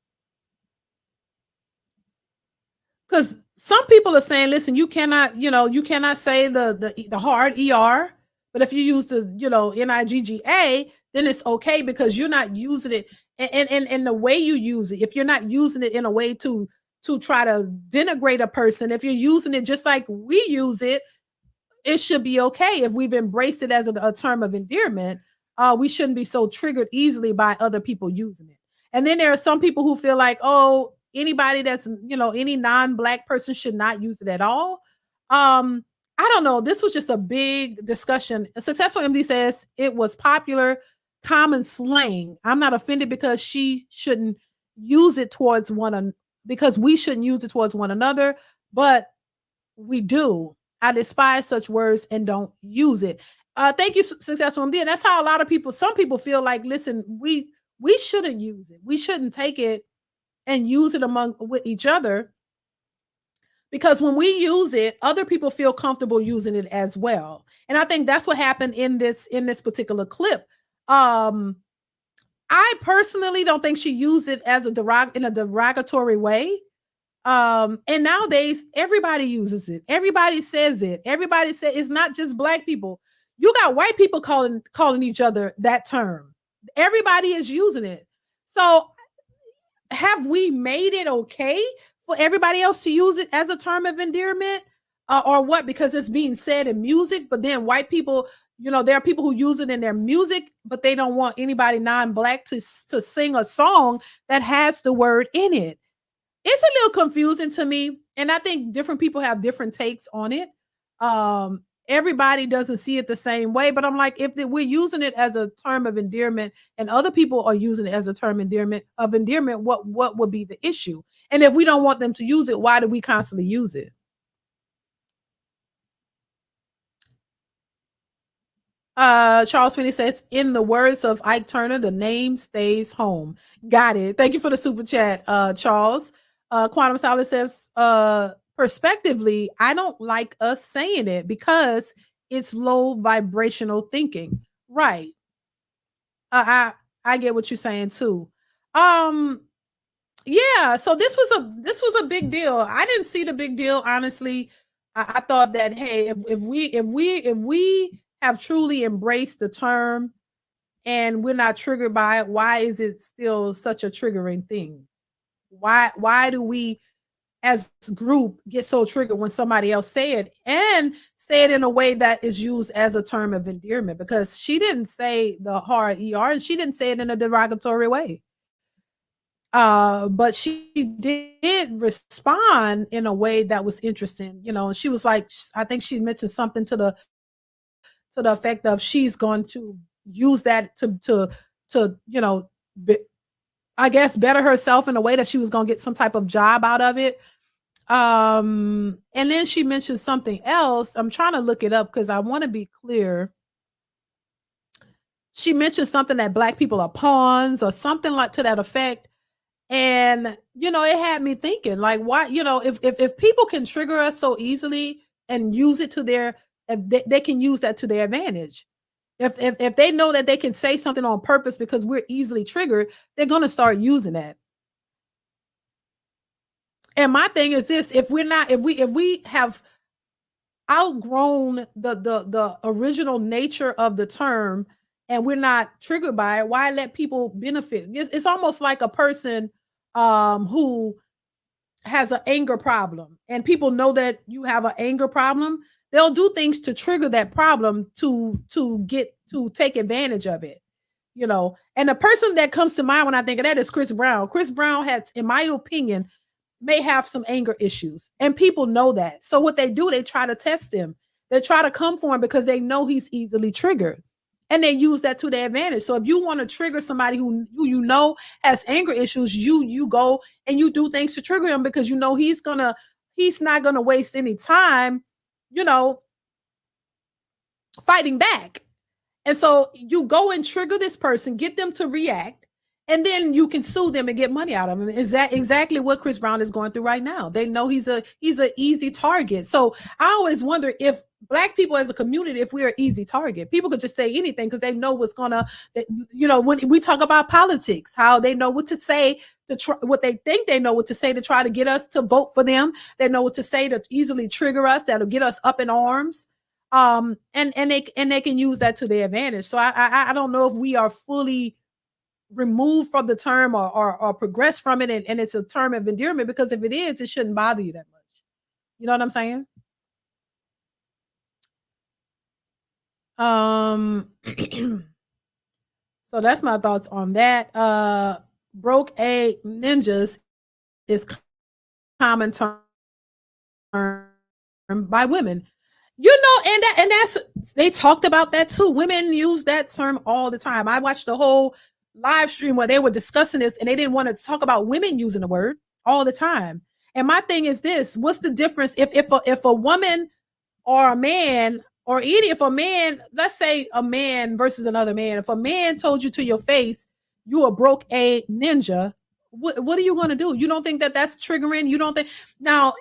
Because some people are saying, listen, you cannot say the hard ER. But if you use the, NIGGA, then it's okay, because you're not using it and the way you use it. If you're not using it in a way to try to denigrate a person, if you're using it just like we use it, it should be okay if we've embraced it as a term of endearment. we shouldn't be so triggered easily by other people using it. And then there are some people who feel like, oh, anybody that's, any non-Black person should not use it at all. I don't know. This was just a big discussion. A Successful MD says it was popular, common slang. I'm not offended because she shouldn't use it towards because we shouldn't use it towards one another, but we do. I despise such words and don't use it. Thank you, Successful MD. And that's how a lot of people, some people feel like, listen, we shouldn't use it. We shouldn't take it and use it with each other, because when we use it, other people feel comfortable using it as well. And I think that's what happened in this particular clip. I personally don't think she used it as in a derogatory way. And nowadays everybody uses it. Everybody says it. Everybody says it's not just Black people. You got white people calling each other that term. Everybody is using it. So have we made it okay for everybody else to use it as a term of endearment, or what? Because it's being said in music, but then white people, there are people who use it in their music, but they don't want anybody non-Black to sing a song that has the word in it. It's a little confusing to me, and I think different people have different takes on it. Everybody doesn't see it the same way, but I'm like, if we're using it as a term of endearment and other people are using it as a term of endearment, what would be the issue? And if we don't want them to use it, why do we constantly use it? Charles Finney says, in the words of Ike Turner, the name stays home. Got it. Thank you for the super chat, Charles. Quantum Solid says, perspectively, I don't like us saying it because it's low vibrational thinking. Right. I get what you're saying too. Yeah, so this was a big deal. I didn't see the big deal, honestly. I thought that, hey, if we have truly embraced the term and we're not triggered by it, why is it still such a triggering thing? Why do we as a group get so triggered when somebody else say it in a way that is used as a term of endearment? Because she didn't say the hard ER and she didn't say it in a derogatory way. But she did respond in a way that was interesting, and she was like, I think she mentioned something to the effect of she's going to use that to I guess better herself in a way that she was going to get some type of job out of it. And then she mentioned something else. I'm trying to look it up because I want to be clear. She mentioned something that Black people are pawns or something like to that effect. And, it had me thinking, like, why, if people can trigger us so easily and use it they can use that to their advantage. If they know that they can say something on purpose because we're easily triggered, they're going to start using that. And my thing is this: if we have outgrown the original nature of the term and we're not triggered by it, why let people benefit? It's almost like a person who has an anger problem and people know that you have an anger problem. They'll do things to trigger that problem to take advantage of it, And the person that comes to mind when I think of that is Chris Brown. Chris Brown has, in my opinion, may have some anger issues, and people know that. So what they do, they try to test him. They try to come for him because they know he's easily triggered, and they use that to their advantage. So if you want to trigger somebody who has anger issues, you go and you do things to trigger him because he's not gonna waste any time, fighting back. And so you go and trigger this person, get them to react, and then you can sue them and get money out of them. Is that exactly what Chris Brown is going through right now? They know he's an easy target. So I always wonder if Black people as a community, if we're an easy target. People could just say anything because they know what's gonna, when we talk about politics, how they know what to say what they think they know what to say to try to get us to vote for them. They know what to say to easily trigger us, that'll get us up in arms. And they can use that to their advantage. So I don't know if we are fully removed from the term or progress from it and it's a term of endearment, because if it is, it shouldn't bother you that much. You know what I'm saying? So that's my thoughts on that. Broke a ninjas is common term by women. You know, and that's they talked about that too. Women use that term all the time. I watched the whole live stream where they were discussing this and they didn't want to talk about women using the word all the time. And my thing is this, what's the difference if a woman or a man or any if a man, let's say a man versus another man, if a man told you to your face you a broke a ninja, what are you going to do? You don't think that that's triggering? You don't think now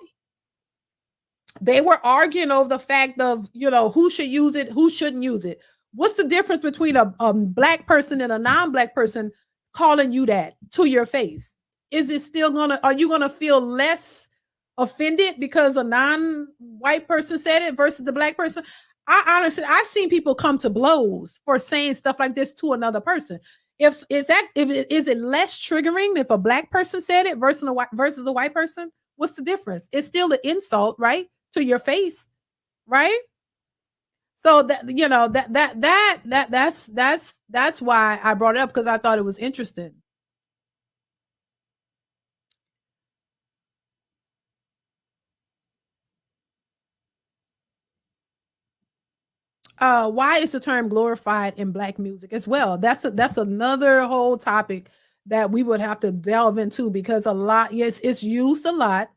they were arguing over the fact of, you know, who should use it, who shouldn't use it. What's the difference between a black person and a non-black person calling you that to your face? Is it still gonna, are you gonna feel less offended because a non-white person said it versus the black person? I honestly, I've seen people come to blows for saying stuff like this to another person. Is it less triggering if a black person said it versus a white person? What's the difference? It's still an insult, right? To your face, right? So that, you know, that's why I brought it up, because I thought it was interesting. Why is the term glorified in black music as well? That's another whole topic that we would have to delve into, because a lot, yes, it's used a lot.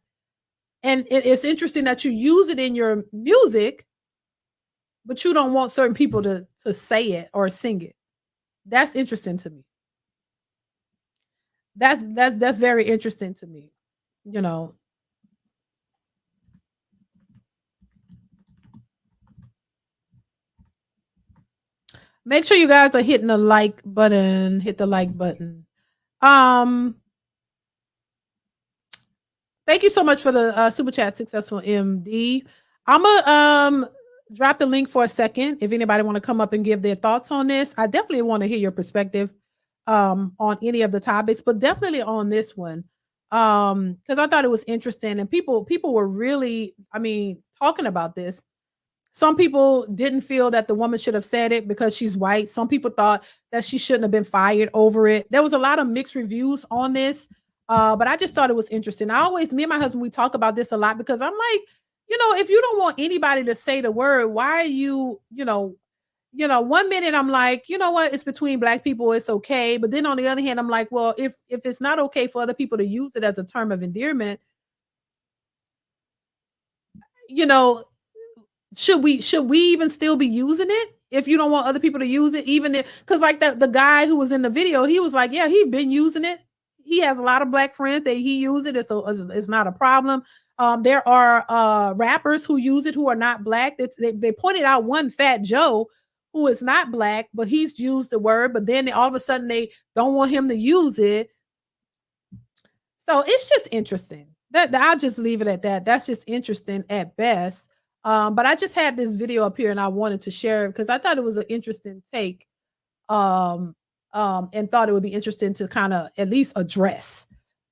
And it's interesting that you use it in your music, but you don't want certain people to say it or sing it. That's interesting to me. That's very interesting to me. You know. Make sure you guys are hitting the like button. Hit the like button. Thank you so much for the super chat, Successful MD. I'm gonna drop the link for a second. If anybody want to come up and give their thoughts on this, I definitely want to hear your perspective on any of the topics, but definitely on this one, because I thought it was interesting, and people were really, I mean, talking about this. Some people didn't feel that the woman should have said it because she's white. Some people thought that she shouldn't have been fired over it. There was a lot of mixed reviews on this, but I just thought it was interesting. Me and my husband, we talk about this a lot, because I'm like, you know, if you don't want anybody to say the word, why are you, you know, 1 minute I'm like, you know what, it's between black people, it's okay. But then on the other hand, I'm like, well, if it's not okay for other people to use it as a term of endearment, you know, should we even still be using it if you don't want other people to use it? Even if, because like the guy who was in the video, he was like, yeah, he'd been using it. He has a lot of black friends that he uses it. It's not a problem. There are rappers who use it who are not black. They pointed out one Fat Joe who is not black, but he's used the word, but then all of a sudden they don't want him to use it. So it's just interesting. That I'll just leave it at that. That's just interesting at best. But I just had this video up here and I wanted to share it because I thought it was an interesting take, and thought it would be interesting to kind of at least address.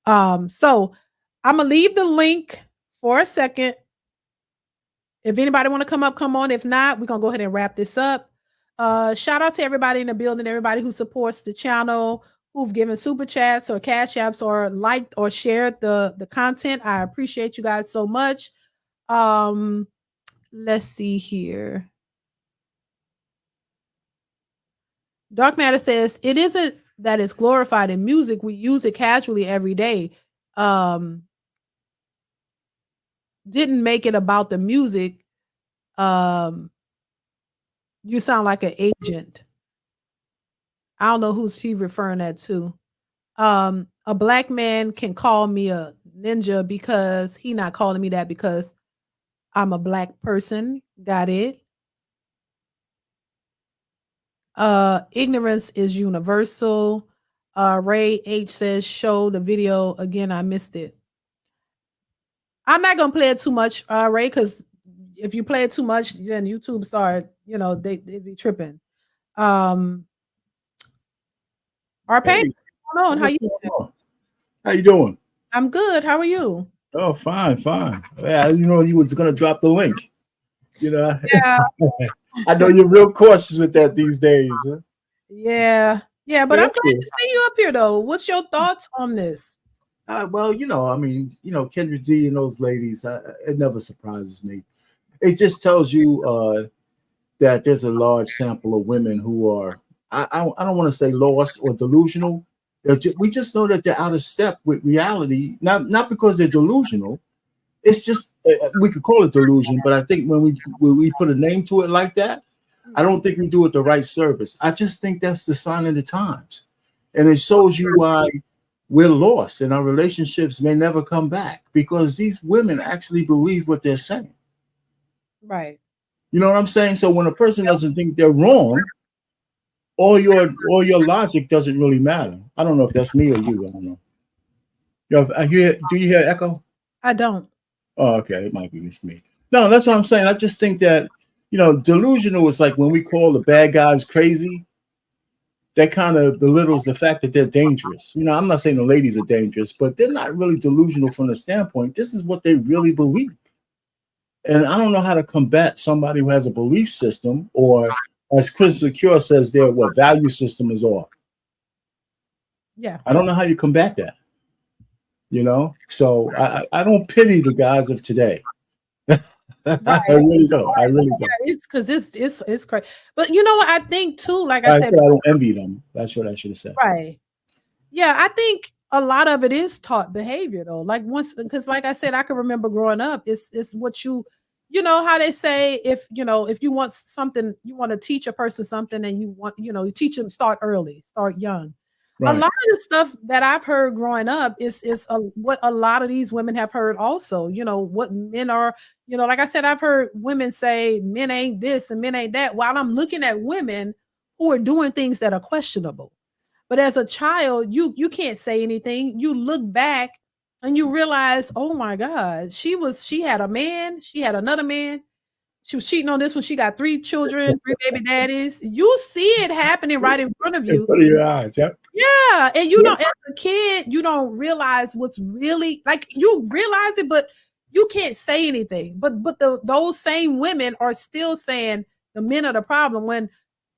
So I'm gonna leave the link for a second. If anybody want to come up, come on. If not, we're gonna go ahead and wrap this up. Shout out to everybody in the building, everybody who supports the channel, who've given super chats or cash apps or liked or shared the content. I appreciate you guys so much. Let's see here. Dark Matter says, it isn't that it's glorified in music. We use it casually every day. Didn't make it about the music. You sound like an agent. I don't know who's he referring that to. A black man can call me a ninja because he not calling me that because I'm a black person. Got it. Ignorance is universal. Ray H says, show the video again. I missed it. I'm not gonna play it too much, Ray, because if you play it too much, then YouTube start, you know, they'd be tripping. Arpane, Hey, hold on. How you doing? How you doing? I'm good. How are you? Oh, fine. Yeah, you know you was gonna drop the link. You know, Yeah. I know you're real cautious with that these days. Huh? Yeah. Yeah, but Yeah, I'm that's glad cool. to see you up here though. What's your thoughts on this? Well, I mean, Kendra G and those ladies, it never surprises me. It just tells you that there's a large sample of women who are, I don't want to say lost or delusional. We just know that they're out of step with reality, not because they're delusional. It's just we could call it delusion, but I think when we put a name to it like that, I don't think we do it the right service. I just think that's the sign of the times, and it shows you why we're lost and our relationships may never come back because these women actually believe what they're saying. Right. You know what I'm saying? So when a person doesn't think they're wrong, all your logic doesn't really matter. I don't know if that's me or you. I don't know. Do you hear echo? I don't. Oh, okay. It might be just me. No, that's what I'm saying. I just think that, delusional is like when we call the bad guys crazy, that kind of belittles the fact that they're dangerous. I'm not saying the ladies are dangerous, but they're not really delusional from the standpoint. This is what they really believe. And I don't know how to combat somebody who has a belief system, or as Chris Secure says, their value system is off. Yeah. I don't know how you combat that. So I don't pity the guys of today. Right. I really don't. I really don't. Yeah, it's because it's crazy. But you know what? I think too, like I I said, said I don't envy them. That's what I should have said. right. Yeah, I think a lot of it is taught behavior though. Like because like I said, I can remember growing up, it's what you know how they say if you want something, you want to teach a person something and you teach them, start early, start young. Right. A lot of the stuff that I've heard growing up is what a lot of these women have heard also, what men are, like I said, I've heard women say men ain't this and men ain't that, while I'm looking at women who are doing things that are questionable. But as a child, you can't say anything. You look back and you realize, oh my God, she had a man, she had another man. She was cheating on this one. She got 3 children, 3 baby daddies. You see it happening right in front of you. In front of your eyes, yep. Yeah. And you don't, as a kid, you don't realize what's really, like, you realize it, but you can't say anything. But those same women are still saying the men are the problem when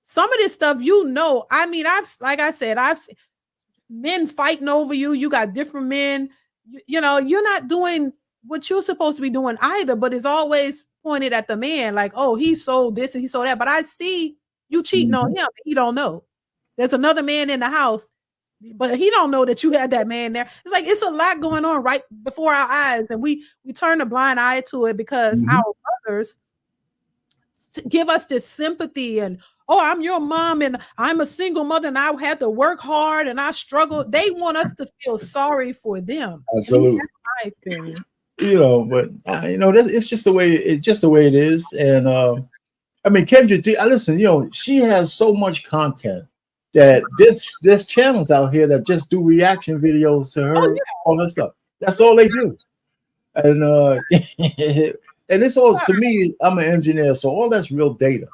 some of this stuff, I mean, I've seen men fighting over you. You got different men. You're not doing what you're supposed to be doing either, but it's always pointed at the man like, oh, he sold this and he sold that. But I see you cheating on him. He don't know. There's another man in the house, but he don't know that you had that man there. It's like, it's a lot going on right before our eyes. And we turn a blind eye to it because our mothers give us this sympathy and, oh, I'm your mom and I'm a single mother and I had to work hard and I struggled. They want us to feel sorry for them. Absolutely. That's my experience. But it's just the way it is. And I mean, Kendra G, listen, she has so much content that there's channels out here that just do reaction videos to her, all that stuff. That's all they do. And and it's all, to me, I'm an engineer, so all that's real data.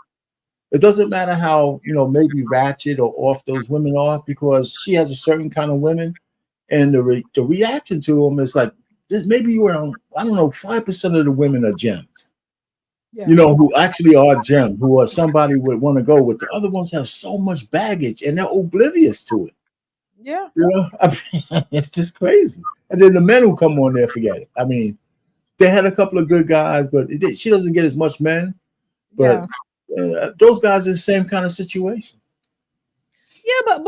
It doesn't matter how, maybe ratchet or off those women are, because she has a certain kind of women, and the reaction to them is like, maybe around, I don't know, 5% of the women are gems. Yeah. Who actually are gems, who are somebody would want to go with. The other ones have so much baggage and they're oblivious to it. Yeah. I mean, it's just crazy. And then the men who come on there, forget it. I mean, they had a couple of good guys, but she doesn't get as much men. But those guys are the same kind of situation. Yeah, but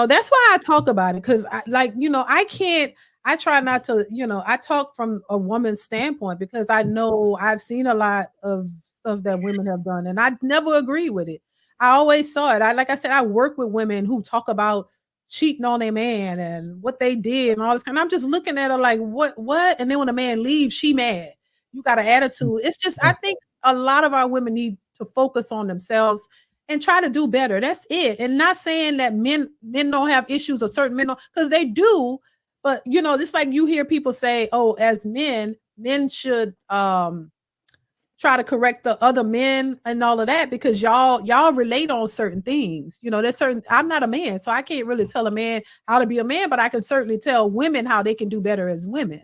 that's why I talk about it, because I try not to, I talk from a woman's standpoint because I know I've seen a lot of stuff that women have done and I never agree with it. I always saw it. Like I said, I work with women who talk about cheating on their man and what they did and all this kind. I'm just looking at her like, what? And then when a man leaves, she mad. You got an attitude. It's just, I think a lot of our women need to focus on themselves and try to do better. That's it. And not saying that men don't have issues or certain men don't, because they do. But just like you hear people say, oh, as men should try to correct the other men and all of that, because y'all relate on certain things. There's certain, I'm not a man, so I can't really tell a man how to be a man, but I can certainly tell women how they can do better as women.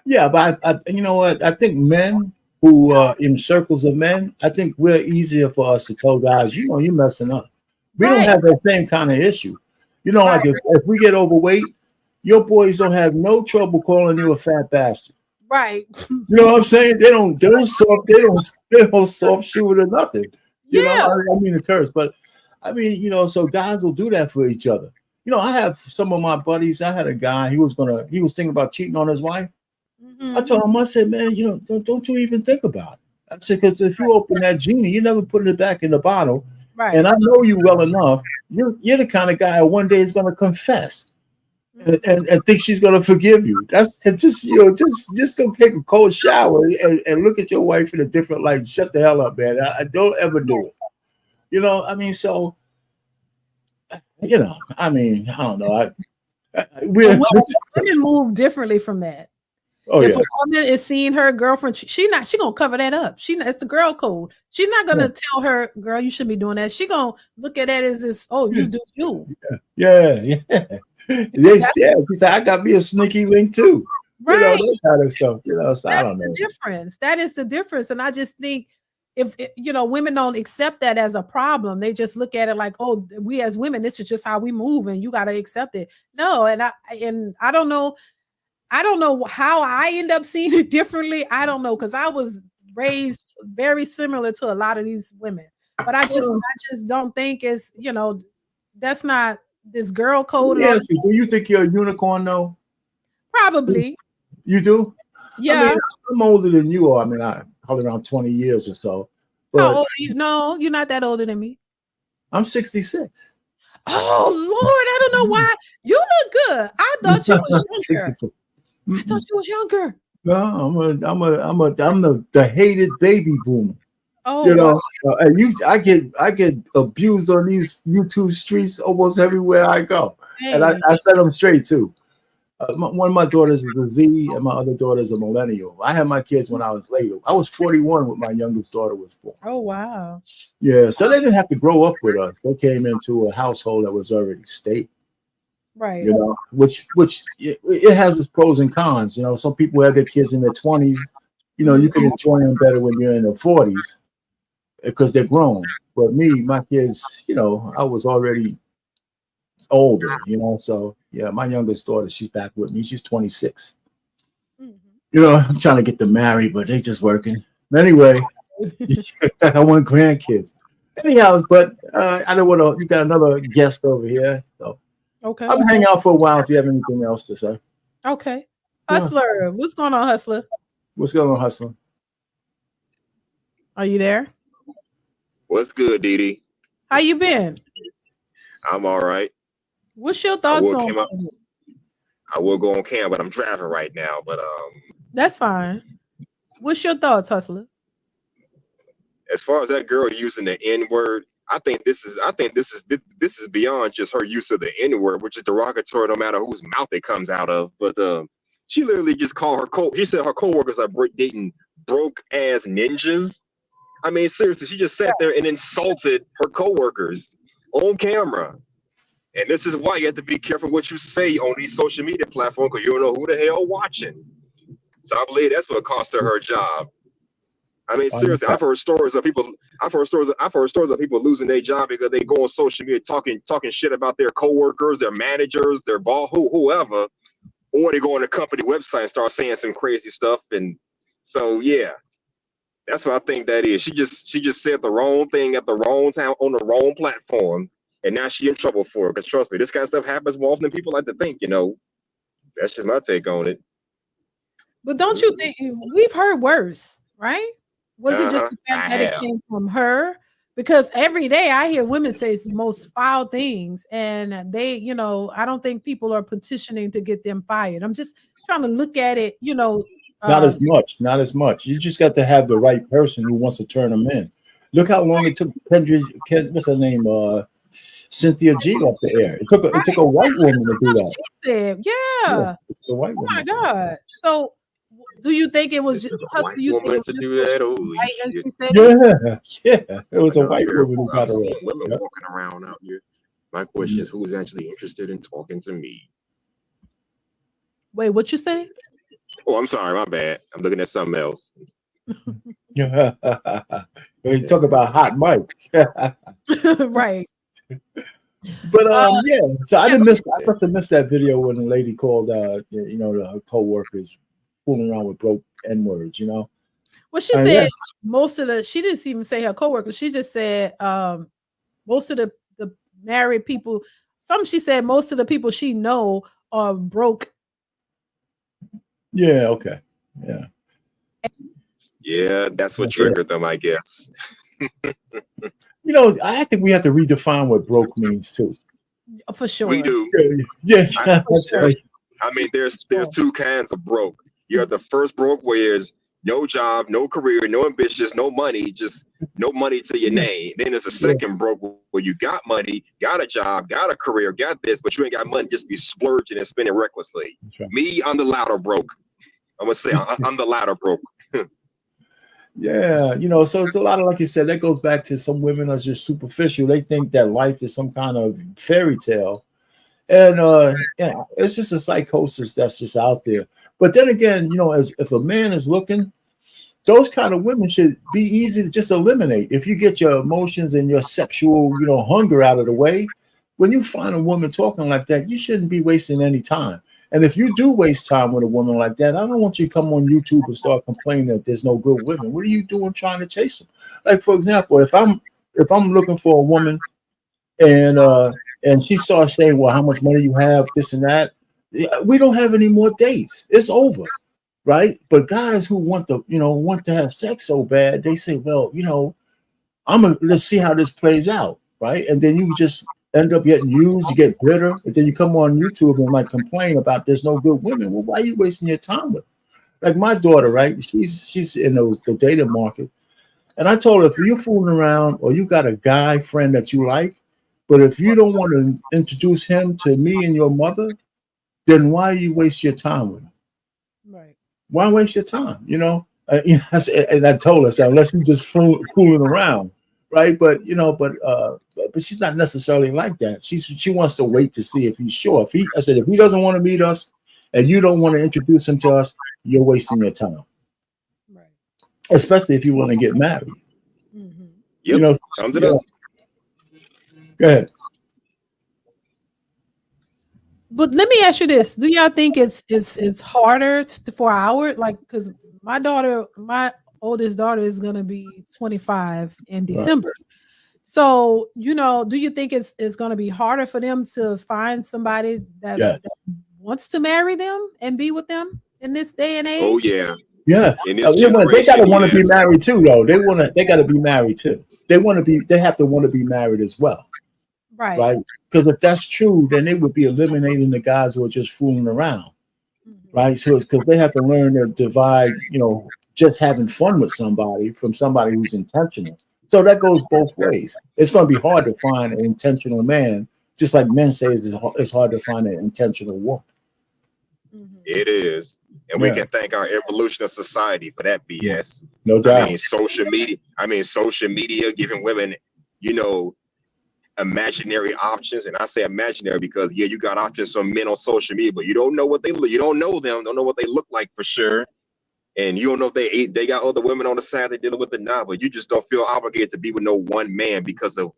Yeah, but I you know what? I think men who are in circles of men, I think we're easier for us to tell guys, you're messing up. We don't have that same kind of issue. You know, like if we get overweight, your boys don't have no trouble calling you a fat bastard. Right. You know what I'm saying? They don't soft shoe it or nothing. You know, I mean the curse, but I mean, you know, so guys will do that for each other. You know, I have some of my buddies. I had a guy, he was thinking about cheating on his wife. I told him, I said, man, you know, don't you even think about it. I said, because if you open that genie, you're never putting it back in the bottle. Right. And I know you well enough. You're the kind of guy who one day is going to confess and think she's going to forgive you. That's just, you know, just go take a cold shower and look at your wife in a different light. Shut the hell up, man. I don't ever do it. You know, I mean, so, you know, I mean, I don't know. Women move differently from that. Oh, if yeah. a woman is seeing her girlfriend, she gonna cover that up. It's the girl code. She's not gonna tell her, girl, you shouldn't be doing that. She gonna look at that as this, you do you. Yeah. She said, I got me a sneaky link too. Right. You know, that kind of stuff. You know, so I don't know. That's the difference. That is the difference. And I just think if you know, women don't accept that as a problem, they just look at it like, oh, we as women, this is just how we move, and you gotta accept it. No, and I don't know. I don't know how I end up seeing it differently. I don't know, because I was raised very similar to a lot of these women. But I just don't think it's, you know, that's not this girl code. Yes, do you think you're a unicorn though? Probably. You do? Yeah. I mean, I'm older than you are. I mean, I'm probably around 20 years or so. How old are you? No, you're not that older than me. I'm 66. Oh Lord, I don't know why. You look good. I thought you was younger. I thought you was younger. No, I'm the hated baby boomer. Oh, you know, I get abused on these YouTube streets almost everywhere I go, and I set them straight too. One of my daughters is a Z, and my other daughter is a millennial. I had my kids when I was late. I was 41 when my youngest daughter was born. Oh wow! Yeah, so they didn't have to grow up with us. They came into a household that was already stable. Right. You know, which it has its pros and cons. You know, some people have their kids in their 20s. You know, you can enjoy them better when you're in their 40s because they're grown. But me, my kids, you know, I was already older, you know. So yeah, my youngest daughter, she's back with me. She's 26. You know, I'm trying to get them married, but they just working. Anyway, I want grandkids. Anyhow, but I don't want to. You got another guest over here, so. Okay. I'm hang out for a while if you have anything else to say. Okay. Hustler. What's going on, Hustler? What's going on, Hustler? Are you there? What's good, DeeDee? How you been? I'm all right. What's your thoughts on this? I will go on cam, but I'm driving right now. But that's fine. What's your thoughts, Hustler? As far as that girl using the N-word, I think this is beyond just her use of the N-word, which is derogatory no matter whose mouth it comes out of. But she literally just called she said her coworkers are dating broke ass ninjas. I mean, seriously, she just sat there and insulted her coworkers on camera. And this is why you have to be careful what you say on these social media platforms, because you don't know who the hell watching. So I believe that's what cost her job. I mean, seriously, I've heard stories of people losing their job because they go on social media talking shit about their coworkers, their managers, their boss, whoever, or they go on the company website and start saying some crazy stuff. And so, yeah, that's what I think that is. She just said the wrong thing at the wrong time on the wrong platform, and now she in trouble for it. Because trust me, this kind of stuff happens more often than people like to think. You know, that's just my take on it. But don't you think we've heard worse, right? Was it just the fact that it came from her? Because every day I hear women say the most foul things, and they, you know, I don't think people are petitioning to get them fired. I'm just trying to look at it, you know. Not as much. You just got to have the right person who wants to turn them in. Look how long it took what's her name? Cynthia G off the air. It took a white woman to do that. She said, yeah. The white woman. Oh my God. So do you think it was just a white woman to do that? Yeah. It was a white woman who got her. Women walking around out here. My question is, who's actually interested in talking to me? Wait, what you say? Oh, I'm sorry, my bad. I'm looking at something else. You talk about hot Mike. Right. But yeah, so I must have missed that video when the lady called her co-workers fooling around with broke N-words, Well, she said most of the, she didn't even say her coworkers. She just said most of the married people, she said most of the people she know are broke. Yeah, okay. Yeah. Yeah, that's what triggered them, I guess. I think we have to redefine what broke means too. For sure. We do. Yeah. I mean, there's two kinds of broke. You have the first broke where there's no job, no career, no ambitions, no money, just no money to your name. Then there's a second broke where you got money, got a job, got a career, got this, but you ain't got money, just be splurging and spending recklessly. Right. Me, I'm the latter broke. I'm gonna say I'm the latter broke. Yeah, so it's a lot of, like you said, that goes back to some women are just superficial. They think that life is some kind of fairy tale. And it's just a psychosis that's just out there. But then again, if a man is looking, those kind of women should be easy to just eliminate. If you get your emotions and your sexual, hunger out of the way, when you find a woman talking like that, you shouldn't be wasting any time. And if you do waste time with a woman like that, I don't want you to come on YouTube and start complaining that there's no good women. What are you doing trying to chase them? Like, for example, if I'm looking for a woman and she starts saying, well, how much money you have, this and that, we don't have any more dates. It's over, right? But guys who want to have sex so bad, they say, well, let's see how this plays out, right? And then you just end up getting used, you get bitter, and then you come on YouTube and complain about there's no good women. Well, why are you wasting your time with them? Like my daughter, right? She's in the dating market. And I told her, if you're fooling around or you got a guy friend that you like, but if you don't want to introduce him to me and your mother, then why you waste your time with him? Right. Why waste your time? And I told her, so unless you just fooling around, right? But but she's not necessarily like that. She wants to wait to see if he's sure. I said, if he doesn't want to meet us and you don't want to introduce him to us, you're wasting your time. Right. Especially if you want to get married. Mm-hmm. Yep. Sums it up. Go ahead. But let me ask you this: do y'all think it's harder for our because my oldest daughter is gonna be 25 in December. Right. So do you think it's gonna be harder for them to find somebody that wants to marry them and be with them in this day and age? Oh yeah. Yeah. They gotta want to be married too, though. They gotta be married too. They have to want to be married as well. Right. Because if that's true, then they would be eliminating the guys who are just fooling around. Mm-hmm. Right. So it's because they have to learn to divide, just having fun with somebody from somebody who's intentional. So that goes both ways. It's going to be hard to find an intentional man, just like men say it's hard to find an intentional woman. Mm-hmm. It is. And we can thank our evolution of society for that BS. No doubt. Social media giving women, imaginary options. And I say imaginary because you got options from men on social media, but you don't know what you don't know them, don't know what they look like for sure. And you don't know if they got other women on the side they're dealing with or not, but you just don't feel obligated to be with no one man because of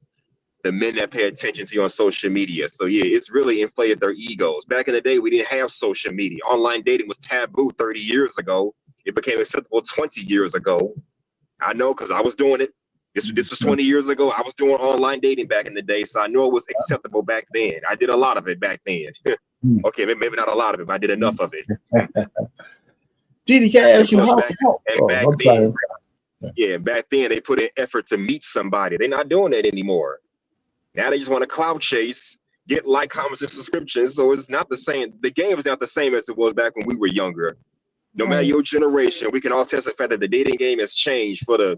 the men that pay attention to you on social media. So it's really inflated their egos. Back in the day, we didn't have social media. Online dating was taboo 30 years ago. It became acceptable 20 years ago. I know because I was doing it. This was 20 years ago. I was doing online dating back in the day, so I know it was acceptable back then. I did a lot of it back then. Okay, maybe not a lot of it, but I did enough of it. DeeDee, can I ask you back then they put in effort to meet somebody. They're not doing that anymore. Now they just want to clout chase, get like, comments, and subscriptions. So it's not the same. The game is not the same as it was back when we were younger. No matter your generation, we can all test the fact that the dating game has changed for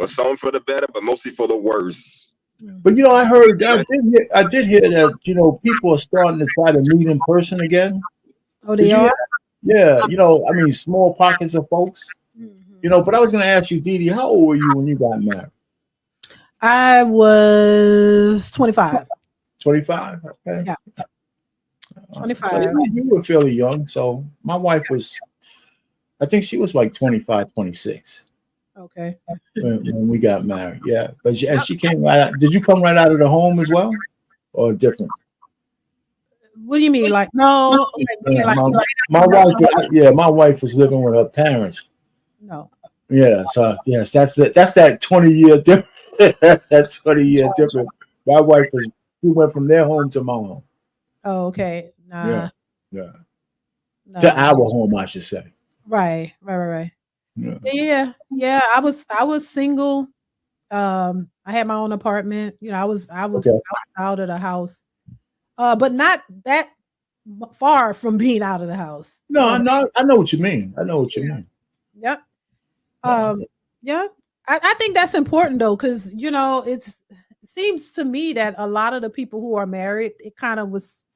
some for the better, but mostly for the worse. But I heard, I did hear that people are starting to try to meet in person again. Oh, they are. Yeah, small pockets of folks. Mm-hmm. But I was going to ask you, DeeDee, how old were you when you got married? I was 25. 25. Okay. Yeah. 25. So you were fairly young. So my wife was, I think she was like 25, 26. Okay. when we got married. Yeah, but she came right out. Did you come right out of the home as well, or different? What do you mean? Like no? Okay, My wife, yeah, my wife was living with her parents. no. Yeah, so yes, that's that 20-year difference. That 20-year difference. My wife we went from their home to my home. Oh, okay. Nah. Yeah. No. To our home, I should say. Right. Yeah. I was single. I had my own apartment. You know, I was out of the house. But not that far from being out of the house. No, I know what you mean. Yep. Yeah. I think that's important though, because you know, it seems to me that a lot of the people who are married, it kind of was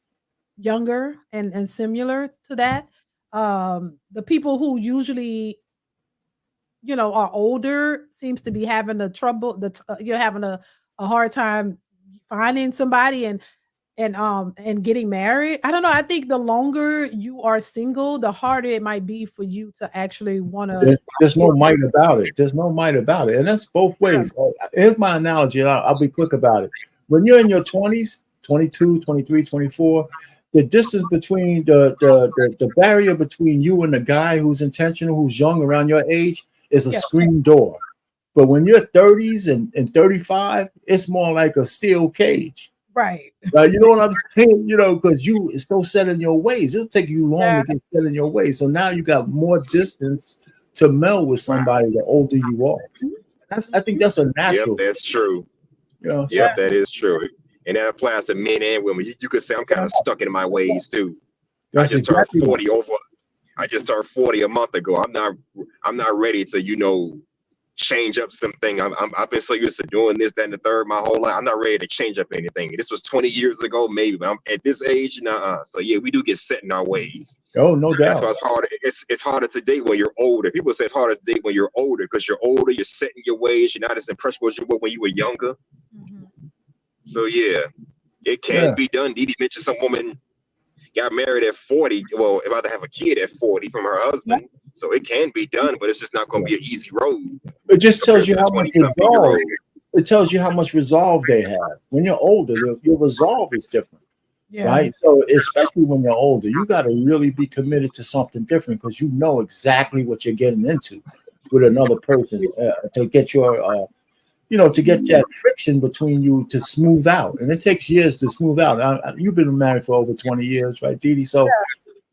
younger and similar to that. The people who usually, you know, are older seems to be having a trouble. You're having a hard time finding somebody and getting married. I don't know. I think the longer you are single, the harder it might be for you to actually want to. There's no might about it. There's no might about it. And that's both ways. Here's my analogy, and I'll be quick about it. When you're in your 20s, 22, 23, 24, the distance between the barrier between you and the guy who's intentional, who's young around your age, is a screen door. But when you're 30s and 35, it's more like a steel cage. Right. You know what I'm saying? You know, because you it's so set in your ways. It'll take you long to get set in your ways. So now you got more distance to meld with somebody the older you are. I think that's a natural. Yep, that's true. You know, yep, that is true. And that applies to men and women. You could say I'm kind of stuck in my ways too. I just turned 40 a month ago. I'm not ready to, you know, change up something. I've been so used to doing this, that, and the third my whole life. I'm not ready to change up anything. This was 20 years ago, maybe, but I'm at this age, So yeah, we do get set in our ways. Oh, no doubt. That's why it's harder. It's harder to date when you're older. People say it's harder to date when you're older because you're older, you're set in your ways, you're not as impressionable as you were when you were younger. So yeah, it can be done. DeeDee mentioned some woman got married at 40. Well, about to have a kid at 40 from her husband. So it can be done, but it's just not going to be an easy road. It just tells you how much resolve. It tells you how much resolve they have. When you're older, your resolve is different, right? So especially when you're older, you got to really be committed to something different because you know exactly what you're getting into with another person to get your, to get that friction between you to smooth out. And it takes years to smooth out. You've been married for over 20 years, right, DeeDee?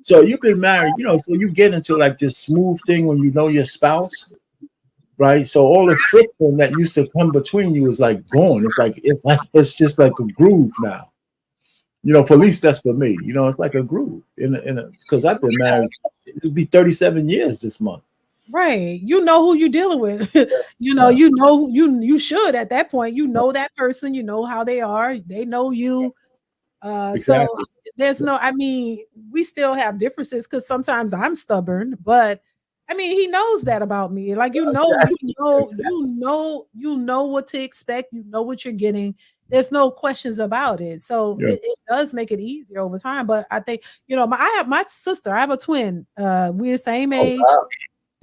So you've been married, so you get into like this smooth thing when you know your spouse, right? So all the friction that used to come between you is like gone. It's just like a groove now. For at least that's for me. It's like a groove because I've been married. It'll be 37 years this month. Right. You know who you're dealing with. You should at that point, that person, how they are, they know you. So there's we still have differences because sometimes I'm stubborn, but he knows that about me. Like, you know what to expect. You know what you're getting. There's no questions about it. So it does make it easier over time. But I think, I have my sister, I have a twin. We're the same age. Wow.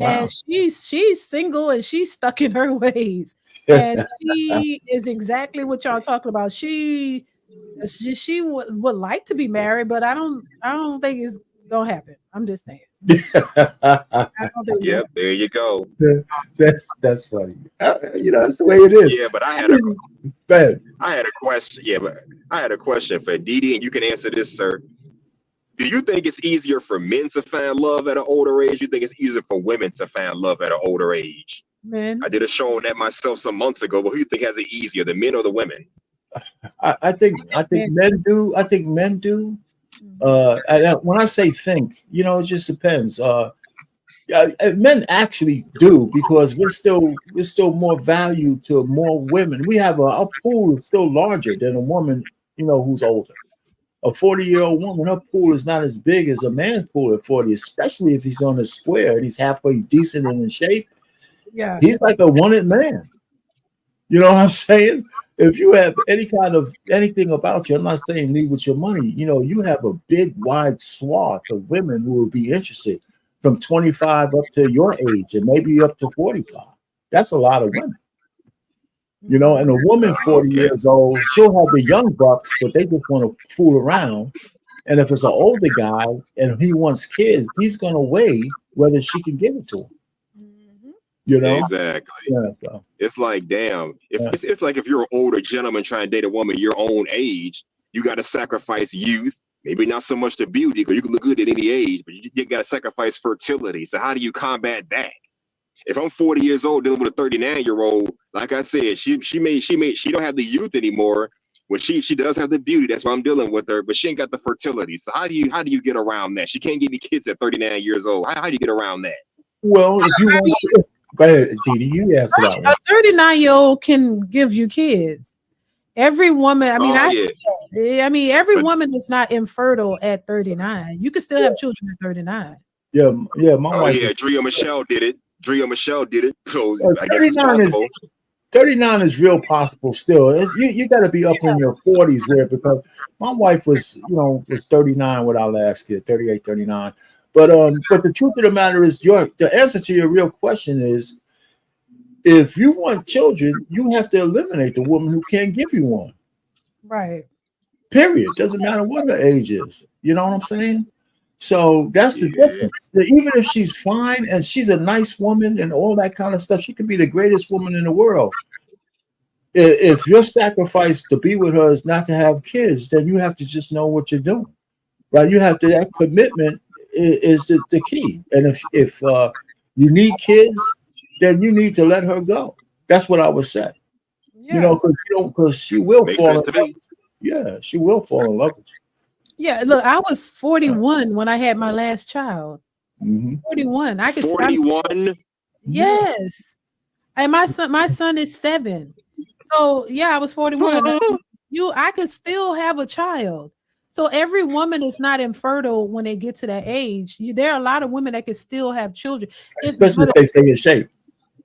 And she's single and she's stuck in her ways. And she is exactly what y'all talking about. She would like to be married, but I don't think it's gonna happen. I'm just saying. Yep, there you go. That's funny. That's the way it is. Yeah, but I had a question. Yeah, but I had a question for DeeDee, and you can answer this, sir. Do you think it's easier for men to find love at an older age? You think it's easier for women to find love at an older age? Men. I did a show on that myself some months ago, but who do you think has it easier, the men or the women? I think men do. I think men do. When I say think, it just depends. Men actually do because we're still more value to more women. We have our pool is still larger than a woman, who's older. A 40-year-old woman, her pool is not as big as a man's pool at 40, especially if he's on a square and he's halfway decent and in shape. Yeah, he's like a wanted man. You know what I'm saying? If you have any kind of anything about you, I'm not saying leave with your money. You have a big, wide swath of women who will be interested from 25 up to your age and maybe up to 45. That's a lot of women. You know, and a woman 40 Okay. years old, she'll have the young bucks, but they just want to fool around. And if it's an older guy and he wants kids, he's going to weigh whether she can give it to him. You know? Exactly. Yeah, so, It's like, damn. If Yeah. it's like if you're an older gentleman trying to date a woman your own age, you got to sacrifice youth. Maybe not so much the beauty, because you can look good at any age, but you got to sacrifice fertility. So how do you combat that? If I'm 40 years old dealing with a 39-year-old, like I said, she don't have the youth anymore. Well, she does have the beauty. That's why I'm dealing with her, but she ain't got the fertility. So how do you get around that? She can't get any kids at 39 years old. How do you get around that? well, if you want to, go ahead, DeeDee, you answer that one. A 39-year-old can give you kids. Every woman, I mean, every woman is not infertile at 39. You can still have children at 39. Yeah, my wife. Yeah, Drea Michelle did it. So I guess it's 39 possible. 39 is real possible still. You got to be up in your 40s where, because my wife was 39 with our last kid, 38, 39. But the truth of the matter is, the answer to your real question is, if you want children, you have to eliminate the woman who can't give you one. Right. Period. Doesn't matter what her age is. You know what I'm saying? So that's the difference. Even if she's fine and she's a nice woman and all that kind of stuff, she could be the greatest woman in the world. If your sacrifice to be with her is not to have kids, then you have to just know what you're doing. Right? You have to, that commitment is the key. And if you need kids, then you need to let her go. That's what I would say. Yeah. You know, because she will Makes fall sense in to love. me. Yeah, she will fall in love with you. Yeah, look, I was 41 when I had my last child. Mm-hmm. 41. I could 41. Yes. And my son is 7. So yeah, I was 41. I could still have a child. So every woman is not infertile when they get to that age. There are a lot of women that can still have children, Especially if they stay in shape.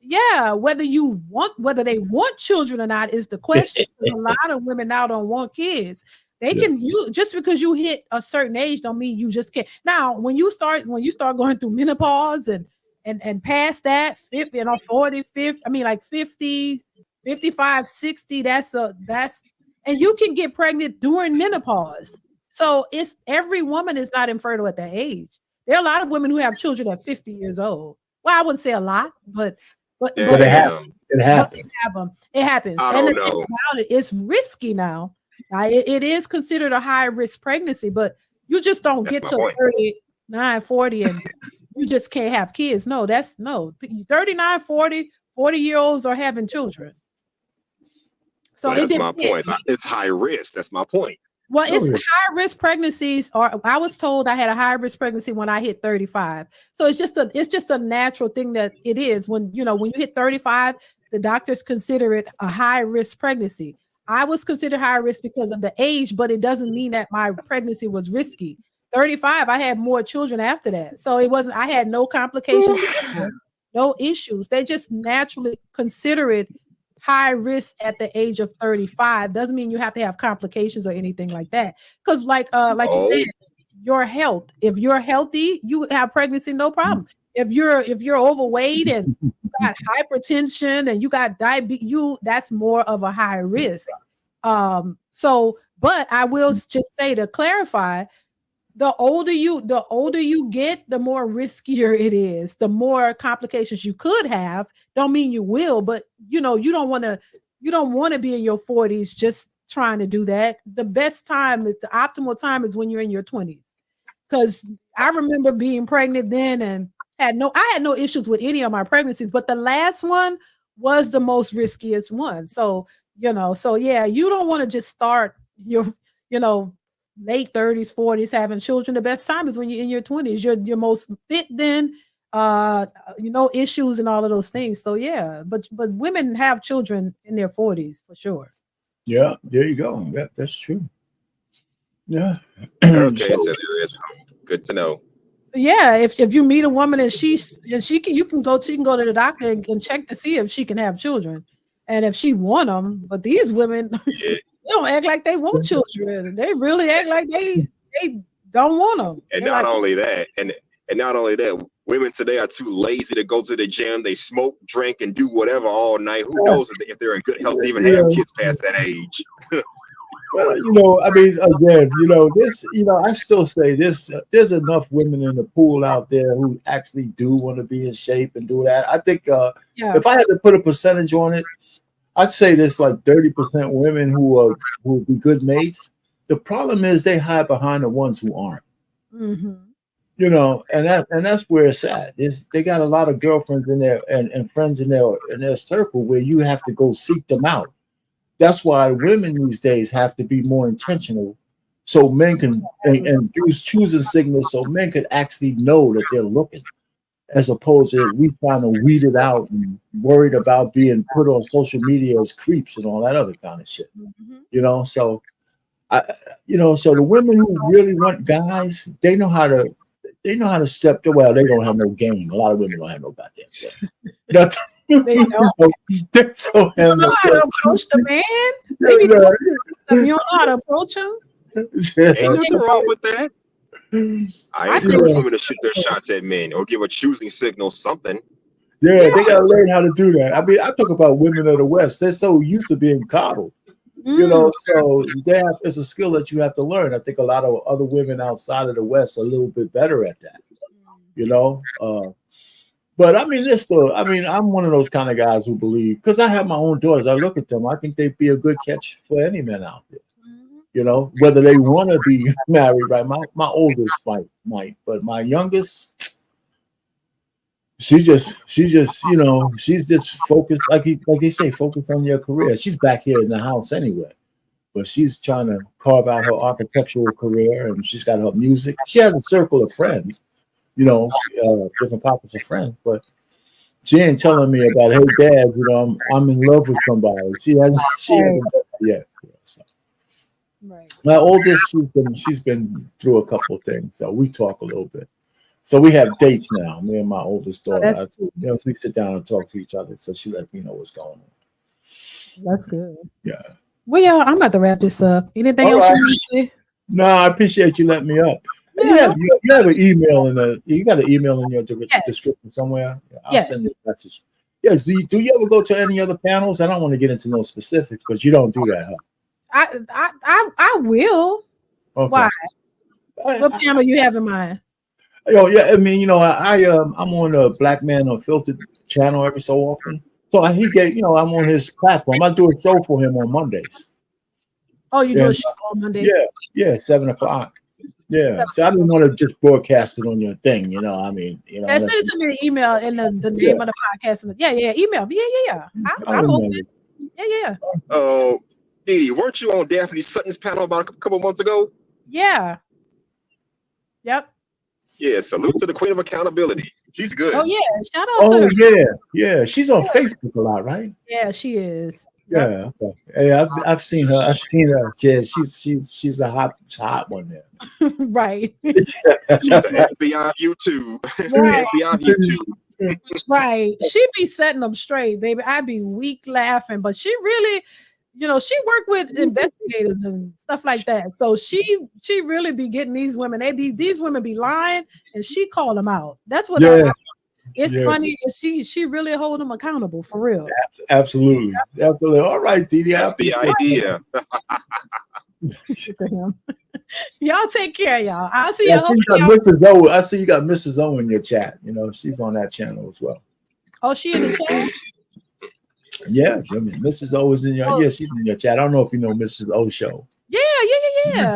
Yeah, whether they want children or not is the question. A lot of women now don't want kids. They can, just because you hit a certain age don't mean you just can't. Now, when you start going through menopause and past that, 50, 40, 50, I mean like 50, 55, 60, that's and you can get pregnant during menopause. So every woman is not infertile at that age. There are a lot of women who have children at 50 years old. Well, I wouldn't say a lot, but it happens. It happens. I And don't the thing know. about it, it's risky now. It is considered a high risk pregnancy, but you just don't That's get my to point. 39, 40 and you just can't have kids. No, 39, 40-year-olds are having children. So Well, that's my point. It's high risk. That's my point. Well, it's high risk pregnancies, or I was told I had a high risk pregnancy when I hit 35. So it's just a natural thing that it is when you hit 35, the doctors consider it a high risk pregnancy. I was considered high risk because of the age, but it doesn't mean that my pregnancy was risky. 35, I had more children after that. So I had no complications, no issues. They just naturally consider it high risk at the age of 35. Doesn't mean you have to have complications or anything like that. Because like you said, your health. If you're healthy, you have pregnancy, no problem. If you're overweight and you got hypertension and you got diabetes, that's more of a high risk. But I will just say, to clarify, the older you get, the more riskier it is. The more complications you could have. Don't mean you will, but you don't want to be in your 40s just trying to do that. The optimal time is when you're in your 20s. Because I remember being pregnant then and I had no issues with any of my pregnancies, but the last one was the most riskiest one. So you don't want to just start your late 30s, 40s having children. The best time is when you're in your 20s. You're most fit then, issues and all of those things. So yeah, but women have children in their 40s for sure. Yeah, there you go. That's true. Yeah. Okay, so there is good to know. Yeah, if you you can go to the doctor and check to see if she can have children, and if she want them. But these women, they don't act like they want children. They really act like they don't want them. And not only that, Women today are too lazy to go to the gym. They smoke, drink, and do whatever all night. Who knows if they're in good health to even have kids past that age? Well, I mean, again, this, I still say this. There's enough women in the pool out there who actually do want to be in shape and do that. I think if I had to put a percentage on it, I'd say there's like 30% women who would be good mates. The problem is they hide behind the ones who aren't. Mm-hmm. And that's where it's at. They got a lot of girlfriends in there and friends in their circle where you have to go seek them out. That's why women these days have to be more intentional, so men can and use choosing signals, so men can actually know that they're looking, as opposed to we trying to weed it out and worried about being put on social media as creeps and all that other kind of shit. Mm-hmm. So so the women who really want guys, they know how to step to. Well, they don't have no game. A lot of women don't have no goddamn game. They don't know how to approach the man. Maybe you don't know how to approach him. Ain't nothing wrong with that. I encourage women to shoot their shots at men or give a choosing signal, something. Yeah, they gotta learn how to do that. I mean, I talk about women of the West. They're so used to being coddled. So it's a skill that you have to learn. I think a lot of other women outside of the West are a little bit better at that. But I mean, I'm one of those kind of guys who believe, because I have my own daughters. I look at them. I think they'd be a good catch for any man out there. Whether they want to be married, right? My oldest might, but my youngest, she's just focused, like they say, focus on your career. She's back here in the house anyway, but she's trying to carve out her architectural career, and she's got her music. She has a circle of friends. Different pockets of friends, but she ain't telling me about, hey, Dad, I'm in love with somebody. She hasn't yet. So. Right. My oldest, she's been through a couple of things, so we talk a little bit. So we have dates now, me and my oldest daughter. So we sit down and talk to each other. So she lets me know what's going on. That's good. Yeah. Well, yeah, I'm about to wrap this up. Anything else you want to say? No, I appreciate you letting me up. Yeah. You have an email you got an email in your description somewhere. I'll send you a message. Yes. Do you ever go to any other panels? I don't want to get into no specifics, but you don't do that, huh? I will. Okay. Why? What panel you have in mind? Oh yeah, I mean, I'm on a Black Man Unfiltered channel every so often. So he gave, I'm on his platform. I do a show for him on Mondays. Oh, you do a show on Mondays? Yeah, 7:00. Yeah, so I didn't want to just broadcast it on your thing, send it to me an email and the name of the podcast. Email. Yeah. I'm open. Yeah. Oh, DeeDee, weren't you on Daphne Sutton's panel about a couple months ago? Yeah. Yep. Yeah, salute to the Queen of Accountability. She's good. Oh yeah, shout out to her. Yeah. She's on Facebook a lot, right? Yeah, she is. Yeah, okay. Hey, I've seen her. Yeah, she's a hot one there. Right. She's an FBI YouTube. Right. FBI YouTube. Right. She be setting them straight, baby. I'd be weak laughing, but she really, she worked with investigators and stuff like that. So she really be getting these women. These women be lying, and she call them out. That's what. It's funny. She really hold them accountable for real. Absolutely. All right, DeeDee. That's the idea. Y'all take care, y'all. I'll see you. I see you got Mrs. O in your chat. She's on that channel as well. Oh, she in the chat? Yeah, Mrs. O is in your. Yeah, she's in your chat. I don't know if you know Mrs. O show. Yeah.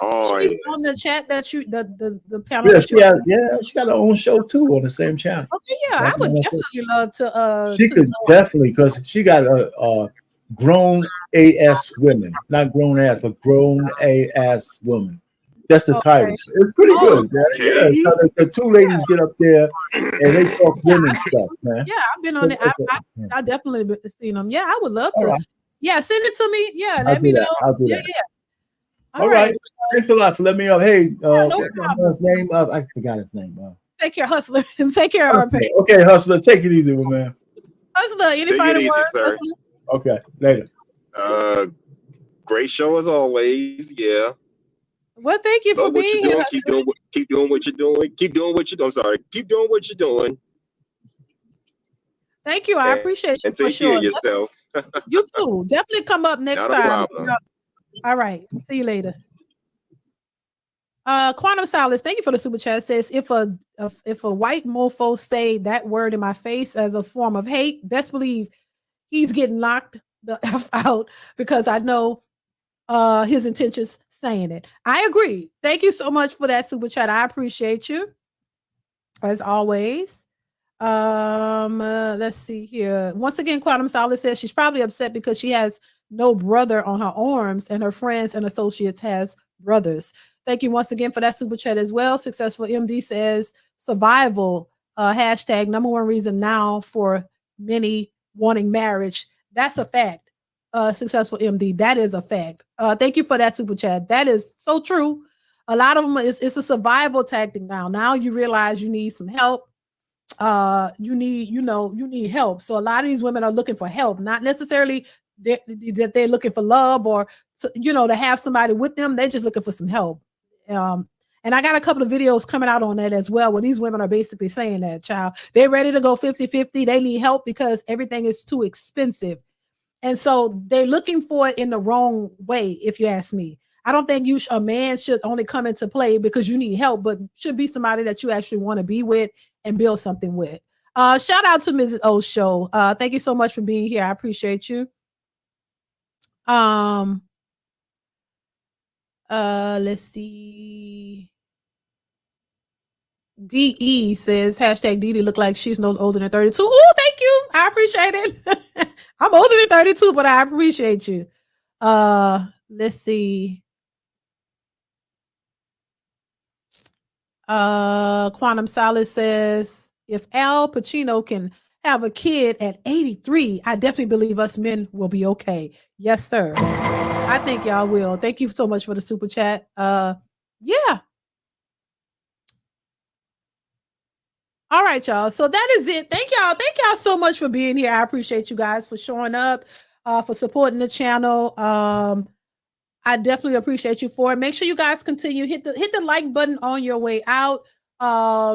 Oh, she's on the chat that the panel. Yeah, she got her own show too on the same channel. Okay, yeah, I would definitely love to. She could definitely, because she got a grown AS women, not grown ass, but grown AS women. That's the title. It's pretty good. Yeah, so the two ladies get up there and they talk women stuff, man. Yeah, I've been on it. I definitely seen them. Yeah, I would love to. Right. Yeah, send it to me. Yeah, let me know. I'll do that. Yeah. All right. Thanks a lot for letting me up. Hey, his name? I forgot his name. Take care, Hustler, and take care of our page. Okay, Hustler, take it easy, man. Hustler, any final words? Sir. Okay, later. Great show as always. Yeah. Well, thank you for Love what being you're here. doing. Keep doing what you're doing. Keep doing what you're doing. I'm sorry. Keep doing what you're doing. Thank you. I appreciate you And for take care sure. of yourself. You too. Definitely come up next Not a time. problem. All right. See you later. Quantum Solace, thank you for the super chat. Says if a white mofo say that word in my face as a form of hate, best believe he's getting knocked the F out because I know his intentions saying it. I agree. Thank you so much for that super chat. I appreciate you as always. Let's see here. Once again, Quantum Solace says she's probably upset because she has no brother on her arms and her friends and associates has brothers. Thank you once again for that super chat as well. Successful MD says survival, hashtag number one reason now for many wanting marriage. That's a fact. Successful MD, that is a fact. Thank you for that super chat. That is so true. A lot of them it's a survival tactic now. Now you realize you need some help. You need help. So a lot of these women are looking for help, not necessarily that they're looking for love or to have somebody with them. They're just looking for some help. And I got a couple of videos coming out on that as well, where these women are basically saying that, child, they're ready to go 50-50. They need help because everything is too expensive. And so they're looking for it in the wrong way, if you ask me. I don't think a man should only come into play because you need help, but should be somebody that you actually want to be with and build something with. Shout out to Mrs. O Show. Thank you so much for being here. I appreciate you. Let's see. DE says hashtag DeeDee look like she's no older than 32. Oh, thank you. I appreciate it. I'm older than 32, but I appreciate you. Let's see. Quantum Solace says if Al Pacino can have a kid at 83, I definitely believe us men will be okay. Yes, sir. I think y'all will. Thank you so much for the super chat. Yeah. All right, y'all. So that is it. Thank y'all. Thank y'all so much for being here. I appreciate you guys for showing up, for supporting the channel. I definitely appreciate you for it. Make sure you guys continue hit the like button on your way out.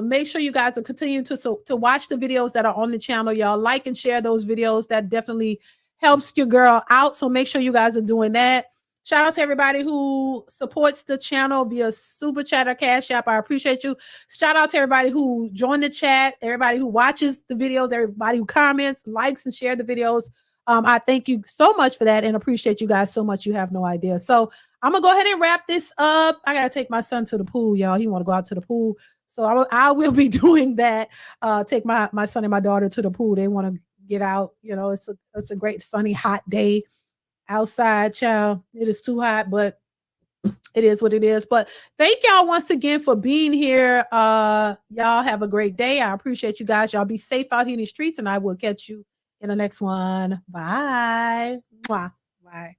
Make sure you guys are continuing to watch the videos that are on the channel. Y'all like and share those videos. That definitely helps your girl out. So make sure you guys are doing that. Shout out to everybody who supports the channel via Super Chat or Cash App. I appreciate you. Shout out to everybody who joined the chat, everybody who watches the videos, everybody who comments, likes, and share the videos. I thank you so much for that and appreciate you guys so much. You have no idea. So I'm going to go ahead and wrap this up. I got to take my son to the pool, y'all. He want to go out to the pool. So I will be doing that. Take my son and my daughter to the pool. They want to get out. It's a great sunny, hot day outside, child. It is too hot, but it is what it is. But thank y'all once again for being here. Y'all have a great day. I appreciate you guys. Y'all be safe out here in the streets, and I will catch you in the next one. Bye. Mwah. Bye.